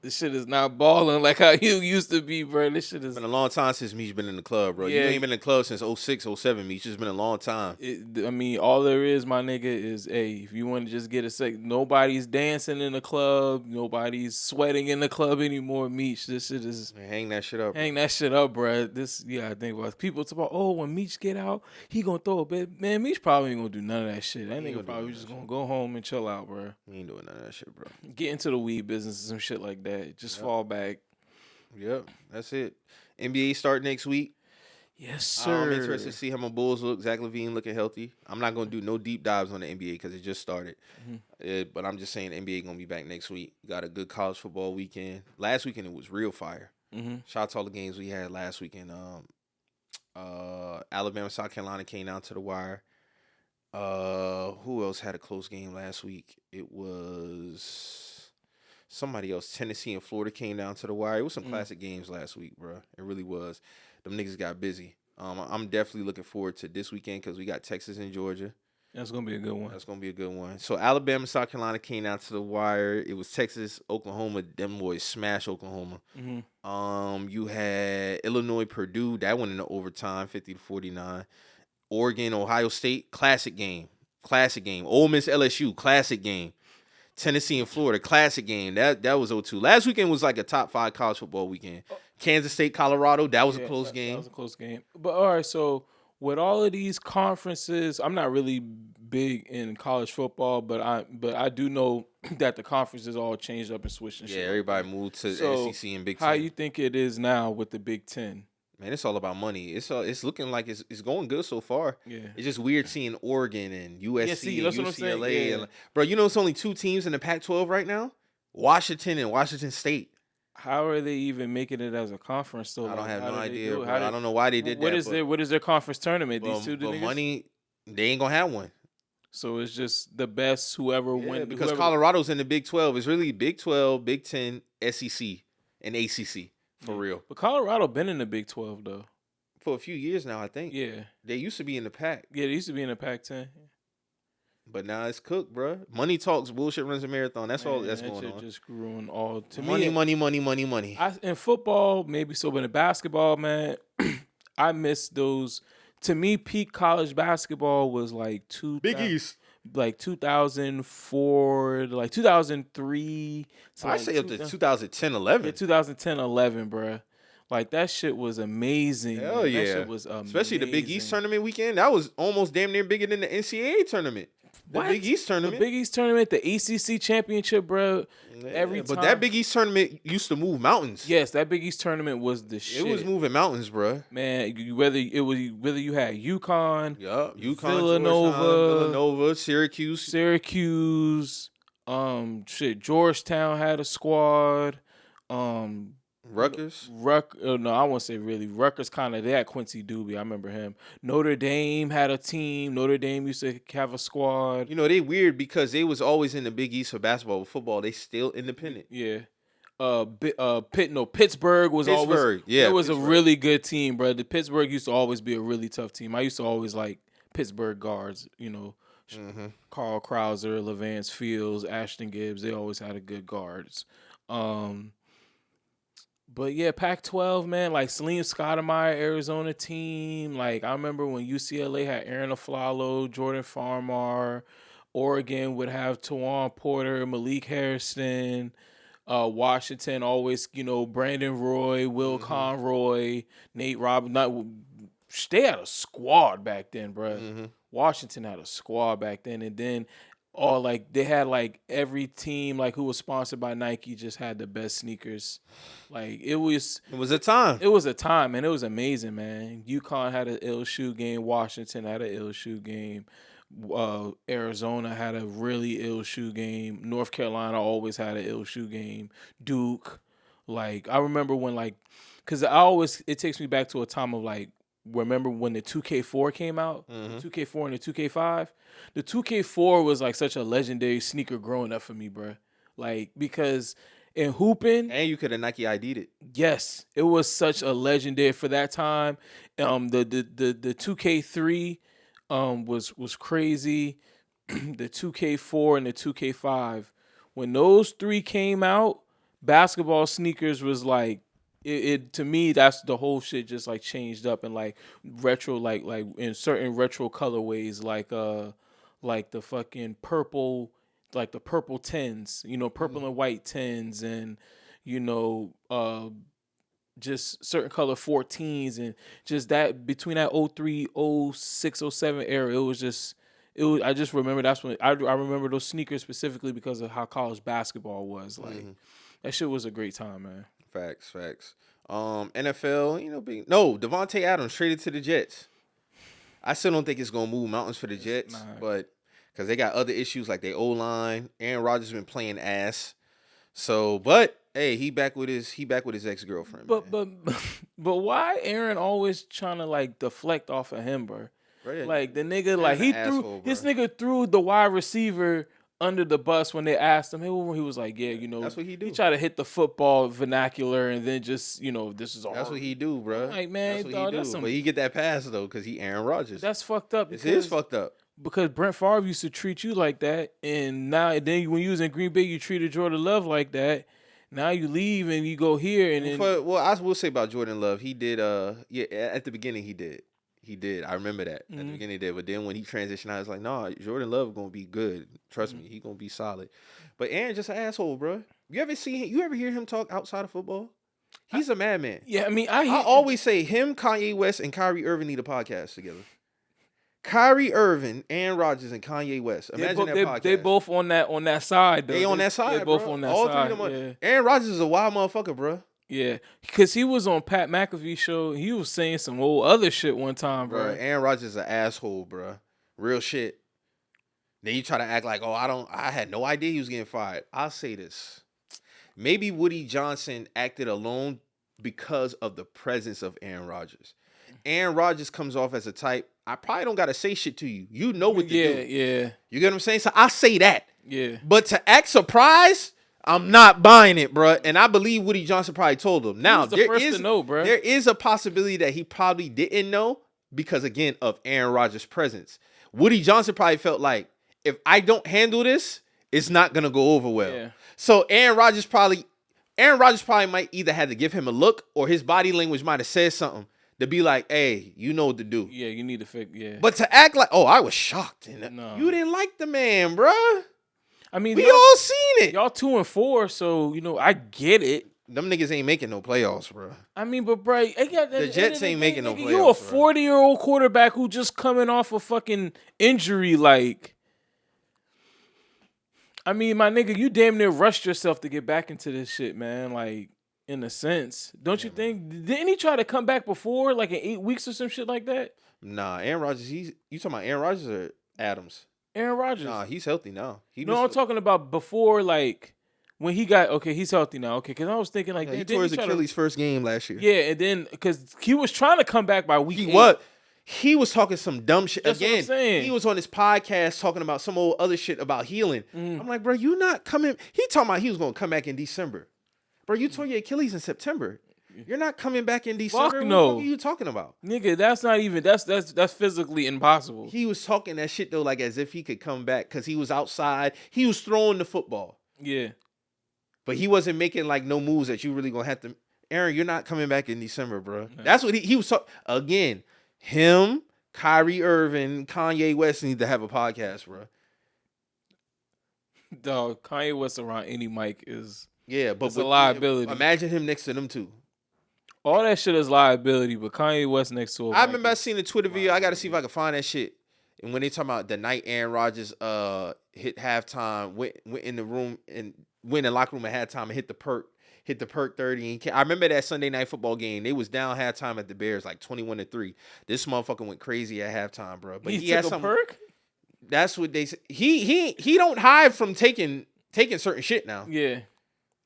this shit is not balling like how you used to be, bro. This shit is been a long time since Meech been in the club, bro. Yeah. You ain't been in the club since 06, 07, Meech. It's been a long time. I mean, all there is, my nigga, is, hey, if you want to just get a sec, nobody's dancing in the club. Nobody's sweating in the club anymore, Meech. This shit is... Man, hang that shit up. Hang that shit up, bro. This, yeah, I think about people talk about, oh, when Meech get out, he gonna throw a bit. Man, Meech probably ain't gonna do none of that shit. That nigga probably just gonna go home and chill out, bro. He ain't doing none of that shit, bro. Get into the weed business and some shit like that. Just fall back. Yep, that's it. NBA start next week. Yes, sir. I'm interested to see how my Bulls look. Zach LaVine looking healthy. I'm not going to do no deep dives on the NBA because it just started. But I'm just saying the NBA going to be back next week. Got a good college football weekend. Last weekend it was real fire. Shout out to all the games we had last weekend. Alabama, South Carolina came down to the wire. Who else had a close game last week? It was... somebody else. Tennessee and Florida came down to the wire. It was some classic games last week, bro. It really was. Them niggas got busy. I'm definitely looking forward to this weekend because we got Texas and Georgia. That's going to be a good one. That's going to be a good one. So Alabama, South Carolina came down to the wire. It was Texas, Oklahoma. Them boys smashed Oklahoma. You had Illinois, Purdue. That went into overtime, 50-49. Oregon, Ohio State, classic game. Ole Miss, LSU, classic game. Tennessee and Florida, classic game. That was 0-2. Last weekend was like a top 5 college football weekend. Kansas State, Colorado, that was a close game. That was a close game. But all right, so with all of these conferences, I'm not really big in college football, but I do know that the conferences all changed up and switched and shit. Yeah, everybody moved to SEC and Big Ten. How you think it is now with the Big Ten? Man, it's all about money. It's looking like it's going good so far. Yeah. It's just weird seeing Oregon and USC and UCLA. Yeah. Bro, you know it's only 2 teams in the Pac-12 right now? Washington and Washington State. How are they even making it as a conference though? I don't have no idea, bro. I don't know why they did that. What is their conference tournament? These two but niggas? money, they ain't gonna have one. So it's just the best whoever wins. Because Colorado's in the Big 12. It's really Big 12, Big 10, SEC, and ACC. For real. But Colorado been in the Big 12, though. For a few years now, I think. Yeah. They used to be in the Pac. Yeah, they used to be in the Pac-10. But now it's cooked, bro. Money talks, bullshit runs a marathon. That's all that's going on. Just growing all to money, me. money. In football, maybe so, but in basketball, man, I miss those. To me, peak college basketball was like Big East. Like 2004, like 2003. I say up to 2010, 11. Yeah, 2010, 11, bro. Like, that shit was amazing. Hell yeah. That shit was amazing. Especially the Big East tournament weekend. That was almost damn near bigger than the NCAA tournament. The Big East tournament. The Big East tournament, the ACC championship, bro. Every time. But that Big East tournament used to move mountains. Yes, that Big East tournament was the shit. It was moving mountains, bro. Man, whether you had UConn, UConn, Villanova, Syracuse, Georgetown had a squad. Rutgers. No, I won't say really. Rutgers kind of that Quincy Doobie. I remember him. Notre Dame had a team. Notre Dame used to have a squad. You know, they weird because they was always in the Big East for basketball. With football, they still independent. Yeah. Pittsburgh was always. Yeah, it was Pittsburgh. a really good team, bro. The Pittsburgh used to always be a really tough team. I used to always like Pittsburgh guards. You know, Carl Krauser, Levance Fields, Ashton Gibbs. They always had a good guards. But yeah, Pac-12, man, like Salim Stoudemire, Arizona team. Like I remember when UCLA had Aaron Aflalo, Jordan Farmar. Oregon would have Tawan Porter, Malik Harrison. Washington always, Brandon Roy, Will Conroy, Nate Robinson. They had a squad back then, bro. Washington had a squad back then, and then they had like every team like who was sponsored by Nike just had the best sneakers. Like it was a time. It was a time, man. It was amazing, man. UConn had an ill shoe game. Washington had an ill shoe game. Arizona had a really ill shoe game. North Carolina always had an ill shoe game. Duke, like I remember when because it takes me back to a time of remember when the 2K4 came out, the 2K4 and the 2K5. The 2K4 was like such a legendary sneaker growing up for me, bro. Like because in hooping, and you could have Nike ID'd it. Yes, it was such a legendary for that time. The 2K3 was crazy. The 2K4 and the 2K5, when those three came out, basketball sneakers was like it to me. That's the whole shit just like changed up and like retro, like in certain retro colorways, like the fucking purple, like the purple 10s, purple and white 10s, and just certain color 14s, and just that between that 03, 06, 07 era, I just remember that's when I remember those sneakers specifically because of how college basketball was. Like that shit was a great time, man. Facts. NFL, Devontae Adams traded to the Jets. I still don't think it's gonna move mountains for the Jets, but because they got other issues like their O-line. Aaron Rodgers been playing ass. So, but hey, he back with his ex-girlfriend. But why Aaron always trying to like deflect off of him, bro? Right. Like the nigga, like he threw his nigga threw the wide receiver under the bus when they asked him. He was like, yeah, that's what he do. He tried to hit the football vernacular and then just, this is all. That's what he do, bro. Like, man, that's what he do. But he get that pass though because he Aaron Rodgers. That's fucked up. It is fucked up. Because Brent Favre used to treat you like that, and then when you was in Green Bay, you treated Jordan Love like that. Now you leave and you go here, and then I will say about Jordan Love, he did. At the beginning he did. He did. I remember that at the beginning he did. But then when he transitioned, I was like, nah, Jordan Love gonna be good. Trust me, he gonna be solid. But Aaron just an asshole, bro. You ever hear him talk outside of football? He's a madman. Yeah, I mean, I always say him, Kanye West, and Kyrie Irving need a podcast together. Kyrie Irving, Aaron Rodgers, and Kanye West. Imagine that podcast. They both on that side, though. They on that side, They both bro. on that All side. three of them. Yeah. Aaron Rodgers is a wild motherfucker, bro. Yeah, because he was on Pat McAfee's show. He was saying some old other shit one time, bro. Aaron Rodgers is an asshole, bro. Real shit. Then you try to act like, I had no idea he was getting fired. I'll say this. Maybe Woody Johnson acted alone because of the presence of Aaron Rodgers. Aaron Rodgers comes off as a type, I probably don't got to say shit to you. You know what to do. Yeah. You get what I'm saying? So I say that. Yeah. But to act surprised, I'm not buying it, bro. And I believe Woody Johnson probably told him. Now, there is a possibility that he probably didn't know because, again, of Aaron Rodgers' presence. Woody Johnson probably felt like, if I don't handle this, it's not going to go over well. Yeah. So Aaron Rodgers probably might either have to give him a look or his body language might have said something to be like, hey, you know what to do. Yeah, you need to fix, yeah. But to act like, I was shocked. No. You didn't like the man, bro. I mean, we all seen it. Y'all 2-4, so, I get it. Them niggas ain't making no playoffs, bro. I mean, but, bro, the Jets ain't making no playoffs. You a 40-year-old quarterback who just coming off a fucking injury, like. I mean, my nigga, you damn near rushed yourself to get back into this shit, man. Like, in a sense. Don't you think? Didn't he try to come back before, like in 8 weeks or some shit like that? Nah, Aaron Rodgers, you talking about Aaron Rodgers or Adams? Aaron Rodgers. Nah, he's healthy now. No, I'm talking about before, like when he got he's healthy now. Okay, because I was thinking like he tore his Achilles first game last year. Yeah, and then because he was trying to come back by week 8. What? He was talking some dumb shit. That's Again, what I'm saying. He was on his podcast talking about some old other shit about healing. I'm like, bro, you not coming. He talking about he was going to come back in December. Bro, you tore your Achilles in September. You're not coming back in December. Fuck no. What the fuck are you talking about? Nigga, that's not even, that's physically impossible. He was talking that shit, though, like as if he could come back because he was outside. He was throwing the football. Yeah. But he wasn't making, like, no moves that you really going to have to. Aaron, you're not coming back in December, bro. That's what he was talking. Again, him, Kyrie Irving, Kanye West need to have a podcast, bro. Dog, Kanye West around any mic is but a liability. Imagine him next to them two. All that shit is liability, but Kanye West next to him. I remember I seen a Twitter video. I got to see if I can find that shit. And when they talking about the night Aaron Rodgers hit halftime, went in the room and went in the locker room at halftime and hit the perk 30. And I remember that Sunday night football game. They was down halftime at the Bears like 21-3. This motherfucker went crazy at halftime, bro. But he had some perk. That's what they said. He don't hide from taking certain shit now. Yeah.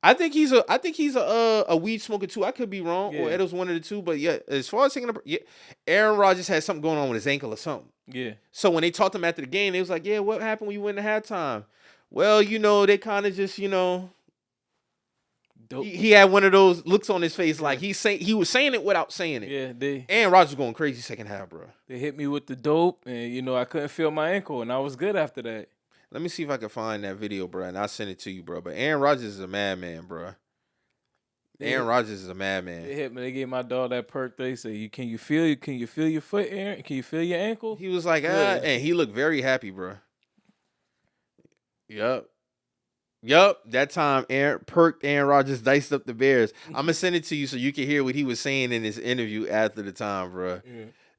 I think he's a weed smoker too. I could be wrong, or Edo's one of the two. But yeah, as far as Aaron Rodgers had something going on with his ankle or something. Yeah. So when they talked to him after the game, they was like, "Yeah, what happened when you went to halftime?" Well, they kind of just, he had one of those looks on his face, like he was saying it without saying it. Yeah, Aaron Rodgers going crazy second half, bro. They hit me with the dope, and I couldn't feel my ankle, and I was good after that. Let me see if I can find that video, bro, and I'll send it to you, bro. But Aaron Rodgers is a madman, bro. Aaron Rodgers is a madman. They hit me. They gave my dog that perk. They say, "Can you feel your foot, Aaron? Can you feel your ankle?" He was like, and he looked very happy, bro. Yup. That time, Aaron Rodgers diced up the Bears. I'm gonna send it to you so you can hear what he was saying in his interview after the time, bro.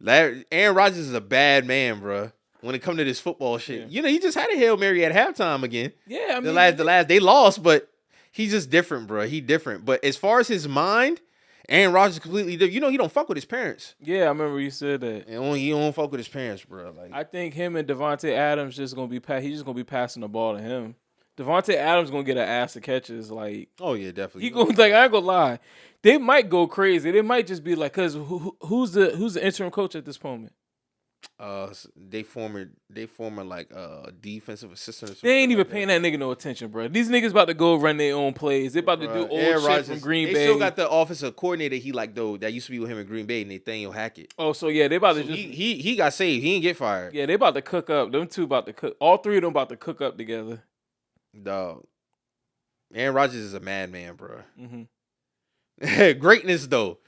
Yeah. Aaron Rodgers is a bad man, bro. When it come to this football shit, he just had a Hail Mary at halftime again. Yeah, I mean, the last they lost, but he's just different, bro. He different. But as far as his mind, Aaron Rodgers completely different. He don't fuck with his parents. Yeah, I remember you said that. And he don't fuck with his parents, bro. Like, I think him and Devontae Adams he's just gonna be passing the ball to him. Devontae Adams gonna get an ass to catches. Like, oh yeah, definitely. He gonna I ain't gonna lie. They might go crazy. They might just be like, cause who's the interim coach at this moment? They former like defensive assistant. Or they ain't even paying that nigga no attention, bro. These niggas about to go run their own plays. They about to do old shit from Green Bay. They still got the offensive coordinator that used to be with him in Green Bay, Nathaniel Hackett. Oh, so yeah, they about to he got saved. He didn't get fired. Yeah, they about to cook up. Them two about to cook. All three of them about to cook up together. Dog. Aaron Rodgers is a madman, bro. Greatness though.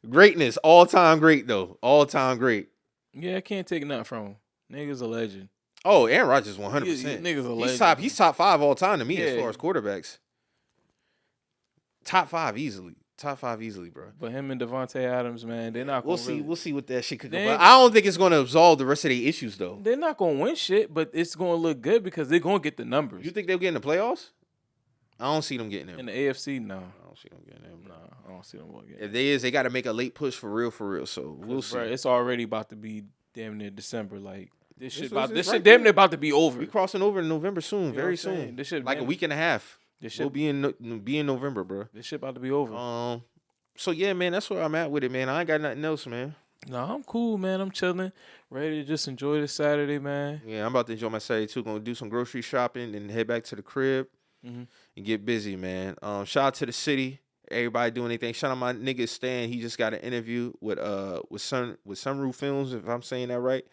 Greatness. All time great though. All time great. Yeah, I can't take nothing from him. Nigga's a legend. Oh, Aaron Rodgers 100%. Nigga's a legend. He's top 5 all time to me as far as quarterbacks. Top 5 easily. Top 5 easily, bro. But him and Devontae Adams, man, they're not. We'll see what that shit could go. But I don't think it's going to absolve the rest of the issues though. They're not going to win shit, but it's going to look good because they're going to get the numbers. You think they'll get in the playoffs? I don't see them getting there. In the AFC, no. I don't see them getting there. No, I don't see them getting there. If they got to make a late push for real. So we'll see. Bro, it's already about to be damn near December. Like this shit damn near about to be over. We crossing over in November soon, very soon. This shit like a week and a half. We'll be in November, bro. This shit about to be over. So yeah, man, that's where I'm at with it, man. I ain't got nothing else, man. No, I'm cool, man. I'm chilling, ready to just enjoy this Saturday, man. Yeah, I'm about to enjoy my Saturday too. Gonna do some grocery shopping and head back to the crib and get busy, man. Shout out to the city. Everybody doing anything. Shout out my nigga Stan. He just got an interview with Sunroof Films, if I'm saying that right.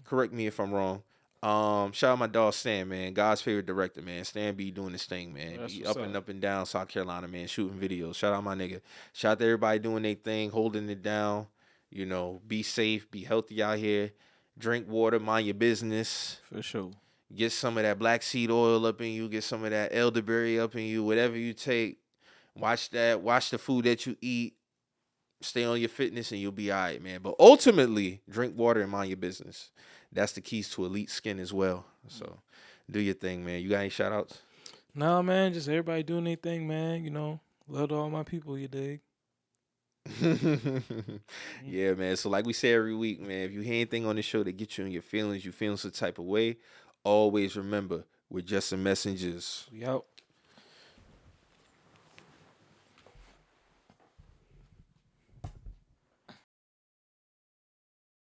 Correct me if I'm wrong. Shout out my dog Stan, man. God's favorite director, man. Stan be doing this thing, man. Be up and down South Carolina, man, shooting videos. Shout out my nigga. Shout out to everybody doing their thing, holding it down. Be safe, be healthy out here. Drink water, mind your business. For sure. Get some of that black seed oil up in you. Get some of that elderberry up in you. Whatever you take. Watch the food that you eat. Stay on your fitness and you'll be all right, man. But ultimately, drink water and mind your business. That's the keys to elite skin as well. So do your thing, man. You got any shout outs? Nah, man. Just everybody doing their thing, man. Love to all my people, you dig? Yeah, man. So like we say every week, man, if you hear anything on the show that gets you in your feelings, you feeling some type of way, Always remember, we're just the messengers. We out.